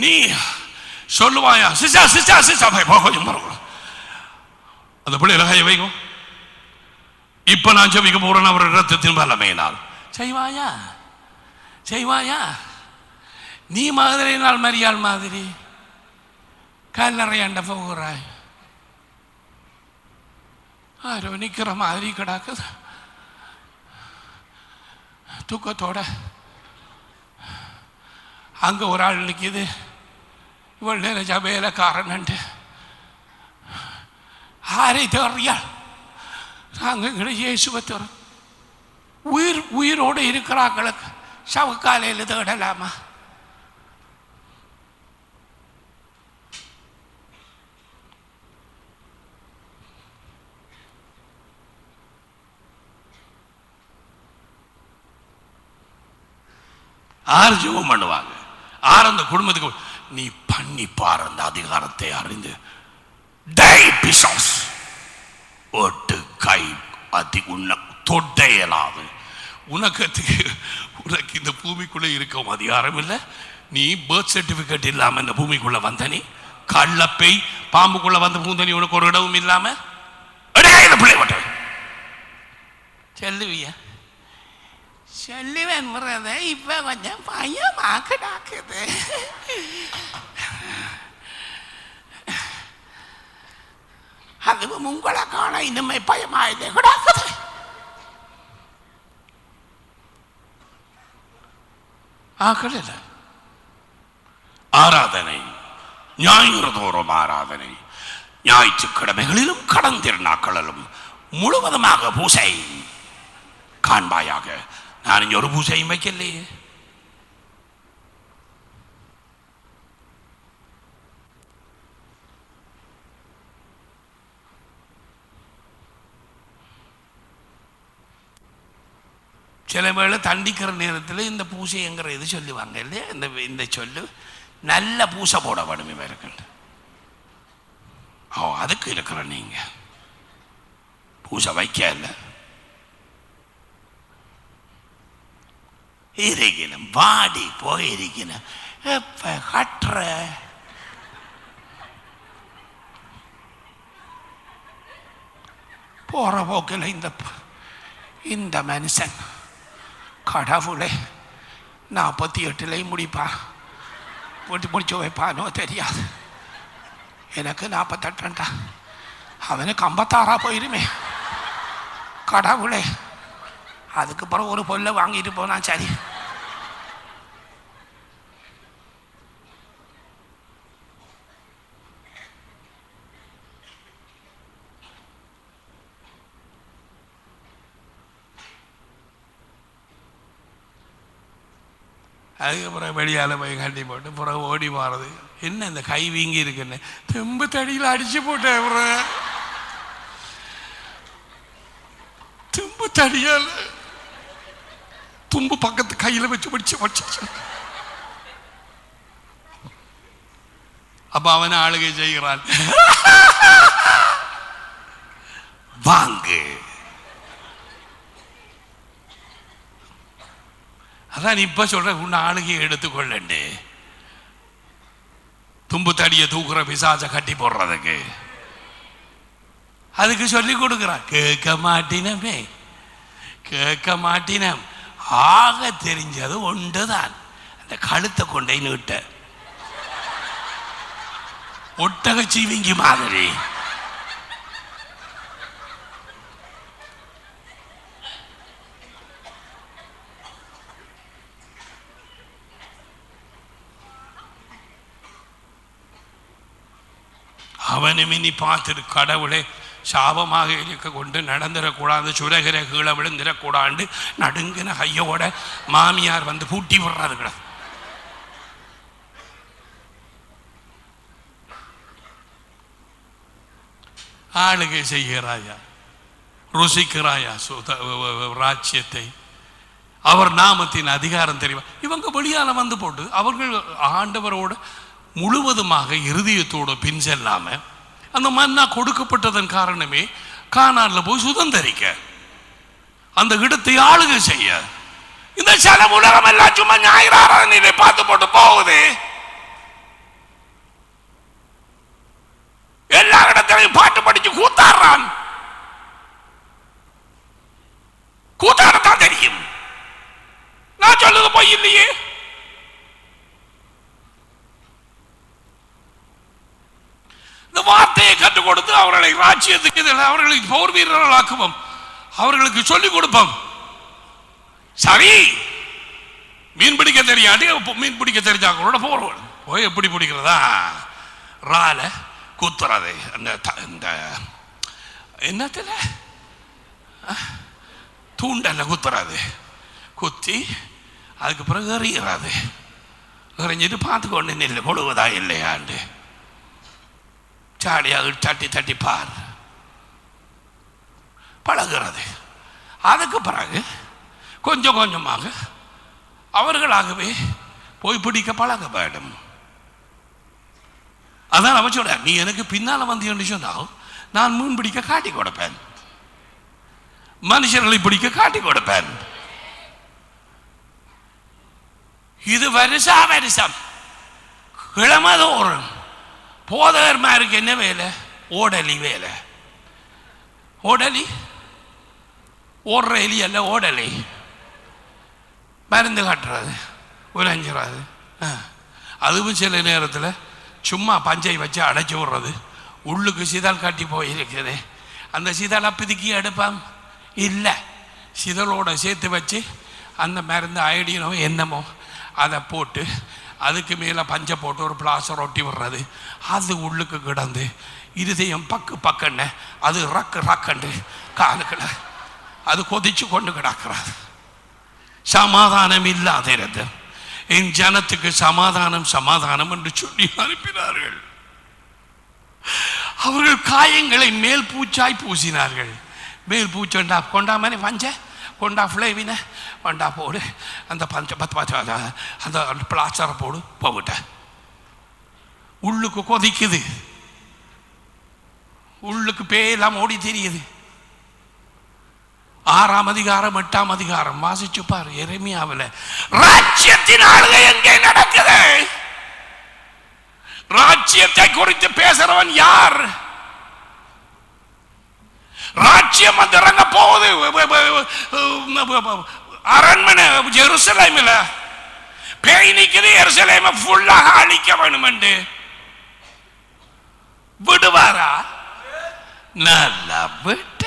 நீ சொல்லுவாயா? சிசா சிசா சிசா கொஞ்சம் அந்த பிள்ளைகளை கையை வைக்கும். இப்ப நான் ஜெபிக்க போறேன் அவர் ரத்தத்தின் வல்லமையினால். செய்வாயா? செய்வாயா? நீ மாதிரி நாள் மரியாள் மாதிரி கல்லறையாண்ட போகிறாய். ஆரோ நிக்கிற மாதிரி கிடக்குது தூக்கத்தோட. அங்க ஒரு ஆள் நிற்கிது, இவள் நேரம் வேலைக்காரன். ஆரை தேறியாள்? நாங்கள் இயேசுவை தேறோம். உயிரோடு இருக்கிறாங்களுக்கு சவுக்காலையில் தேடலாமா? ஆறு ஜெபம் பண்ணுவாங்க. ஆறு அந்த குடும்பத்துக்கு நீ பண்ணி பாரு அந்த அதிகாரத்தை அறிந்து ஒட்டு கை அதி உன்னை தொட்ட இயலாது. உனக்கு இந்த பூமிக்குள்ள இருக்கும் அதிகாரம் இல்லை. நீ பர்த் சர்டிபிகேட் இல்லாம இந்த பூமிக்குள்ள வந்த நீ கள்ளப்பை பாம்புக்குள்ள வந்த பூந்தனி உனக்கு ஒரு இடமும் இல்லாம பிள்ளை மட்டும் செல்லுவியா? சொல்லுவேன் முறத இப்ப கொஞ்சம் பயமாக்குது. அதுவும் உங்களை காண இனிமே பயமாயிலே கிடாக்குது. ஆக்கள் ஆராதனை ஞாயிறு தோறும் ஆராதனை, ஞாயிற்றுக்கிழமைகளிலும் கடன் திருநாட்களிலும் முழுவதுமாக பூசை காண்பாயாக. நான் இங்க ஒரு பூசையும் வைக்கலையே. சில வேளை தண்டிக்கிற நேரத்தில் இந்த பூசைங்கிற இது சொல்லுவாங்க இல்லையா? இந்த சொல்லு நல்ல பூசை போட வேணும் இவர்கள். அதுக்கு இருக்கிற நீங்க பூசை வைக்க இல்லை இருக்கணும், வாடி போயிருக்கணும். எப்ப கட்டுற போற போக்கில் இந்த மனுஷன் கடவுளை 48 முடிப்பா முடிச்சு வைப்பானோ தெரியாது. எனக்கு 48, அவனுக்கு 56 போயிருமே. கடவுளே, அதுக்கு பிறகு ஒரு பொருளை வாங்கிட்டு போனா சரி. அதுக்கப்புறம் வெளியால் போய் கட்டி போட்டு பிறகு ஓடி போகிறது. என்ன இந்த கை வீங்கி இருக்குன்னு தெம்பு தடியில் அடிச்சு போட்டேன். தெம்பு தடியால் தும்பு பக்கத்து கையில் வச்சு படிச்சு அப்ப அவனை ஆளுகை செய்கிறான். வாங்கு. அதான் இப்ப சொல்ற உன்னை ஆளுகையை எடுத்துக்கொள்ளண்டு. தும்பு தடியை தூக்குற பிசாச கட்டி போடுறதுக்கு அதுக்கு சொல்லி கொடுக்கிறான். கேட்க மாட்டினமே, கேட்க மாட்டினம். ஆக தெரிஞ்சது ஒன்றுதான், அந்த கழுத்தை கொண்டை நீட்ட ஒட்டக சீவிங்கி மாதிரி. அவனும் இனி பார்த்துட்டு கடவுளை சாபமாக இருக்க கொண்டு நடந்துடக்கூடாது, சுரகிற கீழே விழுந்துடக்கூடாண்டு நடுங்கின கையோட மாமியார் வந்து பூட்டி விடுறாருங்கள. ஆளுகை செய்கிறாயா, ருசிக்கிறாயா ராஜ்யத்தை? அவர் நாமத்தின் அதிகாரம் தெரியும். இவங்க வெளியால வந்து போட்டு அவர்கள் ஆண்டவரோட முழுவதுமாக இருதயத்தோடு பின் செல்லாம அந்த மன்னா கொடுக்கப்பட்டதன் காரணமே கானான்ல போய் சுதந்தரிக்க, அந்த இடத்தை ஆளுகை செய்ய. இந்த சனம் உலகம் எல்லாம் சும்மா ஞாயிறு ஆராதனையை பார்த்து போட்டு போகுது. எல்லா இடத்திலையும் பாட்டு படிச்சு கூத்தாடுறான். கூத்தாடத்தான் தெரியும். நான் சொல்லுது போய் இல்லையே. இந்த வார்த்தையை கற்றுக் கொடுத்து அவர்களை ராஜ்யத்துக்கு அவர்களை போர் வீரர்களாக்குவோம், அவர்களுக்கு சொல்லிக் கொடுப்போம். சரி, மீன் பிடிக்க தெரியாட்டி மீன் பிடிக்க தெரிஞ்சாங்களோட போறோம். போய் எப்படி பிடிக்கிறதா? ரால குத்துறது, அந்த என்னத்துல தூண்டல குத்துறது, குத்தி அதுக்கு பிறகு எறிகிறது. எறிஞ்சிட்டு பார்த்துக்கொண்டு நெல் கொழுவதா இல்லையாண்டு சாடியாக தட்டி தட்டி பார் பழகிறது. அதுக்கு பிறகு கொஞ்சம் கொஞ்சமாக அவர்களாகவே போய் பிடிக்க பழக வேண்டும். அதான் அவன் சொல்ற, நீ எனக்கு பின்னால வந்து சொன்னால் நான் மீன் பிடிக்க காட்டி கொடுப்பேன், மனுஷர்களை பிடிக்க காட்டி கொடுப்பேன். இது வருஷா வருஷம் கிழமதோறும் போதகர்மாருக்கு என்ன வேலை? ஓடலி வேலை. ஓடலி ஓடுற எலி அல்ல, ஓடலி மருந்து காட்டுறது, உரைஞ்சிடாது. அதுவும் சில நேரத்தில் சும்மா பஞ்சை வச்சு அடைச்சி விடுறது. உள்ளுக்கு சிதல் காட்டி போயிருக்குது, அந்த சிதலை பிதுக்கி எடுப்பான் இல்லை, சிதலோட சேர்த்து வச்சு அந்த மருந்து ஐடியனோ என்னமோ அதை போட்டு அதுக்கு மேலே பஞ்சை போட்டு ஒரு பிளாஸ்டர் ஒட்டி விடுறது. அது உள்ளுக்கு கிடந்து இருதயம் பக்கு பக்கன்னு அது ரக்கு ரக்கண்டு காலுக்களை அது கொதிச்சு கொண்டு கிடக்கிறது. சமாதானம் இல்லாத இருந்து என் ஜனத்துக்கு சமாதானம் சமாதானம் என்று சொல்லி அனுப்பினார்கள். அவர்கள் காயங்களை மேல் பூச்சாய் பூசினார்கள். மேல் பூச்சொண்டா கொண்டா மாதிரி பஞ்ச கொண்டா ஃப்ளேவின கொண்டா போடு, அந்த பஞ்ச அந்த பிளாஸ்டரை போடு போவிட்ட. உள்ளுக்கு கொதிக்குது, உள்ளுக்கு பேயெல்லாம் ஓடி தெரியுது. 6ஆம் அதிகாரம் 8ஆம் அதிகாரம் வாசிச்சு பாரு. எரேமியாவில் ராஜ்யத்தின் ஆளுகை எங்கே நடக்குது? ராஜ்யத்தை குறித்து பேசுறவன் யார்? ராஜ்யம் வந்து இறங்க போகுது. அரண்மனை ஜெருசலேமில் பேய் நிக்குது. எருசலேமை ஃபுல்லாக அழிக்க வேணும் என்று விடுவாரா? நல்லா விட்ட.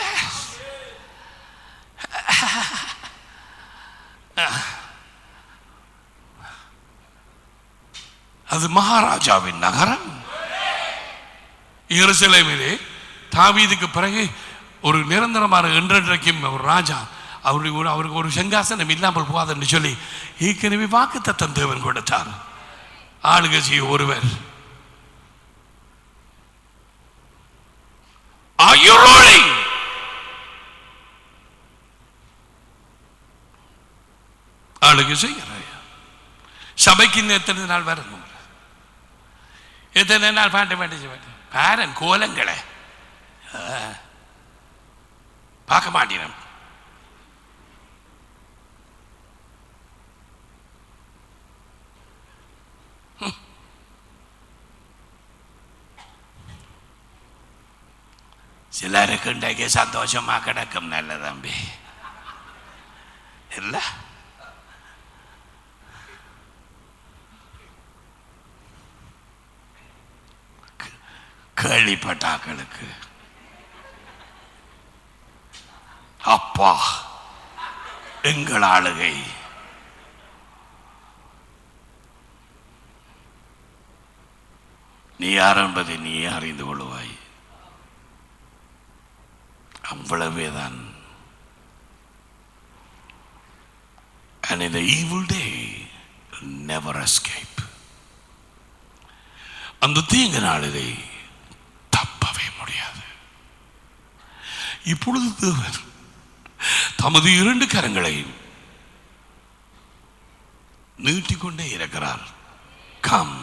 அது மகாராஜாவின் நகரம். எருசலேமிலே தாவீதுக்கு பிறகு ஒரு நிரந்தரமான என்றைக்கும் ஒரு ராஜா, அவருக்கு ஒரு சிங்காசனம் இல்லாமல் போகாதுன்னு சொல்லி ஏற்கனவே வாக்குத்தத்தம் தேவன் கொடுத்தார். ஆளுகை செய்ய ஒருவர். Are you rolling? ஆளுகை செய்கிற சபைக்கு எத்தனை நாள் வரணும்? எத்தனை நாள் பாட்டு பாட்டு பாரன் கோலங்களை பார்க்க மாட்டேன். சிலருக்கு இன்றைக்கு சந்தோஷமா கிடக்கும். நல்ல தம்பி இல்ல, கேள்விப்பட்டாக்களுக்கு அப்பா எங்கள் ஆளுகை நீ யார் என்பதை நீ அறிந்து கொள்வாய். அவ்வளவேதான். And in the evil day never escape. அந்த தீங்கு நாளிலே தப்பவே முடியாது. இப்பொழுது தேவன் தமது 2 கரங்களையும் நீட்டிக்கொண்டே இருக்கிறார். Come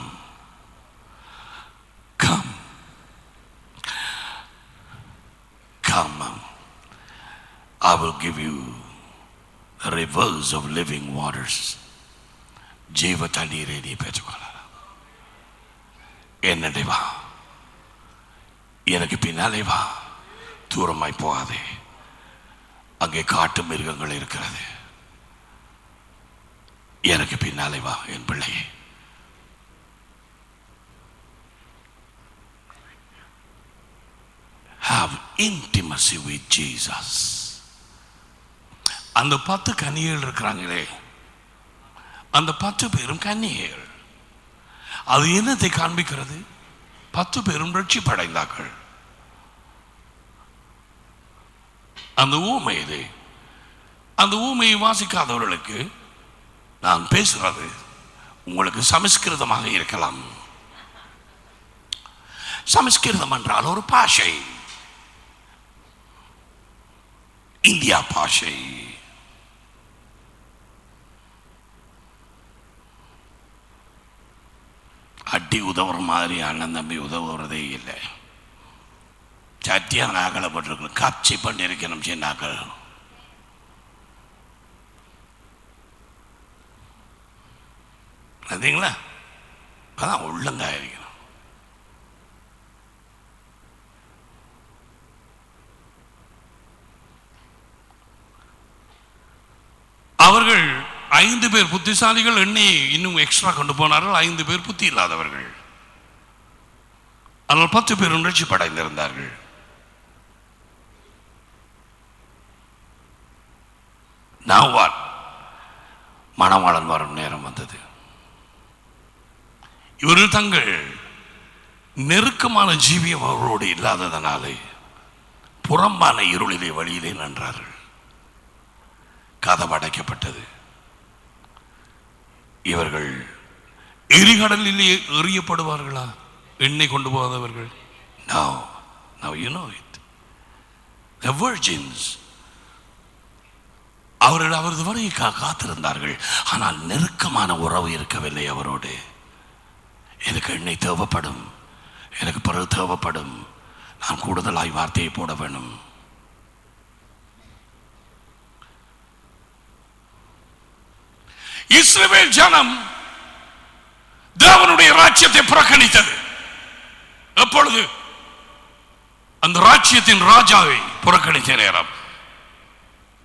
come come, I will give you the rivers of living waters. ஜீவ தண்ணீரை நீ பெற்றுக்கொள்ளலாம். என்னடே வா, எனக்கு பின்னாலே வா, தூரமாய் போகாதே, அங்கே காட்டு மிருகங்கள் இருக்கிறது. எனக்கு பின்னாலே வா என் பிள்ளையே. Have intimacy with Jesus. அந்த 10 கன்னிகைகள் இருக்கிறாங்களே, அந்த 10 பேரும் கன்னிகைகள். அது என்னத்தை காண்பிக்கிறது? 10 பேரும் ரட்சிப்படைந்தார்கள். அந்த ஊமை இது. அந்த ஊமையை வாசிக்காதவர்களுக்கு நான் பேசுறது உங்களுக்கு சமஸ்கிருதமாக இருக்கலாம். சமஸ்கிருதம் என்றால் ஒரு பாஷை, இந்தியா பாஷை. அடி உதவுற மாதிரி அண்ணன் தம்பி உதவுறதே இல்லை. சத்தியாக அகலப்பட்டிருக்க காட்சி பண்ணியிருக்கணும் சின்னாக்கள். பார்த்தீங்களா? அதான் உள்ளங்காயிருக்கணும். அவர்கள் 5 பேர் புத்திசாலிகள், எண்ணி இன்னும் எக்ஸ்ட்ரா கொண்டு போனார்கள். 5 பேர் புத்தி இல்லாதவர்கள். ஆனால் 10 பேரும் ரட்சிப்படைந்திருந்தார்கள். Now what? மணவாளன் வரும் நேரம் வந்தது. இவர்கள் தங்கள் நெருக்கமான ஜீவியம் அவரோடு இல்லாததனாலே புறம்பான இருளிலே வழியிலே நின்றார்கள். கதவு அடைக்கப்பட்டது. இவர்கள் எரிகடலிலே எறியப்படுவார்களா? எண்ணெய் கொண்டு போகாதவர்கள். Now you know it. The virgins. அவர்கள் அவரது வரை காத்திருந்தார்கள். ஆனால் நெருக்கமான உறவு இருக்கவில்லை அவரோடு. எனக்கு எண்ணெய் தேவைப்படும், எனக்கு பிறகு தேவைப்படும், நான் கூடுதலாய் வார்த்தையை போட வேணும். இஸ்ரவேல் ஜனம் தேவனுடைய ராஜ்யத்தை புறக்கணித்தது. எப்பொழுது? அந்த ராஜ்யத்தின் ராஜாவை புறக்கணித்த நேரம்.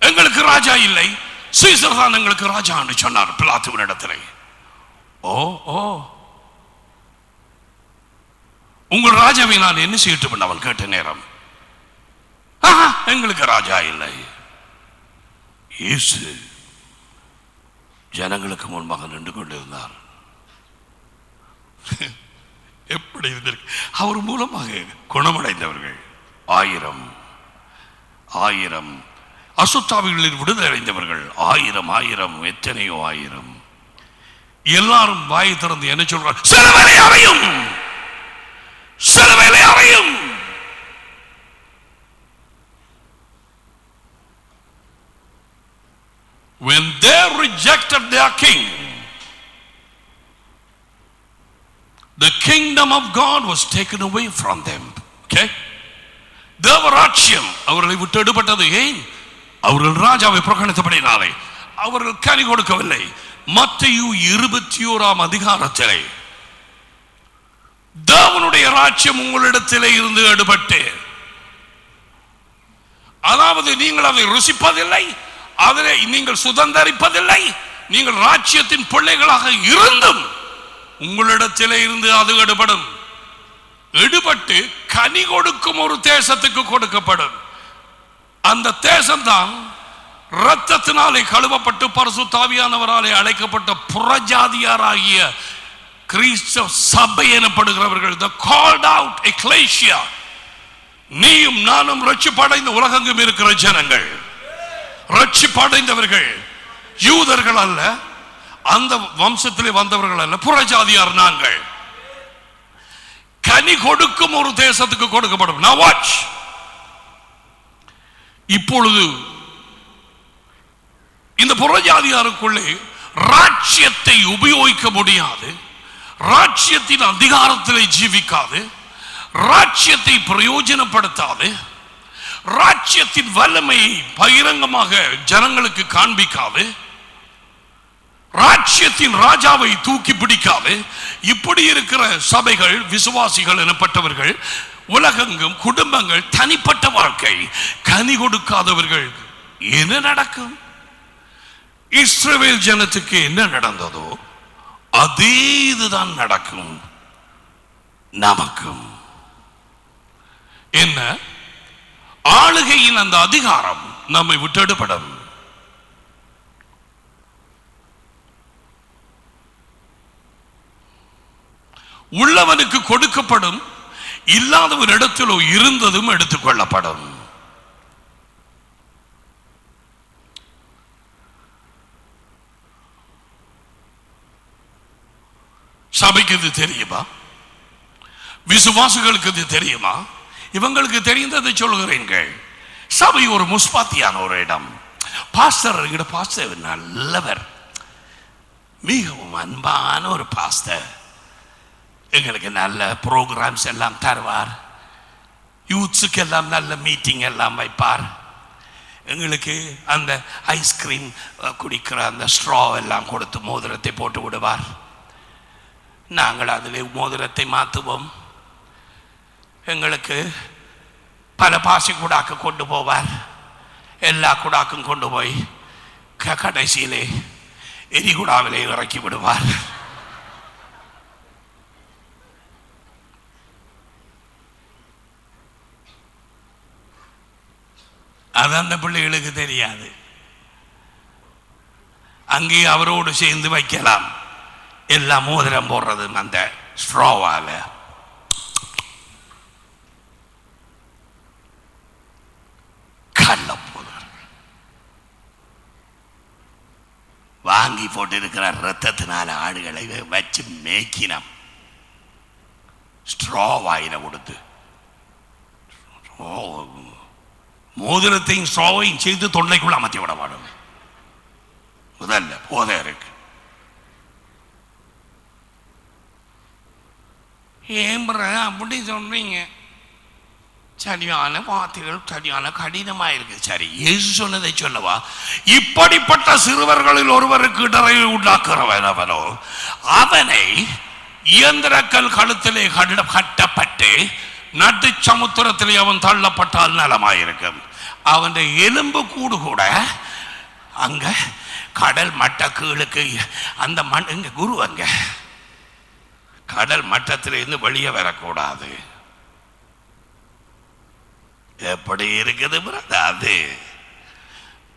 எங்களுக்கு ராஜா இல்லை, சீசர் தான் எங்களுக்கு ராஜா என்று சொன்னார் பிலாத்துவின் இடத்திலே. உங்கள் ராஜாவை நான் என்ன செய்யட்டும் அவன் கேட்ட நேரம். எங்களுக்கு ராஜா இல்லை. இயேசு ஜனங்களுக்கு முன்பாக நின்று கொண்டிருந்தார். எப்படி இருந்திருக்கு? அவர் மூலமாக குணமடைந்தவர்கள் 1000 அசுத்தாவிகளில் விடுதலை அடைந்தவர்கள் 1000 எத்தனையோ 1000. எல்லாரும் வாயை திறந்து என்ன சொல்றார்? சிலுவையிலே அறையும், சிலுவையிலே அறையும். When they rejected their king, the kingdom of God was taken away from them. Okay? தேவராட்சியம் அவர்களை விட்டு எடுபட்டது. ஏன்? அவர்கள் ராஜாவை புறக்கணித்தபடினாலே. அவர்கள் கனி கொடுக்கவில்லை. மத்தேயு 21 அதிகாரத்திலே தேவனுடைய ராஜ்யம் உங்களிடத்திலே இருந்து எடுபட்டு, அதாவது நீங்கள் அதை ருசிப்பதில்லை, அதிலே நீங்கள் சுதந்தரிப்பதில்லை. நீங்கள் ராஜ்யத்தின் பிள்ளைகளாக இருந்தும் உங்களிடத்திலே இருந்து அது எடுபடும். எடுபட்டு கனி கொடுக்கும் ஒரு தேசத்துக்கு கொடுக்கப்படும். அந்த தேசம்தான் இரத்தத்தினாலே கழுவப்பட்டு பரிசுத்த ஆவியானவராலே அழைக்கப்பட்ட புறஜாதியாராகிய கிறிஸ்தவ சபை எனப்படுகிறவர்கள். the called out ecclesia. நீயும் நானும் ரட்சிப்படைந்த உலகெங்கும் இருக்கிற ஜனங்கள், ரட்சிப்படைந்தவர்கள் யூதர்கள் அல்ல, அந்த வம்சத்திலே வந்தவர்கள் அல்ல, புறஜாதியார் நாங்கள். கனி கொடுக்கும் ஒரு தேசத்துக்கு கொடுக்கப்படும். Now watch. இப்பொழுது இந்த புறஜாதியாருக்குள்ளே ராஜ்யத்தை உபயோகிக்க முடியாது, ராஜ்யத்தின் அதிகாரத்திலே ஜீவிக்காது, ராஜ்யத்தை பிரயோஜனப்படுத்தாது, ராஜ்யத்தின் வல்லமையை பகிரங்கமாக ஜனங்களுக்கு காண்பிக்காது, ராஜ்யத்தின் ராஜாவை தூக்கி பிடிக்காது, இப்படி இருக்கிற சபைகள், விசுவாசிகள் எனப்பட்டவர்கள், உலகெங்கும் குடும்பங்கள், தனிப்பட்ட வாழ்க்கை கனி கொடுக்காதவர்கள் என்ன நடக்கும்? இஸ்ரவேல் ஜனத்துக்கு என்ன நடந்ததோ அதே இதுதான் நடக்கும் நமக்கும். என்ன? ஆளுகையின் அந்த அதிகாரம் நம்மை விட்டெடுப்படும். உள்ளவனுக்கு கொடுக்கப்படும், இல்லாதவர் இடத்திலோ இருந்ததும் எடுத்துக் கொள்ளப்படும். சபைக்கு இது தெரியுமா? விசுவாசிகளுக்கு இது தெரியுமா? இவங்களுக்கு தெரிந்ததை சொல்கிறீர்கள். சபை ஒரு முஸ்பாத்தியான ஒரு இடம். பாஸ்டர் நல்லவர், மிகவும் அன்பான ஒரு பாஸ்டர். எங்களுக்கு நல்ல ப்ரோக்ராம்ஸ் எல்லாம் தருவார், யூத்ஸுக்கு எல்லாம் நல்ல மீட்டிங் எல்லாம் வைப்பார். எங்களுக்கு அந்த ஐஸ்கிரீம் குடிக்கிற அந்த ஸ்ட்ரா எல்லாம் கொடுத்து மோதிரத்தை போட்டு விடுவார். நாங்கள் அதில் மோதிரத்தை மாற்றுவோம். எங்களுக்கு பல பாசி கூடாக்கு கொண்டு போவார். எல்லா கூடாக்கும் கொண்டு போய் கடைசியிலே எரிகுடாவிலே இறக்கி விடுவார். அது அந்த பிள்ளைகளுக்கு தெரியாது. அங்கே அவரோடு சேர்ந்து வைக்கலாம். எல்லாம் மோதிரம் போடுறது அந்த ஸ்ட்ராவால. வாங்கி போட்டு இருக்கிற ரத்தத்தினால ஆடுகளை வச்சு மேய்க்கினம். ஸ்ட்ரா வாயில கொடுத்து மோதிரத்தையும் ஸ்ட்ராவையும் செய்து தொண்டைக்குள்ள அமர்த்தி விட மாட்டோம். முதல்ல போதை இருக்கு. ஏன் அப்படி சொல்றீங்க? சரியான வார்த்தைகள், சரியான கடினமா இருக்கு. சரி, இயேசு சொன்னதை சொல்லவா? இப்படிப்பட்ட சிறுவர்களில் ஒருவருக்கு இடரை உண்டாக்குறவன் அவனோ அவனை இயந்திரக்கல் கழுத்திலே கட்டப்பட்டு நடு சமுத்திரத்திலே அவன் தள்ளப்பட்டால் நலமாயிருக்கும். அவன் எலும்பு கூடு கூட அங்க கடல் மட்ட கீழுக்கு அந்த மண் இங்க குரு அங்க கடல் மட்டத்திலிருந்து வெளியே வரக்கூடாது. எப்படி இருக்குது அது?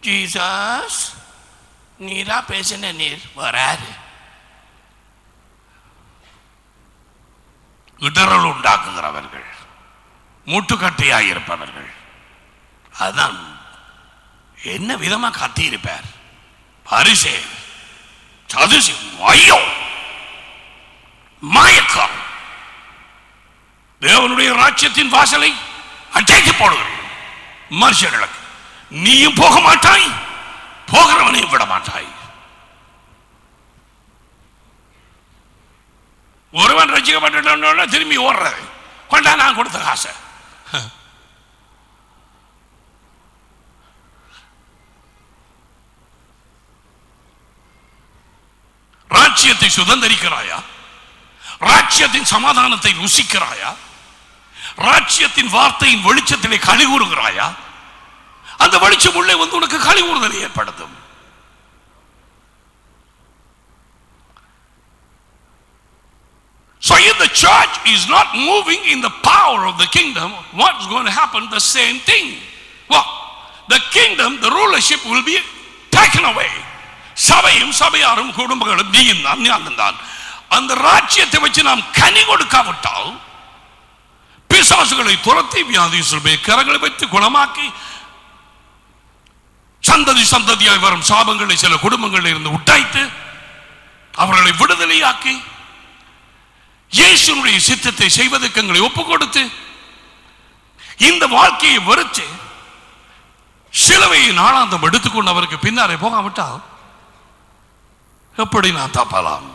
ஜீசஸ் நீரா பேசின நீர் வராது. இடரல் உண்டாக்குகிறவர்கள், மூட்டுக்கட்டையாயிருப்பவர்கள். அதான் என்ன விதமா கத்தியிருப்பார். பரிசே சதுசி ஐயோ மயக்கம், தேவனுடைய ராஜ்யத்தின் வாசலை அடைத்து போடுகிறேன் மனுஷர்களுக்கு. நீயும் போக மாட்டாய், போகிறவனையும் விட மாட்டாய். ஒருவன் ரசிக்கப்பட்டு திரும்பி ஓடுறது, கொண்டா நான் கொடுத்த காசை. ராஜ்யத்தை சுதந்திரிக்கிறாயா? ராஜ்யத்தின் சமாதானத்தை ருசிக்கிறாயா? ராஜ்யத்தின் வார்த்தையின் வெளிச்சத்திலே களி கூறுகிறாயா? அந்த வெளிச்சம் உள்ளே வந்து உனக்கு களி கூறுதலை ஏற்படுத்தும். So if the church is not moving in the power of the kingdom, what's going to happen? The same thing. Well, the kingdom, the rulership will be taken away. சபையும் சபையாரும் குடும்பங்களும் நீயும் தான். அந்த ராஜ்யத்தை வச்சு நாம் கனி கொடுக்காவிட்டால், பிசாசுகளை துரத்தி வியாதியை கரங்களை வைத்து குணமாக்கி சந்ததி சந்ததியாய் வரும் சாபங்களை சில குடும்பங்களில் இருந்து உட்டாய்த்து அவர்களை விடுதலையாக்கி இயேசுனுடைய சித்தத்தை செய்வதற்கு எங்களை ஒப்புக் கொடுத்து இந்த வாழ்க்கையை வெறுத்து சிலுவையை நாளாந்தம் எடுத்துக்கொண்டு அவருக்கு பின்னாலே போகாவிட்டால் எப்படி நான் தப்பலாம்?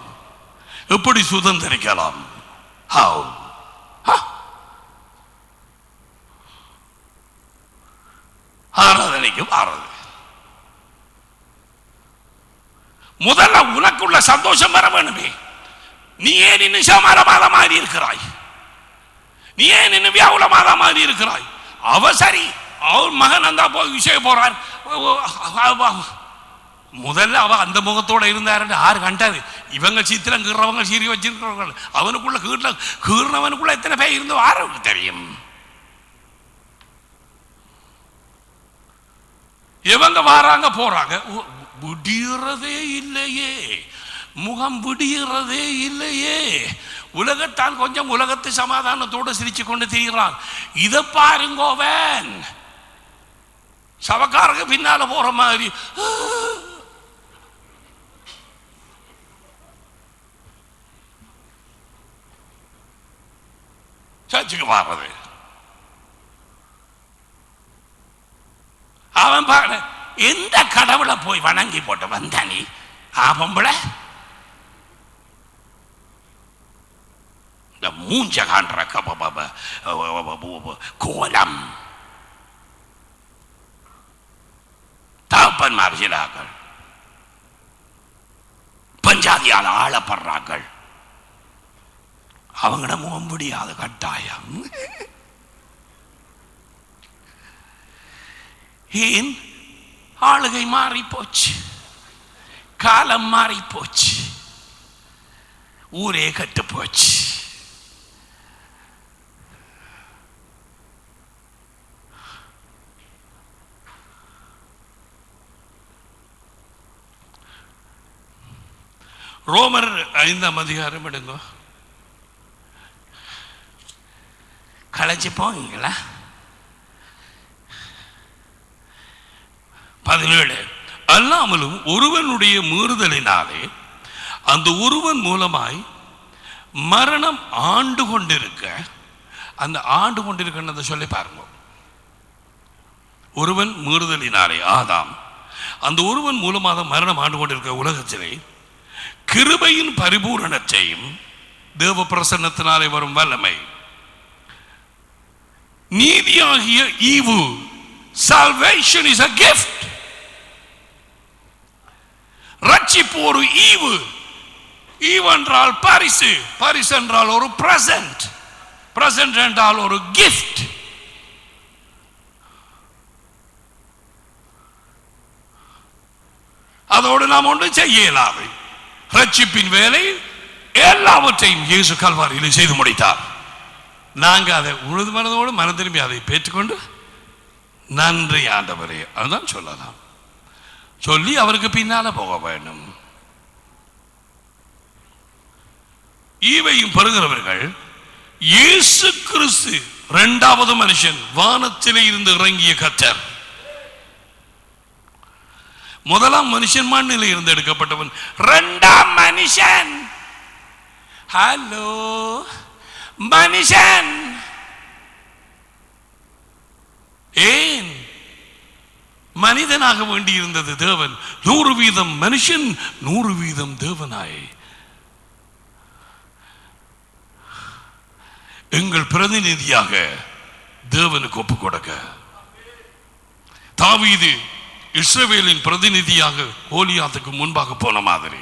எப்படி சுதந்திரிக்கலாம்? How? ஆராதனைக்கு வாரது முதல்ல உனக்குள்ள சந்தோஷம் வர வேணுமே. நீ ஏன் இன்னும் சமாரமாத மாதிரி இருக்கிறாய்? நீ ஏன் இன்னும் வியாகுலமாத மாதிரி இருக்கிறாய்? அவ சரி, அவர் மகன் அந்த போய் விஷயம் போறார். முதல்ல அவ அந்த முகத்தோட இருந்தாரு யாரு கண்டாரு? இவங்க சித்திரம் கீறவங்க சீரி வச்சிருக்கிறவங்க. அவனுக்குள்ள கீறினவனுக்குள்ள எத்தனை பேர் இருந்து யாருக்கு தெரியும்? இவங்க வாராங்க போறாங்க, விடுகிறதே இல்லையே, முகம் விடுகிறதே இல்லையே. உலகத்தான் கொஞ்சம் உலகத்து சமாதானத்தோடு சிரிச்சு கொண்டு திரிகிறான். இதை பாருங்கோவன் சவக்காரங்க பின்னால போற மாதிரி சர்ச்சுக்கு வர்றது. அவன் பாரு எந்த கடவுளை போய் வணங்கி போட்டு வந்தானி பொம்பள இந்த மூஞ்ச காண்ற கோலம் தகப்பன் மார்ஜிலாக்கள் பஞ்சாதியால் ஆளப்படுறார்கள். அவங்கள முக முடியாத கட்டாயம். ஏன் ஆளுகை மாறி போச்சு, காலம் மாறி போச்சு, ஊரே கட்டு போச்சு. ரோமர் 5ஆம் அதிகாரம் எடுங்க. களைச்சு போவீங்களா? 17 அல்லாமலும் ஒருவனுடைய மீறுதலினாலே அந்த ஒருவன் மூலமாய் மரணம் ஆண்டு கொண்டிருக்க, அந்த ஆண்டு கொண்டிருக்க சொல்லி பாருங்க. ஒருவன் மீறுதலினாலே ஆதாம், அந்த ஒருவன் மூலமாக மரணம் ஆண்டு கொண்டிருக்க உலகத்திலே கிருபையின் பரிபூரணத்தையும் தேவ பிரசன்னத்தினாலே வரும் வல்லமை நீதியாகிய ஈவு. Salvation is a gift. ரட்சிப்பு ஒரு ஈவு. ஈவு என்றால் பரிசு, பரிசு என்றால் ஒரு பிரசன்ட், பிரசன்ட் என்றால் ஒரு கிஃப்ட். அதோடு நாம் ஒன்று செய்ய இயலாது. ரட்சிப்பின் வேலை எல்லாவற்றையும் இயேசு கல்வாரியில் செய்து முடித்தார். நாங்கள் அதை உழுது மனதோடு மனம் திரும்பி அதை பெற்றுக்கொண்டு நன்றி ஆண்டவரே அதுதான் சொல்லலாம். சொல்லி அவருக்கு பின்னால போக வேண்டும். ஈவையும் பெறுகிறவர்கள் இயேசு கிறிஸ்து இரண்டாவது மனுஷன், வானத்திலே இருந்து இறங்கிய கர்த்தர். முதலாம் மனுஷன் மண்ணிலே இருந்து எடுக்கப்பட்டவன், இரண்டாம் மனுஷன். ஹலோ மனுஷன். ஏன் மனிதனாக வேண்டி இருந்தது தேவன்? 100% மனுஷன் 100% தேவனாய் எங்கள் பிரதிநிதியாக தேவனுக்கு ஒப்பு கொடுக்க. தாவீது இஸ்ரவேலின் பிரதிநிதியாக கோலியாத்துக்கு முன்பாக போன மாதிரி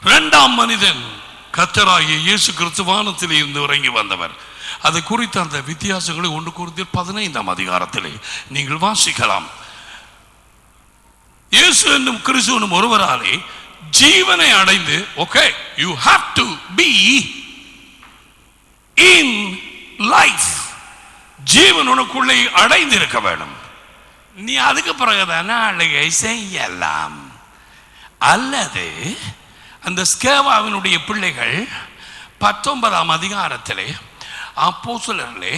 இரண்டாம் மனிதன் கர்த்தராகிய இயேசு கிறிஸ்து வானத்தில் இருந்து இறங்கி வந்தவர். அதை குறித்த அந்த வித்தியாசங்களை 1 கொரிந்தியர் 15ஆம் அதிகாரத்திலே நீங்கள் வாசிக்கலாம். இயேசு என்னும் கிறிஸ்துவனும் ஒருவராலே ஜீவனை அடைந்து, okay, you have to be in life. ஜீவன் உனக்குள்ளே அடைந்து இருக்க வேண்டும். நீ அதுக்கு பிறகுதானே அழுகை செய்யலாம். அல்லது அந்த ஸ்கேவாவினுடைய பிள்ளைகள் 19ஆம் அதிகாரத்திலே அப்போஸ்தலர்களே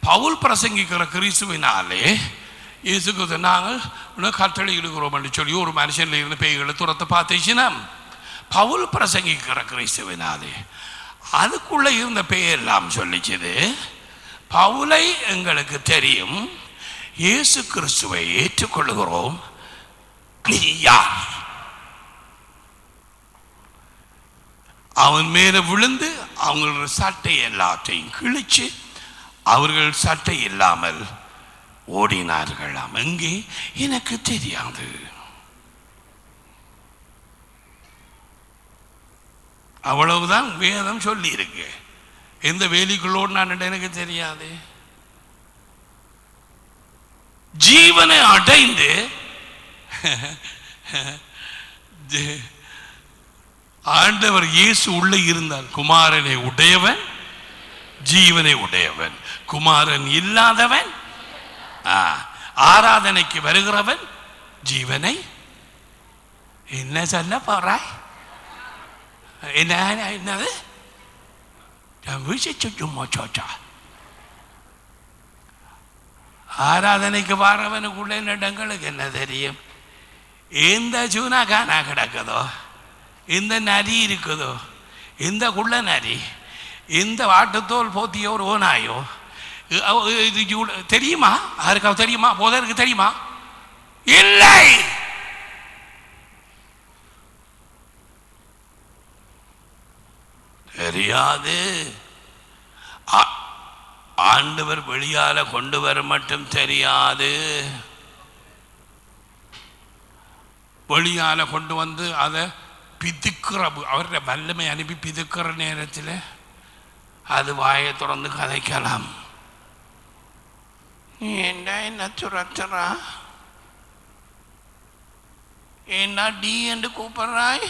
பவுல் பிரசங்கிக்கிற கிறிஸ்துவினாலே இயேசுக்கு நாங்கள் கட்டளை இடுகிறோம் என்று சொல்லி ஒரு மனுஷன்ல இருந்து பேய்களை துரத்த பார்த்துச்சுன்னா, பவுல் பிரசங்கிக்கிற கிறிஸ்துவினாலே அதுக்குள்ள இருந்த பேயெல்லாம் சொல்லிச்சுது, பவுலை எங்களுக்கு தெரியும், இயேசு கிறிஸ்துவை ஏற்றுக்கொள்கிறோம். நீ யார்? அவன் மேல விழுந்து அவங்களோட சட்டை எல்லாத்தையும் கிழிச்சு அவர்கள் சட்டை இல்லாமல் ஓடினார்களாம். எங்கே? எனக்கு தெரியாது. அவ்வளவுதான் வேதம் சொல்லி இருக்கு. எந்த வேலிக்குள்ளோடு நான் எனக்கு தெரியாது. ஜீவனை அடைந்து ஆண்டவர் இயேசு உள்ளே இருந்தால் குமாரனை உடையவன் ஜீவனை உடையவன், குமாரன் இல்லாதவன் ஆராதனைக்கு வருகிறவன் ஜீவனை என்ன சொல்ல போறாய்? என்னது? ஆராதனைக்கு வாரவனுக்குள்ள இடங்களுக்கு என்ன தெரியும்? எந்த சூனாக்கானா கிடக்குதோ, எந்த நரி இருக்குதோ, எந்த குள்ள நரி, எந்த வாட்டுத்தோல் போத்திய ஒரு ஓனாயோ தெரியுமா? யாருக்காவது தெரியுமா? போதருக்கு தெரியுமா? இல்லை. தெரியாது. ஆண்டவர் வெளியால கொண்டு வர மட்டும் தெரியாது. வெளியால கொண்டு வந்து அதை பிதுக்கிற அவருடைய வல்லமை அனுப்பி பிதுக்கிற நேரத்தில் அது வாயை திறந்து கதைக்கலாம். என்ன துரத்துறா? என்ன டி என்று கூப்பிடுறாய்?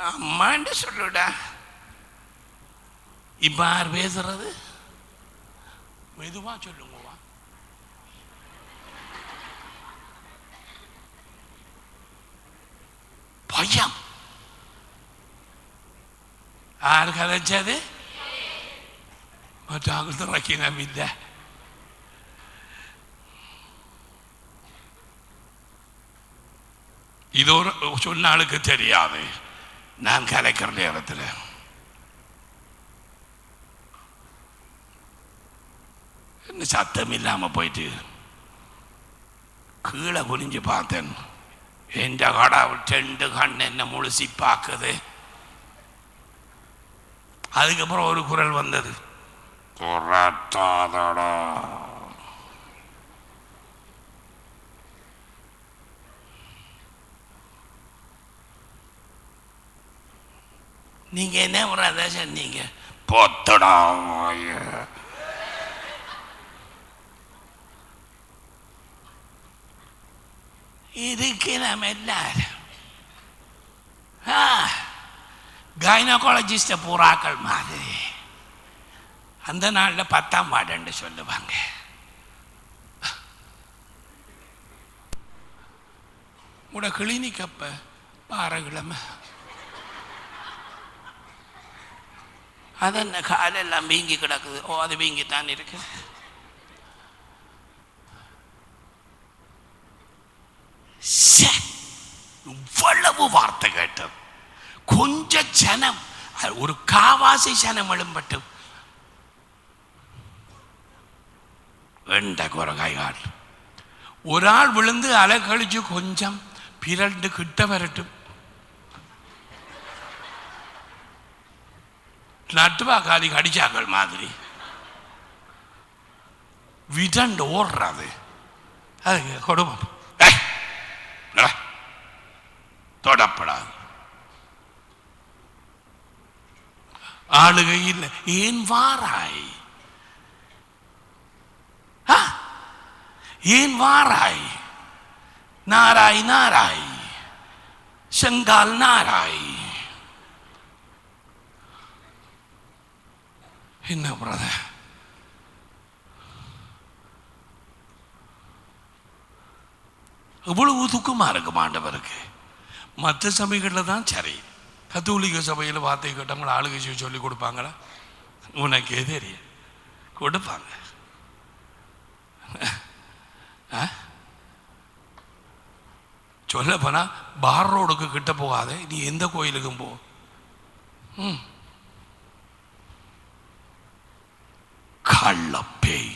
அம்மாண்டு சொல்லுடா. இப்ப யார் பேசுறது? மெதுவா சொல்லுங்கவா. பயம். யார் கதைச்சது? மற்றாங்க திறக்கினம் இல்லை. இது ஒரு சொன்ன ஆளுக்கு தெரியாது. நான் கலைக்கிற நேரத்தில் என்ன சத்தம் இல்லாம போயிட்டு கீழே குனிஞ்சு பார்த்தேன். எந்த கடவுள் 2 கண் என்ன முழுசி பார்க்குது. அதுக்கப்புறம் ஒரு குரல் வந்தது, துரத்தாதடா. நீங்க என்ன ஒரு சொன்னீங்க? பொத்தடா. இதுக்கு நம்ம எல்லாரும் கைனகாலஜிஸ்ட பூராக்கள் மாதிரி அந்த நாளில் 10ஆம் வார்டுன்னு சொல்லுவாங்க. உட கிளினிக் அப்ப பாரகிழமை அதென்ன காலெல்லாம் வீங்கி கிடக்குது. ஓ, அது வீங்கித்தான் இருக்குது. இவ்வளவு வார்த்தை கேட்டோம். கொஞ்ச ஜனம், ஒரு காவாசி ஜனம் எழும்பட்டும். வெண்ட குரகாய்கால் ஒரு ஆள் விழுந்து அலை கழிச்சு கொஞ்சம் பிறண்டு கிட்ட வரட்டும். நட்டுவா காலி கடிச்சாக்கள் மாதிரி விடண்டு ஓடுறது. அது கொடுமை. தொடப்படாது. ஆளுகை இல்லை. ஏன் வாராய்? ஏன் வாராய்? நாராய் நாராய், செங்கால் நாராய். என்ன பிரதர்? இவ்வளவு துக்கமா இருக்கு ஆண்டவருக்கு. மற்ற சபைகளில் தான் சரி. கத்தோலிக்க சபையில் வார்த்தை கேட்டவங்களை ஆளுகை சொல்லி கொடுப்பாங்களா? உனக்கே தெரியும், கொடுப்பாங்க. சொல்ல போனா பார் ரோடுக்கு கிட்ட போகாத, நீ எந்த கோயிலுக்கும் போ. கள்ள பேய்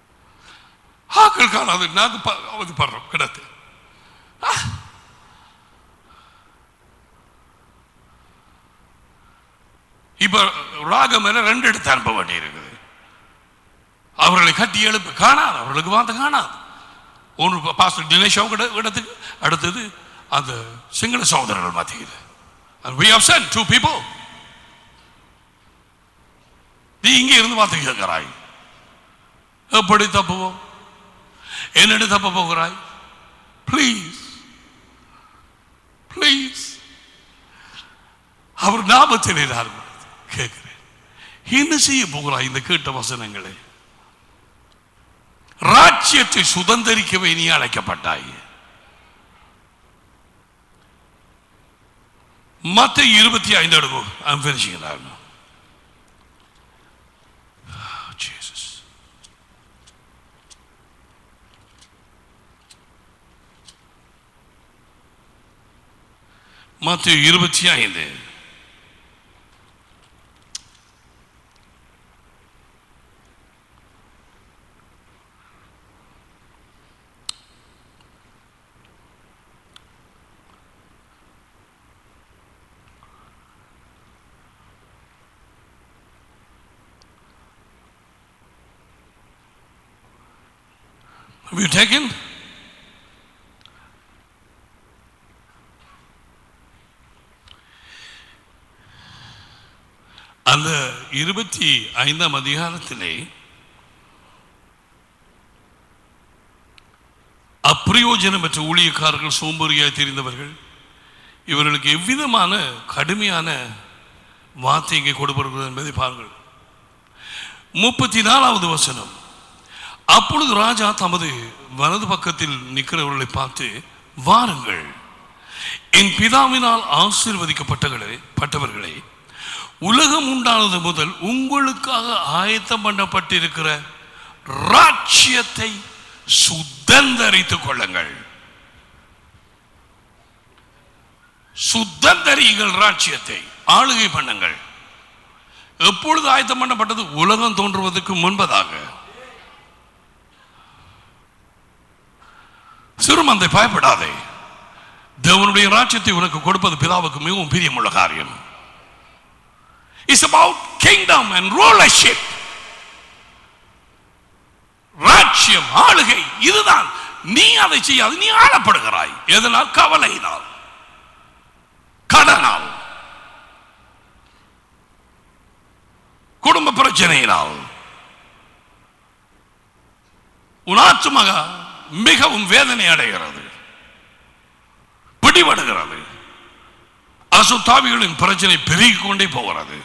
ஆக்கள் காணாது, நாங்கள் அவதிப்படுறோம் கிடத்து. இப்ப ராகம் என 2 எடுத்து அனுப்ப வேண்டி இருக்குது. அவர்களை கட்டி எழுப்பு காணாது, அவர்களுக்கு வார்த்தை காணாது. ஒன்று பாஸ்டர் தினேஷ் அவங்க இடத்துக்கு, அடுத்தது அந்த சிங்கள சகோதரர்கள் மாத்திக்குது. We have sent 2 people. நீ இங்கே இருந்து வார்த்தை கேட்கிறாய், எப்படி தப்புவோம்? என்னென்னு தப்ப போகிறாய்? பிளீஸ் பிளீஸ், அவர் நாமத்திலே நான் கேட்கிறேன், என்ன செய்ய போகிறாய்? இந்த கேட்ட வசனங்களை ராஜ்யத்தை சுதந்திரிக்கவே நீ அழைக்கப்பட்டாய். மத்தேயு 25 எடுக்கும். I'm finishing it now. Jesus. மத்தேயு 25. Have you taken? அந்த 25ஆம் அதிகாரத்திலே அப்பிரயோஜனமற்ற ஊழியக்காரர்கள், சோம்பேறியாய் தெரிந்தவர்கள், இவர்களுக்கு எவ்விதமான கடுமையான வார்த்தை இங்கே கொடுப்படுகிறது என்பதை பாருங்கள். 34வது வசனம். அப்பொழுது ராஜா தமது வலது பக்கத்தில் நிற்கிறவர்களை பார்த்து, வாருங்கள், என் பிதாவினால் ஆசீர்வதிக்கப்பட்டவர்களே, உலகம் உண்டானது முதல் உங்களுக்காக ஆயத்தம் பண்ணப்பட்டிருக்கிற ராஜ்யத்தை சுதந்தரித்துக் கொள்ளுங்கள். சுதந்தரியுங்கள், ராஜ்யத்தை ஆளுகை பண்ணுங்கள். எப்பொழுது ஆயத்தம் பண்ணப்பட்டது? உலகம் தோன்றுவதற்கு முன்பதாக. சிறுமந்தை, பயப்படாதே, தேவனுடைய ராஜ்யத்தை உனக்கு கொடுப்பது பிதாவுக்கு மிகவும் பிரியமுள்ள காரியம். It's about kingdom and rulership. ராஜ்யம், ஆளுகை, இதுதான். நீ அதை செய்யாது, நீ ஆளப்படுகிறாய். எதனால்? கவலையினால், கடனால், குடும்ப பிரச்சனையினால். உன் ஆத்துமா மிகவும் வேதனை அடைகிறது, பிடிபடுகிறது. அசுத்தாவிகளின் பிரச்சனை பெருகிக் கொண்டே போகிறது.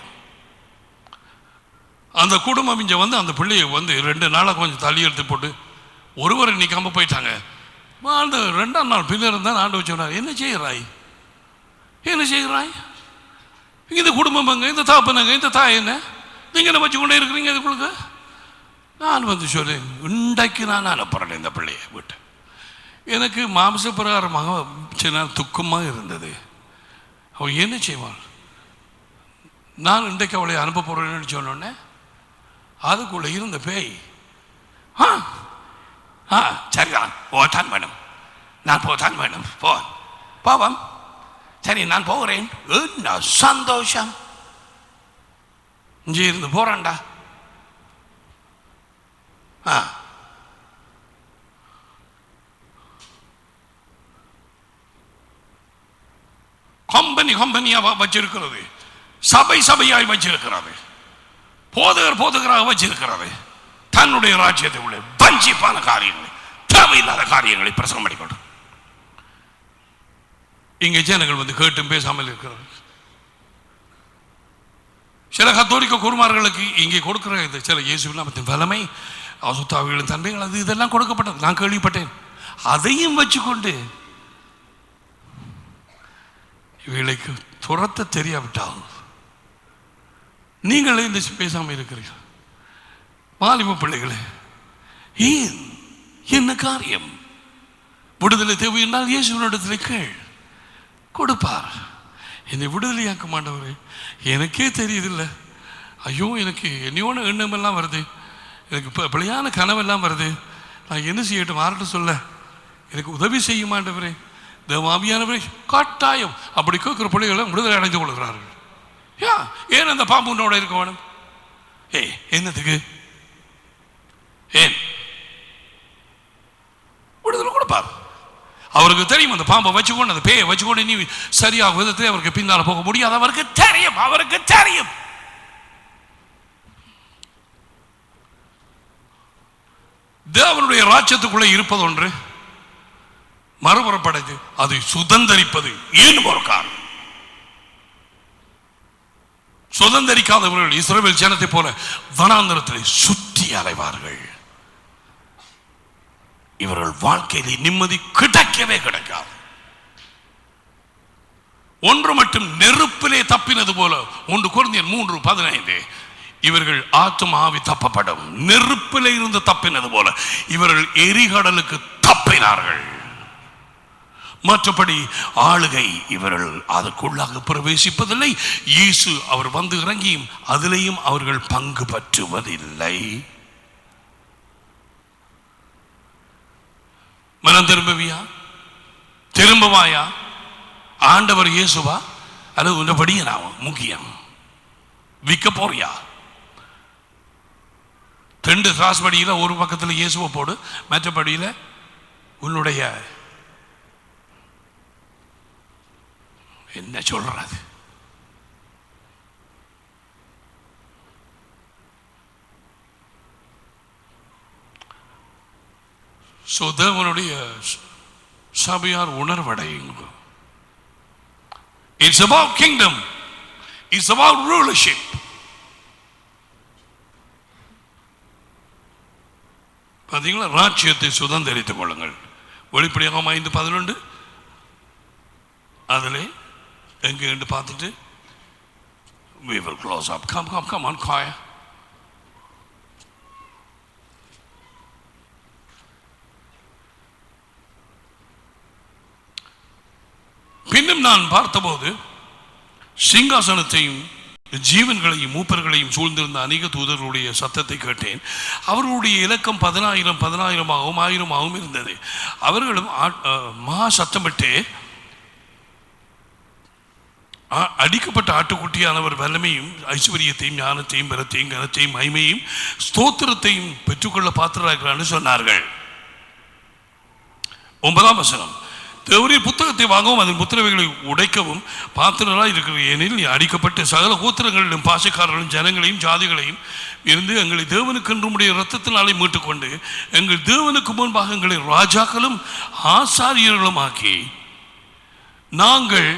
அந்த குடும்பம் இங்க வந்து அந்த பிள்ளையை வந்து 2 நாளா கொஞ்சம் தள்ளி எடுத்து போட்டு ஒருவரை நிக்காம போயிட்டாங்க. அந்த 2ஆம் நாள் பின்னர் தான் ஆண்டவர் சொன்னார், என்ன செய்கிறாய், என்ன செய்கிறாய்? இந்த குடும்பம் எங்க, இந்த தாப்பனங்க, இந்த தாய் என்ன, நீங்க என்ன வச்சு கொண்டே இருக்கிறீங்க இதுக்குள்ள? நான் வந்து சொல்றேன், இன்றைக்கு நான் அனுப்புறேன் இந்த பிள்ளையை விட்டு. எனக்கு மாம்ச பிரகாரமாக சின்ன துக்கமாக இருந்தது. அவள் என்ன செய்வாள்? நான் இன்றைக்கு அவளை அனுப்ப போறேன்னு சொன்னோடனே அதுக்குள்ள இருந்த பேய், சரிதான், போத்தான் வேணும், நான் போத்தான் வேணும், போவோம், சரி நான் போகிறேன். என்ன சந்தோஷம், இங்கே இருந்து போறான்டா. கம்பெனியா வச்சிருக்கிறது, சபையாய் வச்சிருக்கிறது, போதகராக வச்சிருக்கிறது. தன்னுடைய ராஜ்யத்தை உள்ள வஞ்சிப்பான காரியங்களை, தேவையில்லாத காரியங்களை பிரசங்கம் பண்ணிக்கொண்டு இங்கே ஜனங்கள் வந்து கேட்டும் பேசாமல் இருக்கிறார்கள். சில கத்தோலிக்க குருமார்களுக்கு இங்கே கொடுக்கிற இந்த சில இயேசு நாமத்தின் வல்லமை, அசுத்தாவிகளின் தன்மைகள், அது இதெல்லாம் கொடுக்கப்பட்டது, நான் கேள்விப்பட்டேன். அதையும் வச்சுக்கொண்டு இவர்களுக்கு துரத்த தெரியாவிட்டால் நீங்களே இந்த பேசாமல் இருக்கிறீர்கள். வாலிப பிள்ளைகளே, ஏன், என்ன காரியம்? விடுதலை தேவை என்றால் இயேசுவினிடத்தில் கேள், கொடுப்பார். என்னை விடுதலையாக்க மாட்டவரே, எனக்கே தெரியுதில்லை. ஐயோ, எனக்கு என்னையோட எண்ணமெல்லாம் வருது, எனக்கு பிள்ளையான கனவெல்லாம் வருது, நான் என்ன செய்யட்டும்? யார்கிட்ட சொல்ல? எனக்கு உதவி செய்ய மாட்டவரே, தேவாவியானவரே. கட்டாயம் அப்படி கேட்கிற பிள்ளைகளை விடுதலை அடைந்து கொள்கிறார்கள். ஏன் அந்த பாம்பு உன்னோட இருக்க வேணும்? என்னத்துக்கு? ஏன் விடுதலை கொடுப்பார். அவருக்கு தெரியும் அந்த பாம்பை வச்சுக்கொண்டு, அந்த பேயை வச்சுக்கொண்டு நீ சரியாக விதத்தில் அவருக்கு பின்னால போக முடியாது. அவருக்கு தெரியும், அவருக்கு தெரியும். தேவனுடைய ராஜ்யத்துக்குள்ளே இருப்பது ஒன்று, மறுபுறப்படைந்து அதை சுதந்தரிப்பது ஏன் ஒரு காரணம். சுதந்தரிக்காதவர்கள் இஸ்ரவேல் ஜனத்தை போல வனாந்தரத்தில் சுற்றி அலைவார்கள். இவர்கள் வாழ்க்கையில் நிம்மதி கிடைக்கவே கிடைக்காது. ஒன்று மட்டும் நெருப்பிலே தப்பினது போல, 1 கொரிந்தியர் 3:15, இவர்கள் ஆத்துமாவி தப்பப்படும். நெருப்பிலே இருந்து தப்பினது போல இவர்கள் எரிகடலுக்கு தப்பினார்கள். மற்றபடி ஆளுகை இவர்கள் அதற்குள்ளாக பிரவேசிப்பதில்லை. இயேசு அவர் வந்து இறங்கியும் அதிலேயும் அவர்கள் பங்கு பற்றுவதில்லை. மனம் திரும்பவியா? திரும்பவாயா? ஆண்டவர் இயேசுவா அல்லது உன்னபடியே நான் முக்கியம் விற்க போறியா? 2 திராஸ்படியில் ஒரு பக்கத்தில் இயேசுவை போடு, மற்றபடியில் உன்னுடைய என்ன சொல்றது? தேவனுடைய சபையார் உணர்வடையுங்க. It's about kingdom. It's about rulership. பார்த்தீங்களா? ராஜ்யத்தை சுதந்திரித்துக் கொள்ளுங்கள். வெளிப்படையாக 5:11 அதிலே எங்கே என்று பார்த்துட்டு we will close up. Come on, choir. பின்னும் நான் பார்த்தபோது சிங்காசனத்தையும் ஜீவன்களையும் மூப்பர்களையும் சூழ்ந்திருந்த அநேக தூதர்களுடைய சத்தத்தை கேட்டேன். அவர்களுடைய இலக்கம் 10,000 1000 இருந்தது. அவர்களும் மகா சத்தமிட்டு, அடிக்கப்பட்ட ஆட்டுக்குட்டியானவர் வல்லமையும் ஐஸ்வர்யத்தையும் ஞானத்தையும் பலத்தையும் கனத்தையும் மகிமையும் ஸ்தோத்திரத்தையும் பெற்றுக்கொள்ள பாத்திரராகிறான்னு சொன்னார்கள். 9ஆம் வசனம், தேவரீர் புத்தகத்தை வாங்கவும் அதன் முத்திரவைகளை உடைக்கவும் பாத்திரராக இருக்கிற, ஏனில் அடிக்கப்பட்ட சகல கோத்திரங்களிலும் பாசக்காரர்களும் ஜனங்களையும் ஜாதிகளையும் இருந்து எங்களை தேவனுக்கு உம்முடைய இரத்தத்தினாலே மீட்டுக்கொண்டு எங்கள் தேவனுக்கு முன்பாக எங்களை ராஜாக்களும் ஆசாரியர்களும் ஆக்கி நாங்கள்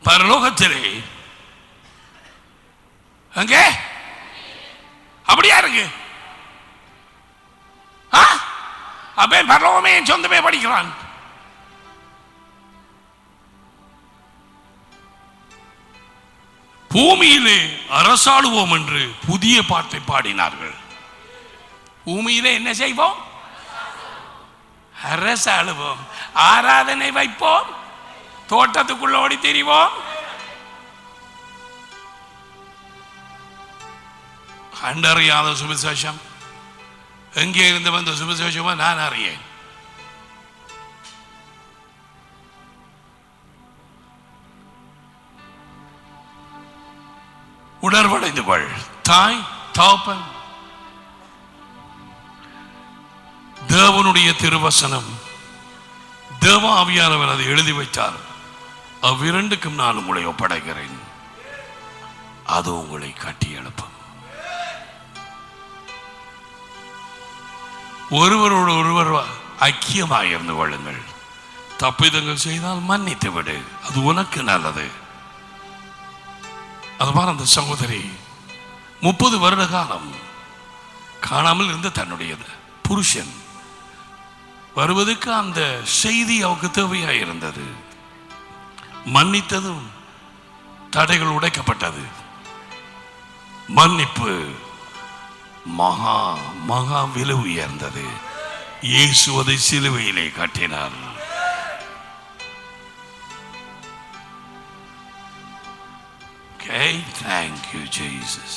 பரலோகத்திலே அங்கே அப்படியா இருக்கு. அப்பே பரலோகமே என் சொந்தமே படிக்கிறான். பூமியிலே அரசாளுவோம் என்று புதிய பாட்டை பாடினார்கள். பூமியிலே என்ன செய்வோம்? அரசாளுவோம், ஆராதனை வைப்போம், தோட்டத்துக்குள்ள ஓடி திரிவோம். கண்டறியாத சுவிசேஷம் எங்கே இருந்து வந்த சுவிசேஷமா நான் அறியேன். உணர்வடைந்து கொள். தாய் தகப்பன் தேவனுடைய திருவசனம், தேவ ஆவியானவர் அதை எழுதி வைத்தார். அவ்விரண்டுக்கும் நான் உங்களை ஒப்படைக்கிறேன், அது உங்களை கட்டி எழுப்பும். ஒருவரோடு ஒருவர் ஐக்கியமாக இருந்து கொள்ளுங்கள். தப்பிதங்கள் செய்தால் மன்னித்து விடு, அது உனக்கு நல்லது. அதுமாதிரி அந்த சகோதரி 30 வருட காலம் காணாமல் இருந்த தன்னுடைய புருஷன் வருவதற்கு அந்த செய்தி அவருக்கு தேவையாக இருந்தது. மன்னித்ததும் தடைகள் உடைக்கப்பட்டது. மன்னிப்பு மகா மகா விலை உயர்ந்தது. இயேசு அதை சிலுவையிலே கட்டினார். Okay, thank you, Jesus.